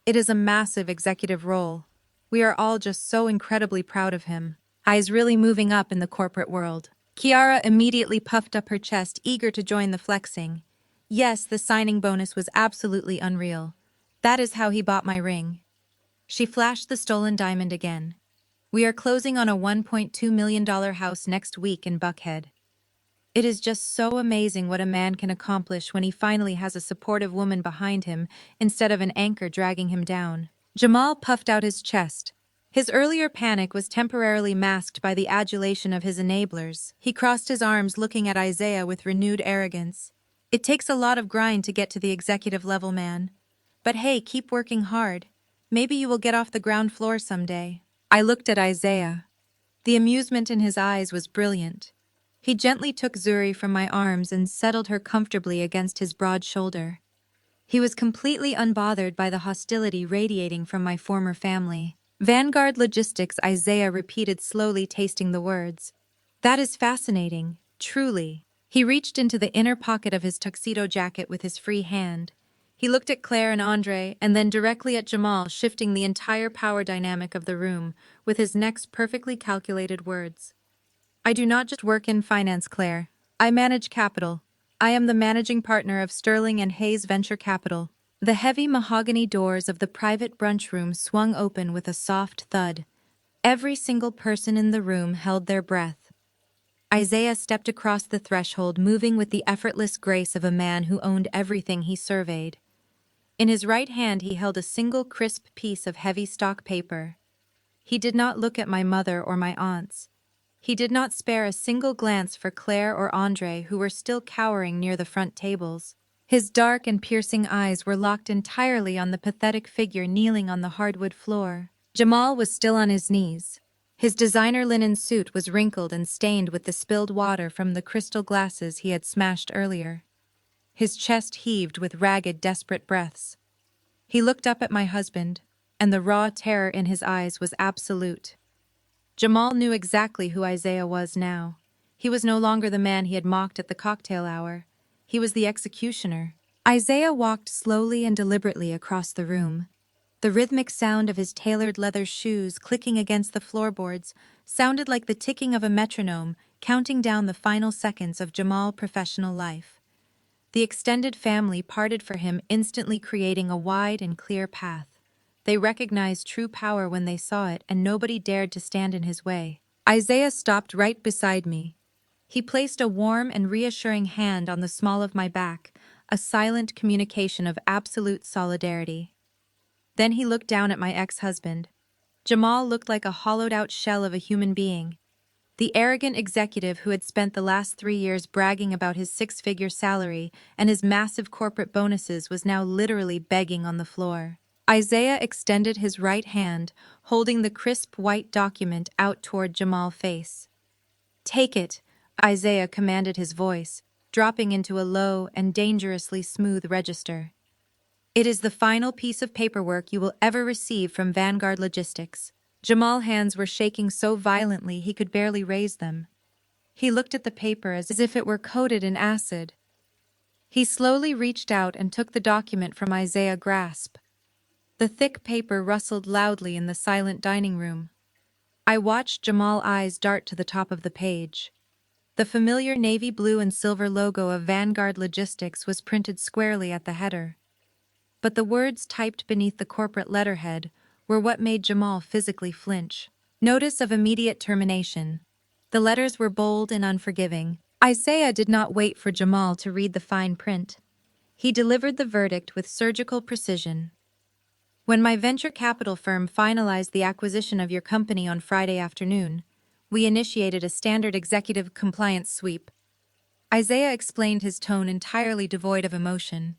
It is a massive executive role. We are all just so incredibly proud of him. Eyes really moving up in the corporate world. Kiara immediately puffed up her chest, eager to join the flexing. Yes, the signing bonus was absolutely unreal. That is how he bought my ring. She flashed the stolen diamond again. We are closing on a $1.2 million house next week in Buckhead. It is just so amazing what a man can accomplish when he finally has a supportive woman behind him instead of an anchor dragging him down. Jamal puffed out his chest. His earlier panic was temporarily masked by the adulation of his enablers. He crossed his arms, looking at Isaiah with renewed arrogance. It takes a lot of grind to get to the executive level, man. But hey, keep working hard. Maybe you will get off the ground floor someday. I looked at Isaiah. The amusement in his eyes was brilliant. He gently took Zuri from my arms and settled her comfortably against his broad shoulder. He was completely unbothered by the hostility radiating from my former family. Vanguard Logistics, Isaiah repeated slowly, tasting the words. That is fascinating, truly. He reached into the inner pocket of his tuxedo jacket with his free hand. He looked at Claire and Andre, and then directly at Jamal, shifting the entire power dynamic of the room with his next perfectly calculated words. I do not just work in finance, Claire. I manage capital. I am the managing partner of Sterling and Hayes Venture Capital. The heavy mahogany doors of the private brunch room swung open with a soft thud. Every single person in the room held their breath. Isaiah stepped across the threshold, moving with the effortless grace of a man who owned everything he surveyed. In his right hand he held a single crisp piece of heavy stock paper. He did not look at my mother or my aunts. He did not spare a single glance for Claire or Andre, who were still cowering near the front tables. His dark and piercing eyes were locked entirely on the pathetic figure kneeling on the hardwood floor. Jamal was still on his knees. His designer linen suit was wrinkled and stained with the spilled water from the crystal glasses he had smashed earlier. His chest heaved with ragged, desperate breaths. He looked up at my husband, and the raw terror in his eyes was absolute. Jamal knew exactly who Isaiah was now. He was no longer the man he had mocked at the cocktail hour. He was the executioner. Isaiah walked slowly and deliberately across the room. The rhythmic sound of his tailored leather shoes clicking against the floorboards sounded like the ticking of a metronome, counting down the final seconds of Jamal's professional life. The extended family parted for him, instantly creating a wide and clear path. They recognized true power when they saw it, and nobody dared to stand in his way. Isaiah stopped right beside me. He placed a warm and reassuring hand on the small of my back, a silent communication of absolute solidarity. Then he looked down at my ex-husband. Jamal looked like a hollowed-out shell of a human being. The arrogant executive who had spent the last 3 years bragging about his six-figure salary and his massive corporate bonuses was now literally begging on the floor. Isaiah extended his right hand, holding the crisp white document out toward Jamal's face. "Take it," Isaiah commanded, his voice, dropping into a low and dangerously smooth register. "It is the final piece of paperwork you will ever receive from Vanguard Logistics." Jamal's hands were shaking so violently he could barely raise them. He looked at the paper as if it were coated in acid. He slowly reached out and took the document from Isaiah's grasp. The thick paper rustled loudly in the silent dining room. I watched Jamal's eyes dart to the top of the page. The familiar navy blue and silver logo of Vanguard Logistics was printed squarely at the header. But the words typed beneath the corporate letterhead were what made Jamal physically flinch. Notice of immediate termination. The letters were bold and unforgiving. Isaiah did not wait for Jamal to read the fine print. He delivered the verdict with surgical precision. "When my venture capital firm finalized the acquisition of your company on Friday afternoon, we initiated a standard executive compliance sweep." Isaiah explained, his tone entirely devoid of emotion.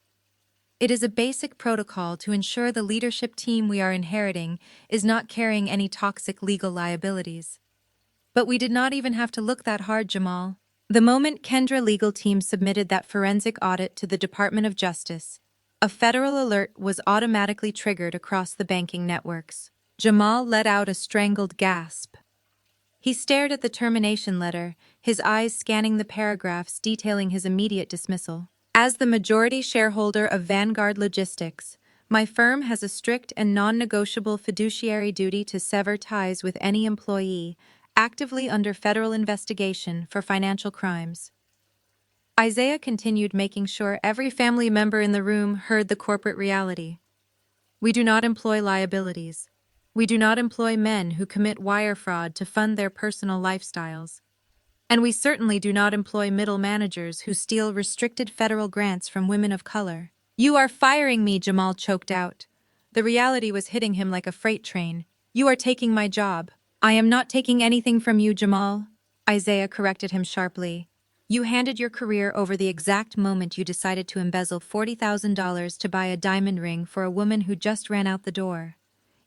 "It is a basic protocol to ensure the leadership team we are inheriting is not carrying any toxic legal liabilities. But we did not even have to look that hard, Jamal. The moment Kendra legal team submitted that forensic audit to the Department of Justice, a federal alert was automatically triggered across the banking networks." Jamal let out a strangled gasp. He stared at the termination letter, his eyes scanning the paragraphs detailing his immediate dismissal. "As the majority shareholder of Vanguard Logistics, My firm has a strict and non-negotiable fiduciary duty to sever ties with any employee actively under federal investigation for financial crimes. Isaiah continued, making sure every family member in the room heard the corporate reality. We do not employ liabilities. We do not employ men who commit wire fraud to fund their personal lifestyles. And we certainly do not employ middle managers who steal restricted federal grants from women of color. You are firing me, Jamal choked out. The reality was hitting him like a freight train. You are taking my job. I am not taking anything from you, Jamal. Isaiah corrected him sharply. You handed your career over the exact moment you decided to embezzle $40,000 to buy a diamond ring for a woman who just ran out the door.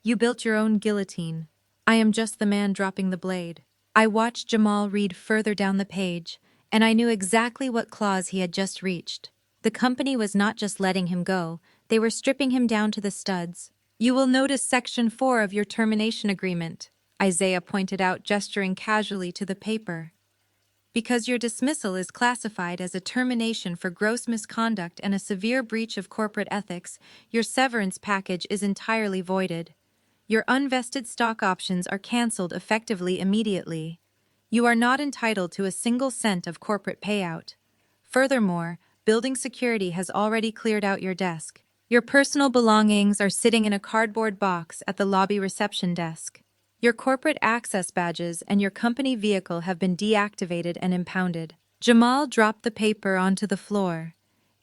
You built your own guillotine. I am just the man dropping the blade. I watched Jamal read further down the page, and I knew exactly what clause he had just reached. The company was not just letting him go, they were stripping him down to the studs. You will notice Section 4 of your termination agreement, Isaiah pointed out, gesturing casually to the paper. Because your dismissal is classified as a termination for gross misconduct and a severe breach of corporate ethics, your severance package is entirely voided. Your unvested stock options are canceled effectively immediately. You are not entitled to a single cent of corporate payout. Furthermore, building security has already cleared out your desk. Your personal belongings are sitting in a cardboard box at the lobby reception desk. Your corporate access badges and your company vehicle have been deactivated and impounded. Jamal dropped the paper onto the floor.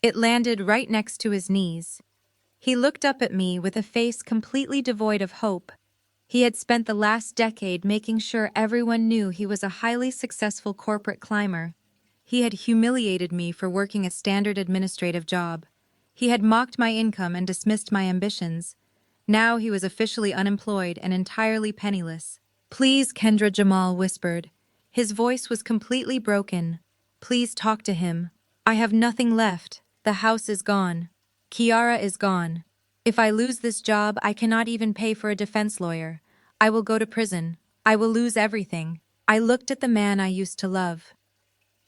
It landed right next to his knees. He looked up at me with a face completely devoid of hope. He had spent the last decade making sure everyone knew he was a highly successful corporate climber. He had humiliated me for working a standard administrative job. He had mocked my income and dismissed my ambitions. Now he was officially unemployed and entirely penniless. Please, Kendra, Jamal whispered. His voice was completely broken. Please talk to him. I have nothing left. The house is gone. Kiara is gone. If I lose this job, I cannot even pay for a defense lawyer. I will go to prison. I will lose everything. I looked at the man I used to love.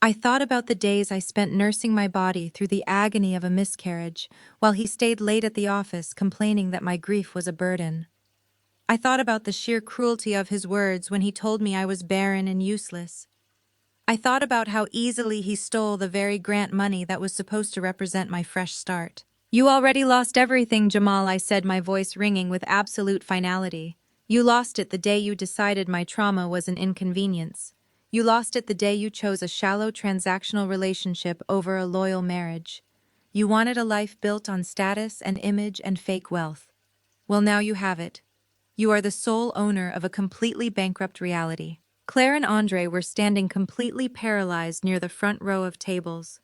I thought about the days I spent nursing my body through the agony of a miscarriage, while he stayed late at the office complaining that my grief was a burden. I thought about the sheer cruelty of his words when he told me I was barren and useless. I thought about how easily he stole the very grant money that was supposed to represent my fresh start. You already lost everything, Jamal, I said, my voice ringing with absolute finality. You lost it the day you decided my trauma was an inconvenience. You lost it the day you chose a shallow transactional relationship over a loyal marriage. You wanted a life built on status and image and fake wealth. Well, now you have it. You are the sole owner of a completely bankrupt reality. Claire and Andre were standing completely paralyzed near the front row of tables.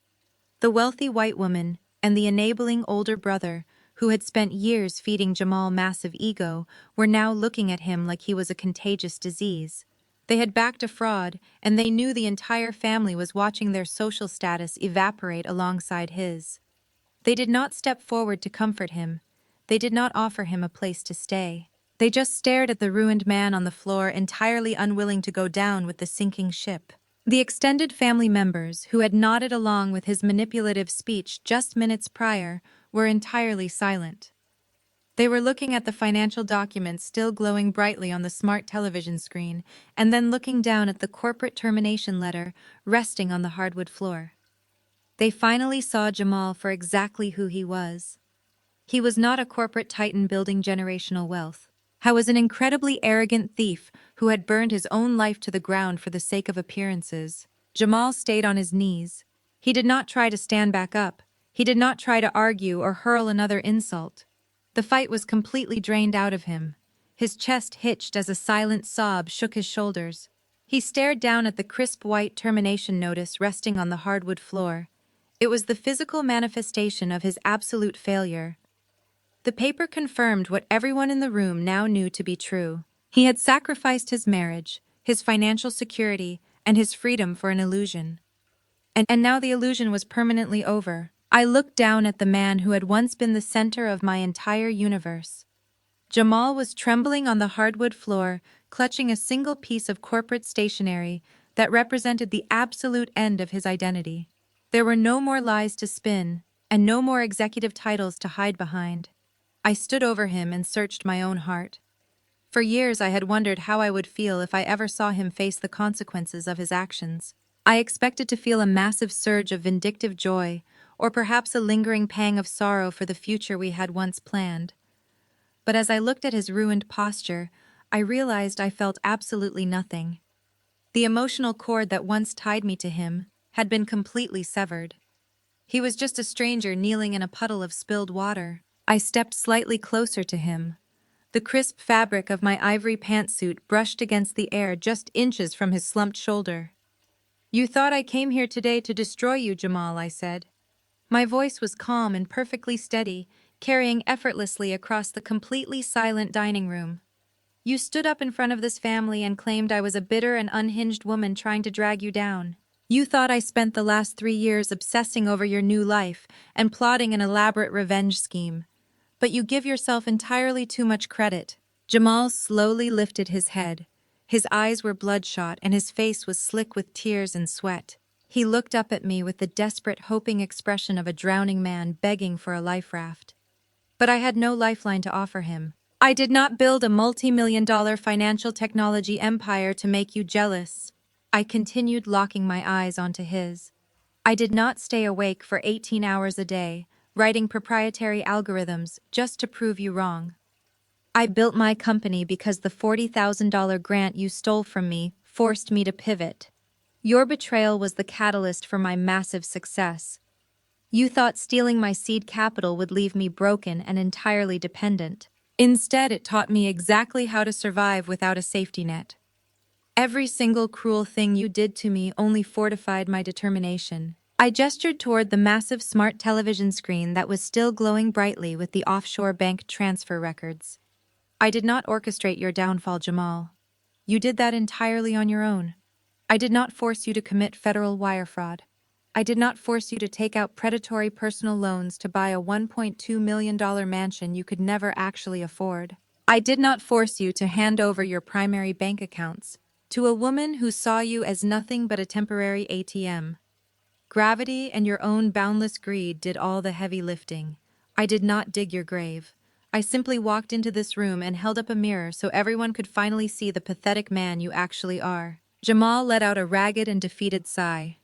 The wealthy white woman and the enabling older brother, who had spent years feeding Jamal massive ego, were now looking at him like he was a contagious disease. They had backed a fraud, and they knew the entire family was watching their social status evaporate alongside his. They did not step forward to comfort him. They did not offer him a place to stay. They just stared at the ruined man on the floor, entirely unwilling to go down with the sinking ship. The extended family members, who had nodded along with his manipulative speech just minutes prior, were entirely silent. They were looking at the financial documents still glowing brightly on the smart television screen, and then looking down at the corporate termination letter resting on the hardwood floor. They finally saw Jamal for exactly who he was. He was not a corporate titan building generational wealth. He was an incredibly arrogant thief who had burned his own life to the ground for the sake of appearances. Jamal stayed on his knees. He did not try to stand back up. He did not try to argue or hurl another insult. The fight was completely drained out of him. His chest hitched as a silent sob shook his shoulders. He stared down at the crisp white termination notice resting on the hardwood floor. It was the physical manifestation of his absolute failure. The paper confirmed what everyone in the room now knew to be true. He had sacrificed his marriage, his financial security, and his freedom for an illusion. And now the illusion was permanently over. I looked down at the man who had once been the center of my entire universe. Jamal was trembling on the hardwood floor, clutching a single piece of corporate stationery that represented the absolute end of his identity. There were no more lies to spin, and no more executive titles to hide behind. I stood over him and searched my own heart. For years I had wondered how I would feel if I ever saw him face the consequences of his actions. I expected to feel a massive surge of vindictive joy, or perhaps a lingering pang of sorrow for the future we had once planned. But as I looked at his ruined posture, I realized I felt absolutely nothing. The emotional cord that once tied me to him had been completely severed. He was just a stranger kneeling in a puddle of spilled water. I stepped slightly closer to him. The crisp fabric of my ivory pantsuit brushed against the air just inches from his slumped shoulder. "You thought I came here today to destroy you, Jamal," I said. My voice was calm and perfectly steady, carrying effortlessly across the completely silent dining room. "You stood up in front of this family and claimed I was a bitter and unhinged woman trying to drag you down. You thought I spent the last 3 years obsessing over your new life and plotting an elaborate revenge scheme. But you give yourself entirely too much credit." Jamal slowly lifted his head. His eyes were bloodshot and his face was slick with tears and sweat. He looked up at me with the desperate, hoping expression of a drowning man begging for a life raft. But I had no lifeline to offer him. "I did not build a multi-million-dollar financial technology empire to make you jealous." I continued, locking my eyes onto his. "I did not stay awake for 18 hours a day, writing proprietary algorithms just to prove you wrong. I built my company because the $40,000 grant you stole from me forced me to pivot. Your betrayal was the catalyst for my massive success. You thought stealing my seed capital would leave me broken and entirely dependent. Instead, it taught me exactly how to survive without a safety net. Every single cruel thing you did to me only fortified my determination." I gestured toward the massive smart television screen that was still glowing brightly with the offshore bank transfer records. "I did not orchestrate your downfall, Jamal. You did that entirely on your own. I did not force you to commit federal wire fraud. I did not force you to take out predatory personal loans to buy a $1.2 million mansion you could never actually afford. I did not force you to hand over your primary bank accounts to a woman who saw you as nothing but a temporary ATM. Gravity and your own boundless greed did all the heavy lifting. I did not dig your grave. I simply walked into this room and held up a mirror so everyone could finally see the pathetic man you actually are." Jamal let out a ragged and defeated sigh.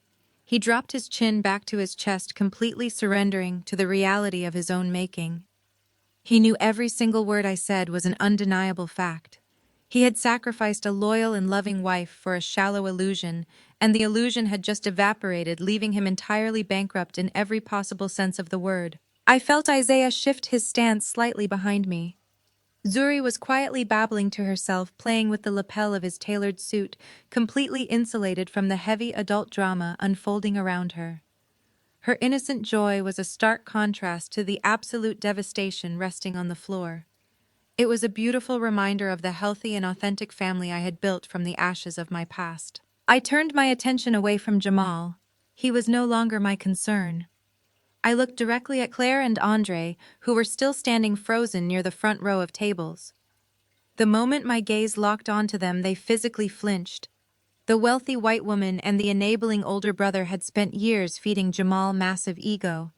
He dropped his chin back to his chest, completely surrendering to the reality of his own making. He knew every single word I said was an undeniable fact. He had sacrificed a loyal and loving wife for a shallow illusion, and the illusion had just evaporated, leaving him entirely bankrupt in every possible sense of the word. I felt Isaiah shift his stance slightly behind me. Zuri was quietly babbling to herself, playing with the lapel of his tailored suit, completely insulated from the heavy adult drama unfolding around her. Her innocent joy was a stark contrast to the absolute devastation resting on the floor. It was a beautiful reminder of the healthy and authentic family I had built from the ashes of my past. I turned my attention away from Jamal. He was no longer my concern. I looked directly at Claire and Andre, who were still standing frozen near the front row of tables. The moment my gaze locked onto them, they physically flinched. The wealthy white woman and the enabling older brother had spent years feeding Jamal massive ego.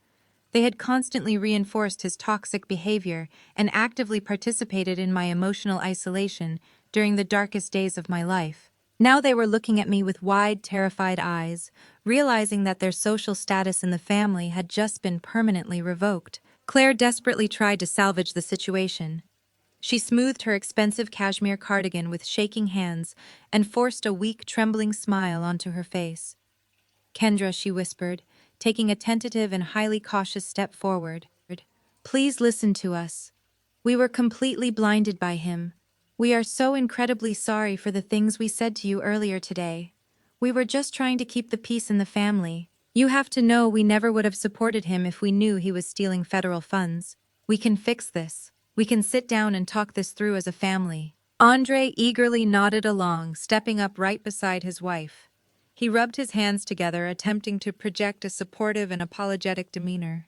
They had constantly reinforced his toxic behavior and actively participated in my emotional isolation during the darkest days of my life. Now they were looking at me with wide, terrified eyes, realizing that their social status in the family had just been permanently revoked. Claire desperately tried to salvage the situation. She smoothed her expensive cashmere cardigan with shaking hands and forced a weak, trembling smile onto her face. "Kendra," she whispered, taking a tentative and highly cautious step forward. "Please listen to us. We were completely blinded by him. We are so incredibly sorry for the things we said to you earlier today. We were just trying to keep the peace in the family. You have to know we never would have supported him if we knew he was stealing federal funds. We can fix this. We can sit down and talk this through as a family." Andre eagerly nodded along, stepping up right beside his wife. He rubbed his hands together, attempting to project a supportive and apologetic demeanor.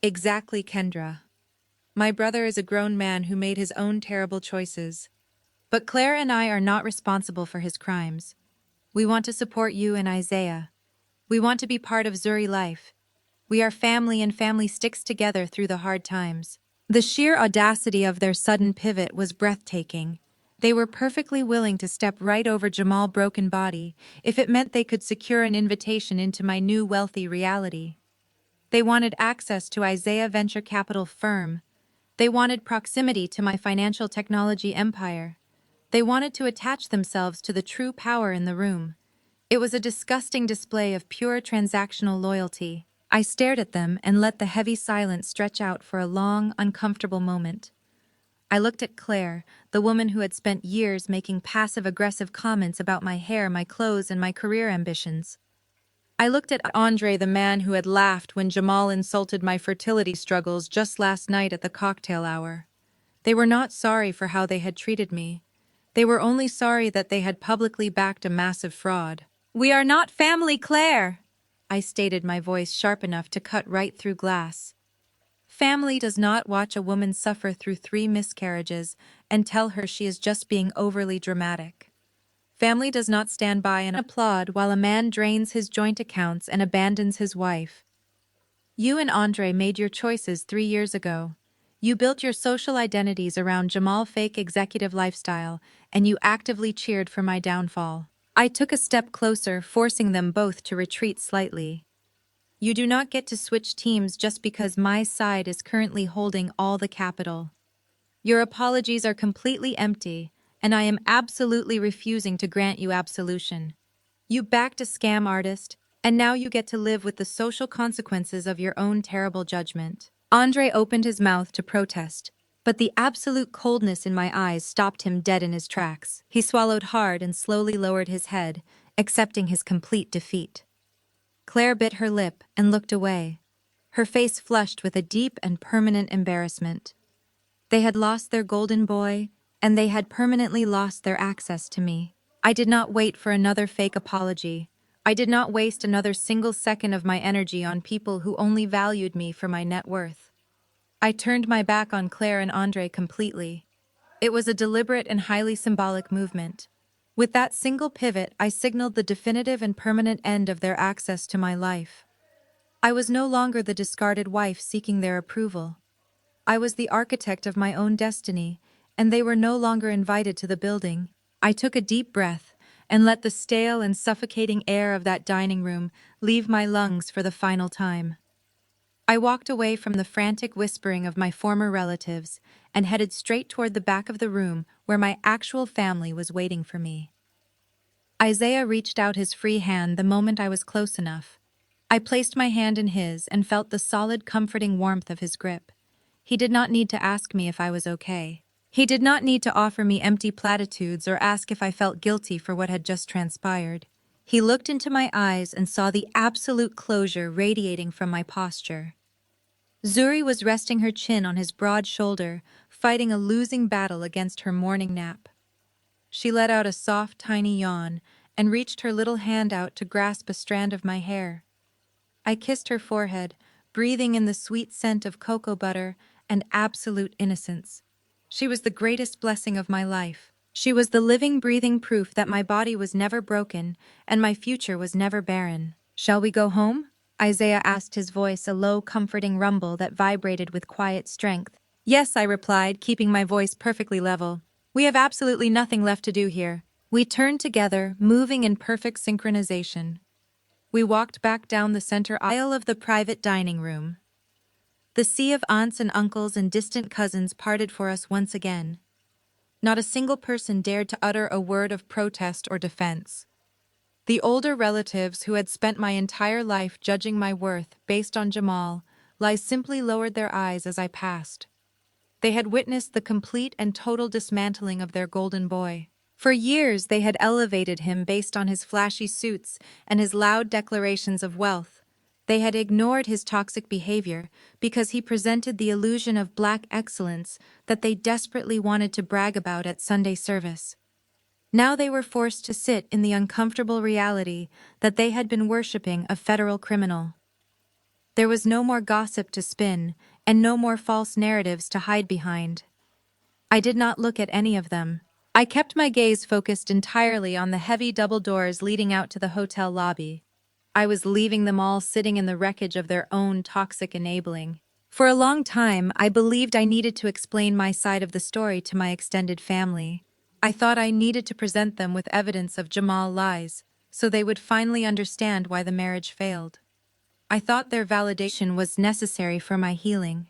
"Exactly, Kendra. My brother is a grown man who made his own terrible choices. But Claire and I are not responsible for his crimes. We want to support you and Isaiah. We want to be part of Zuri life. We are family and family sticks together through the hard times." The sheer audacity of their sudden pivot was breathtaking. They were perfectly willing to step right over Jamal's broken body if it meant they could secure an invitation into my new wealthy reality. They wanted access to Isaiah venture capital firm. They wanted proximity to my financial technology empire. They wanted to attach themselves to the true power in the room. It was a disgusting display of pure transactional loyalty. I stared at them and let the heavy silence stretch out for a long, uncomfortable moment. I looked at Claire, the woman who had spent years making passive-aggressive comments about my hair, my clothes, and my career ambitions. I looked at Andre, the man who had laughed when Jamal insulted my fertility struggles just last night at the cocktail hour. They were not sorry for how they had treated me. They were only sorry that they had publicly backed a massive fraud. "We are not family, Claire," I stated, my voice sharp enough to cut right through glass. Family does not watch a woman suffer through 3 miscarriages and tell her she is just being overly dramatic. Family does not stand by and applaud while a man drains his joint accounts and abandons his wife. You and Andre made your choices 3 years ago. You built your social identities around Jamal's fake executive lifestyle, and you actively cheered for my downfall. I took a step closer, forcing them both to retreat slightly. You do not get to switch teams just because my side is currently holding all the capital. Your apologies are completely empty, and I am absolutely refusing to grant you absolution. You backed a scam artist, and now you get to live with the social consequences of your own terrible judgment. Andre opened his mouth to protest, but the absolute coldness in my eyes stopped him dead in his tracks. He swallowed hard and slowly lowered his head, accepting his complete defeat. Claire bit her lip and looked away, her face flushed with a deep and permanent embarrassment. They had lost their golden boy, and they had permanently lost their access to me. I did not wait for another fake apology. I did not waste another single second of my energy on people who only valued me for my net worth. I turned my back on Claire and Andre completely. It was a deliberate and highly symbolic movement. With that single pivot, I signaled the definitive and permanent end of their access to my life. I was no longer the discarded wife seeking their approval. I was the architect of my own destiny, and they were no longer invited to the building. I took a deep breath and let the stale and suffocating air of that dining room leave my lungs for the final time. I walked away from the frantic whispering of my former relatives and headed straight toward the back of the room where my actual family was waiting for me. Isaiah reached out his free hand the moment I was close enough. I placed my hand in his and felt the solid, comforting warmth of his grip. He did not need to ask me if I was okay. He did not need to offer me empty platitudes or ask if I felt guilty for what had just transpired. He looked into my eyes and saw the absolute closure radiating from my posture. Zuri was resting her chin on his broad shoulder, fighting a losing battle against her morning nap. She let out a soft, tiny yawn and reached her little hand out to grasp a strand of my hair. I kissed her forehead, breathing in the sweet scent of cocoa butter and absolute innocence. She was the greatest blessing of my life. She was the living, breathing proof that my body was never broken and my future was never barren. "Shall we go home?" Isaiah asked, his voice a low, comforting rumble that vibrated with quiet strength. "Yes," I replied, keeping my voice perfectly level. "We have absolutely nothing left to do here." We turned together, moving in perfect synchronization. We walked back down the center aisle of the private dining room. The sea of aunts and uncles and distant cousins parted for us once again. Not a single person dared to utter a word of protest or defense. The older relatives who had spent my entire life judging my worth based on Jamal simply lowered their eyes as I passed. They had witnessed the complete and total dismantling of their golden boy. For years they had elevated him based on his flashy suits and his loud declarations of wealth. They had ignored his toxic behavior because he presented the illusion of black excellence that they desperately wanted to brag about at Sunday service. Now they were forced to sit in the uncomfortable reality that they had been worshiping a federal criminal. There was no more gossip to spin and no more false narratives to hide behind. I did not look at any of them. I kept my gaze focused entirely on the heavy double doors leading out to the hotel lobby. I was leaving them all sitting in the wreckage of their own toxic enabling. For a long time, I believed I needed to explain my side of the story to my extended family. I thought I needed to present them with evidence of Jamal's lies, so they would finally understand why the marriage failed. I thought their validation was necessary for my healing.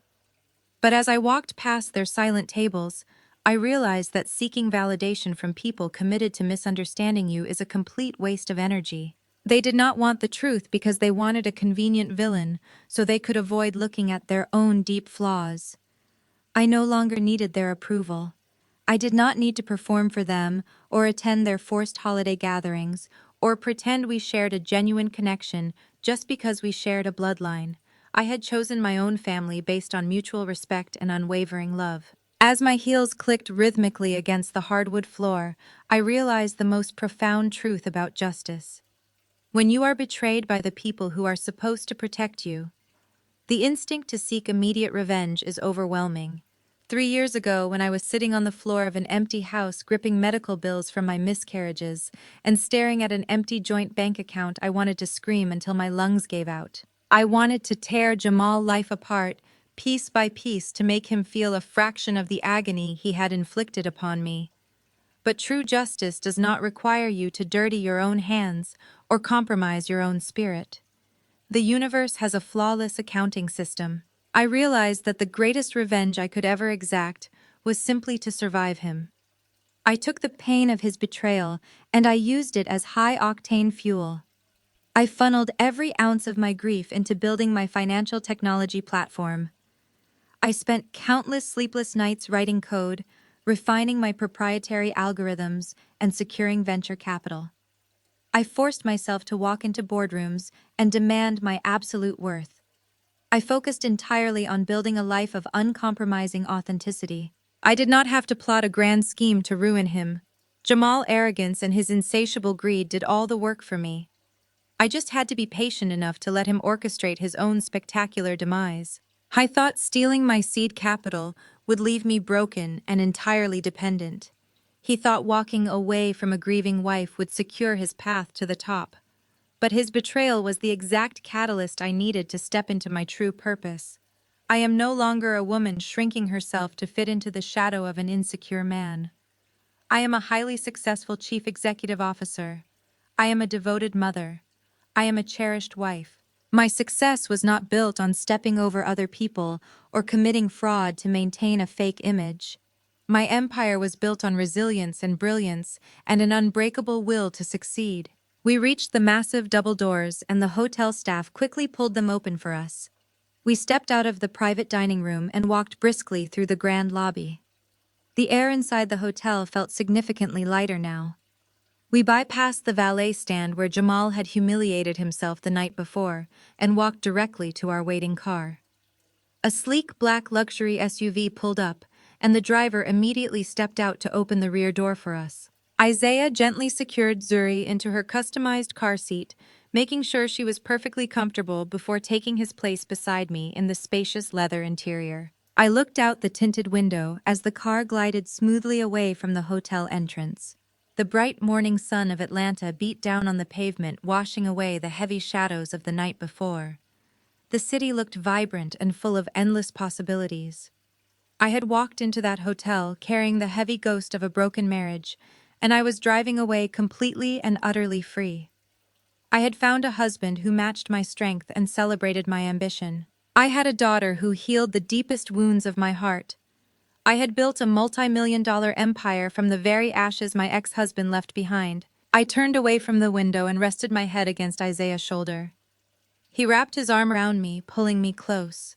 But as I walked past their silent tables, I realized that seeking validation from people committed to misunderstanding you is a complete waste of energy. They did not want the truth because they wanted a convenient villain, so they could avoid looking at their own deep flaws. I no longer needed their approval. I did not need to perform for them, or attend their forced holiday gatherings, or pretend we shared a genuine connection just because we shared a bloodline. I had chosen my own family based on mutual respect and unwavering love. As my heels clicked rhythmically against the hardwood floor, I realized the most profound truth about justice. When you are betrayed by the people who are supposed to protect you, the instinct to seek immediate revenge is overwhelming. 3 years ago, when I was sitting on the floor of an empty house gripping medical bills from my miscarriages and staring at an empty joint bank account, I wanted to scream until my lungs gave out. I wanted to tear Jamal's life apart, piece by piece, to make him feel a fraction of the agony he had inflicted upon me. But true justice does not require you to dirty your own hands or compromise your own spirit. The universe has a flawless accounting system. I realized that the greatest revenge I could ever exact was simply to survive him. I took the pain of his betrayal and I used it as high-octane fuel. I funneled every ounce of my grief into building my financial technology platform. I spent countless sleepless nights writing code, refining my proprietary algorithms, and securing venture capital. I forced myself to walk into boardrooms and demand my absolute worth. I focused entirely on building a life of uncompromising authenticity. I did not have to plot a grand scheme to ruin him. Jamal's arrogance and his insatiable greed did all the work for me. I just had to be patient enough to let him orchestrate his own spectacular demise. I thought stealing my seed capital would leave me broken and entirely dependent. He thought walking away from a grieving wife would secure his path to the top. But his betrayal was the exact catalyst I needed to step into my true purpose. I am no longer a woman shrinking herself to fit into the shadow of an insecure man. I am a highly successful chief executive officer. I am a devoted mother. I am a cherished wife. My success was not built on stepping over other people or committing fraud to maintain a fake image. My empire was built on resilience and brilliance and an unbreakable will to succeed. We reached the massive double doors and the hotel staff quickly pulled them open for us. We stepped out of the private dining room and walked briskly through the grand lobby. The air inside the hotel felt significantly lighter now. We bypassed the valet stand where Jamal had humiliated himself the night before and walked directly to our waiting car. A sleek black luxury SUV pulled up, and the driver immediately stepped out to open the rear door for us. Isaiah gently secured Zuri into her customized car seat, making sure she was perfectly comfortable before taking his place beside me in the spacious leather interior. I looked out the tinted window as the car glided smoothly away from the hotel entrance. The bright morning sun of Atlanta beat down on the pavement, washing away the heavy shadows of the night before. The city looked vibrant and full of endless possibilities. I had walked into that hotel carrying the heavy ghost of a broken marriage, and I was driving away completely and utterly free. I had found a husband who matched my strength and celebrated my ambition. I had a daughter who healed the deepest wounds of my heart. I had built a multi-million-dollar empire from the very ashes my ex-husband left behind. I turned away from the window and rested my head against Isaiah's shoulder. He wrapped his arm around me, pulling me close.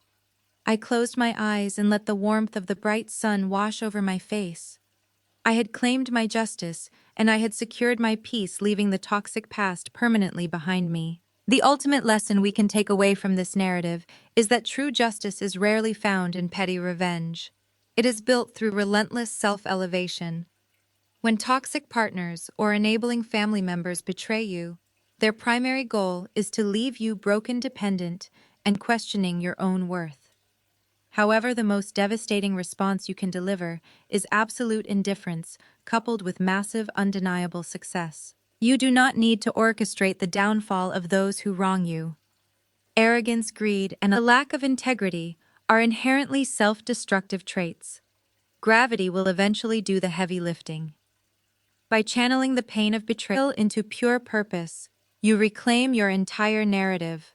I closed my eyes and let the warmth of the bright sun wash over my face. I had claimed my justice, and I had secured my peace, leaving the toxic past permanently behind me. The ultimate lesson we can take away from this narrative is that true justice is rarely found in petty revenge. It is built through relentless self-elevation. When toxic partners or enabling family members betray you, their primary goal is to leave you broken, dependent, and questioning your own worth. However, the most devastating response you can deliver is absolute indifference coupled with massive, undeniable success. You do not need to orchestrate the downfall of those who wrong you. Arrogance, greed, and a lack of integrity are inherently self-destructive traits. Gravity will eventually do the heavy lifting. By channeling the pain of betrayal into pure purpose, you reclaim your entire narrative.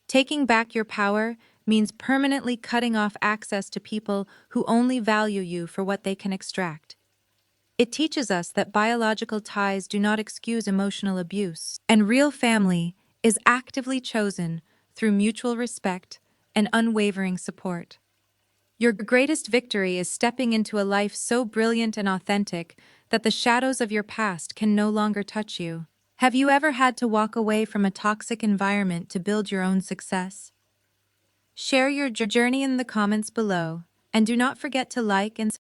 Taking back your power means permanently cutting off access to people who only value you for what they can extract. It teaches us that biological ties do not excuse emotional abuse, and real family is actively chosen through mutual respect and unwavering support. Your greatest victory is stepping into a life so brilliant and authentic that the shadows of your past can no longer touch you. Have you ever had to walk away from a toxic environment to build your own success? Share your journey in the comments below, and do not forget to like and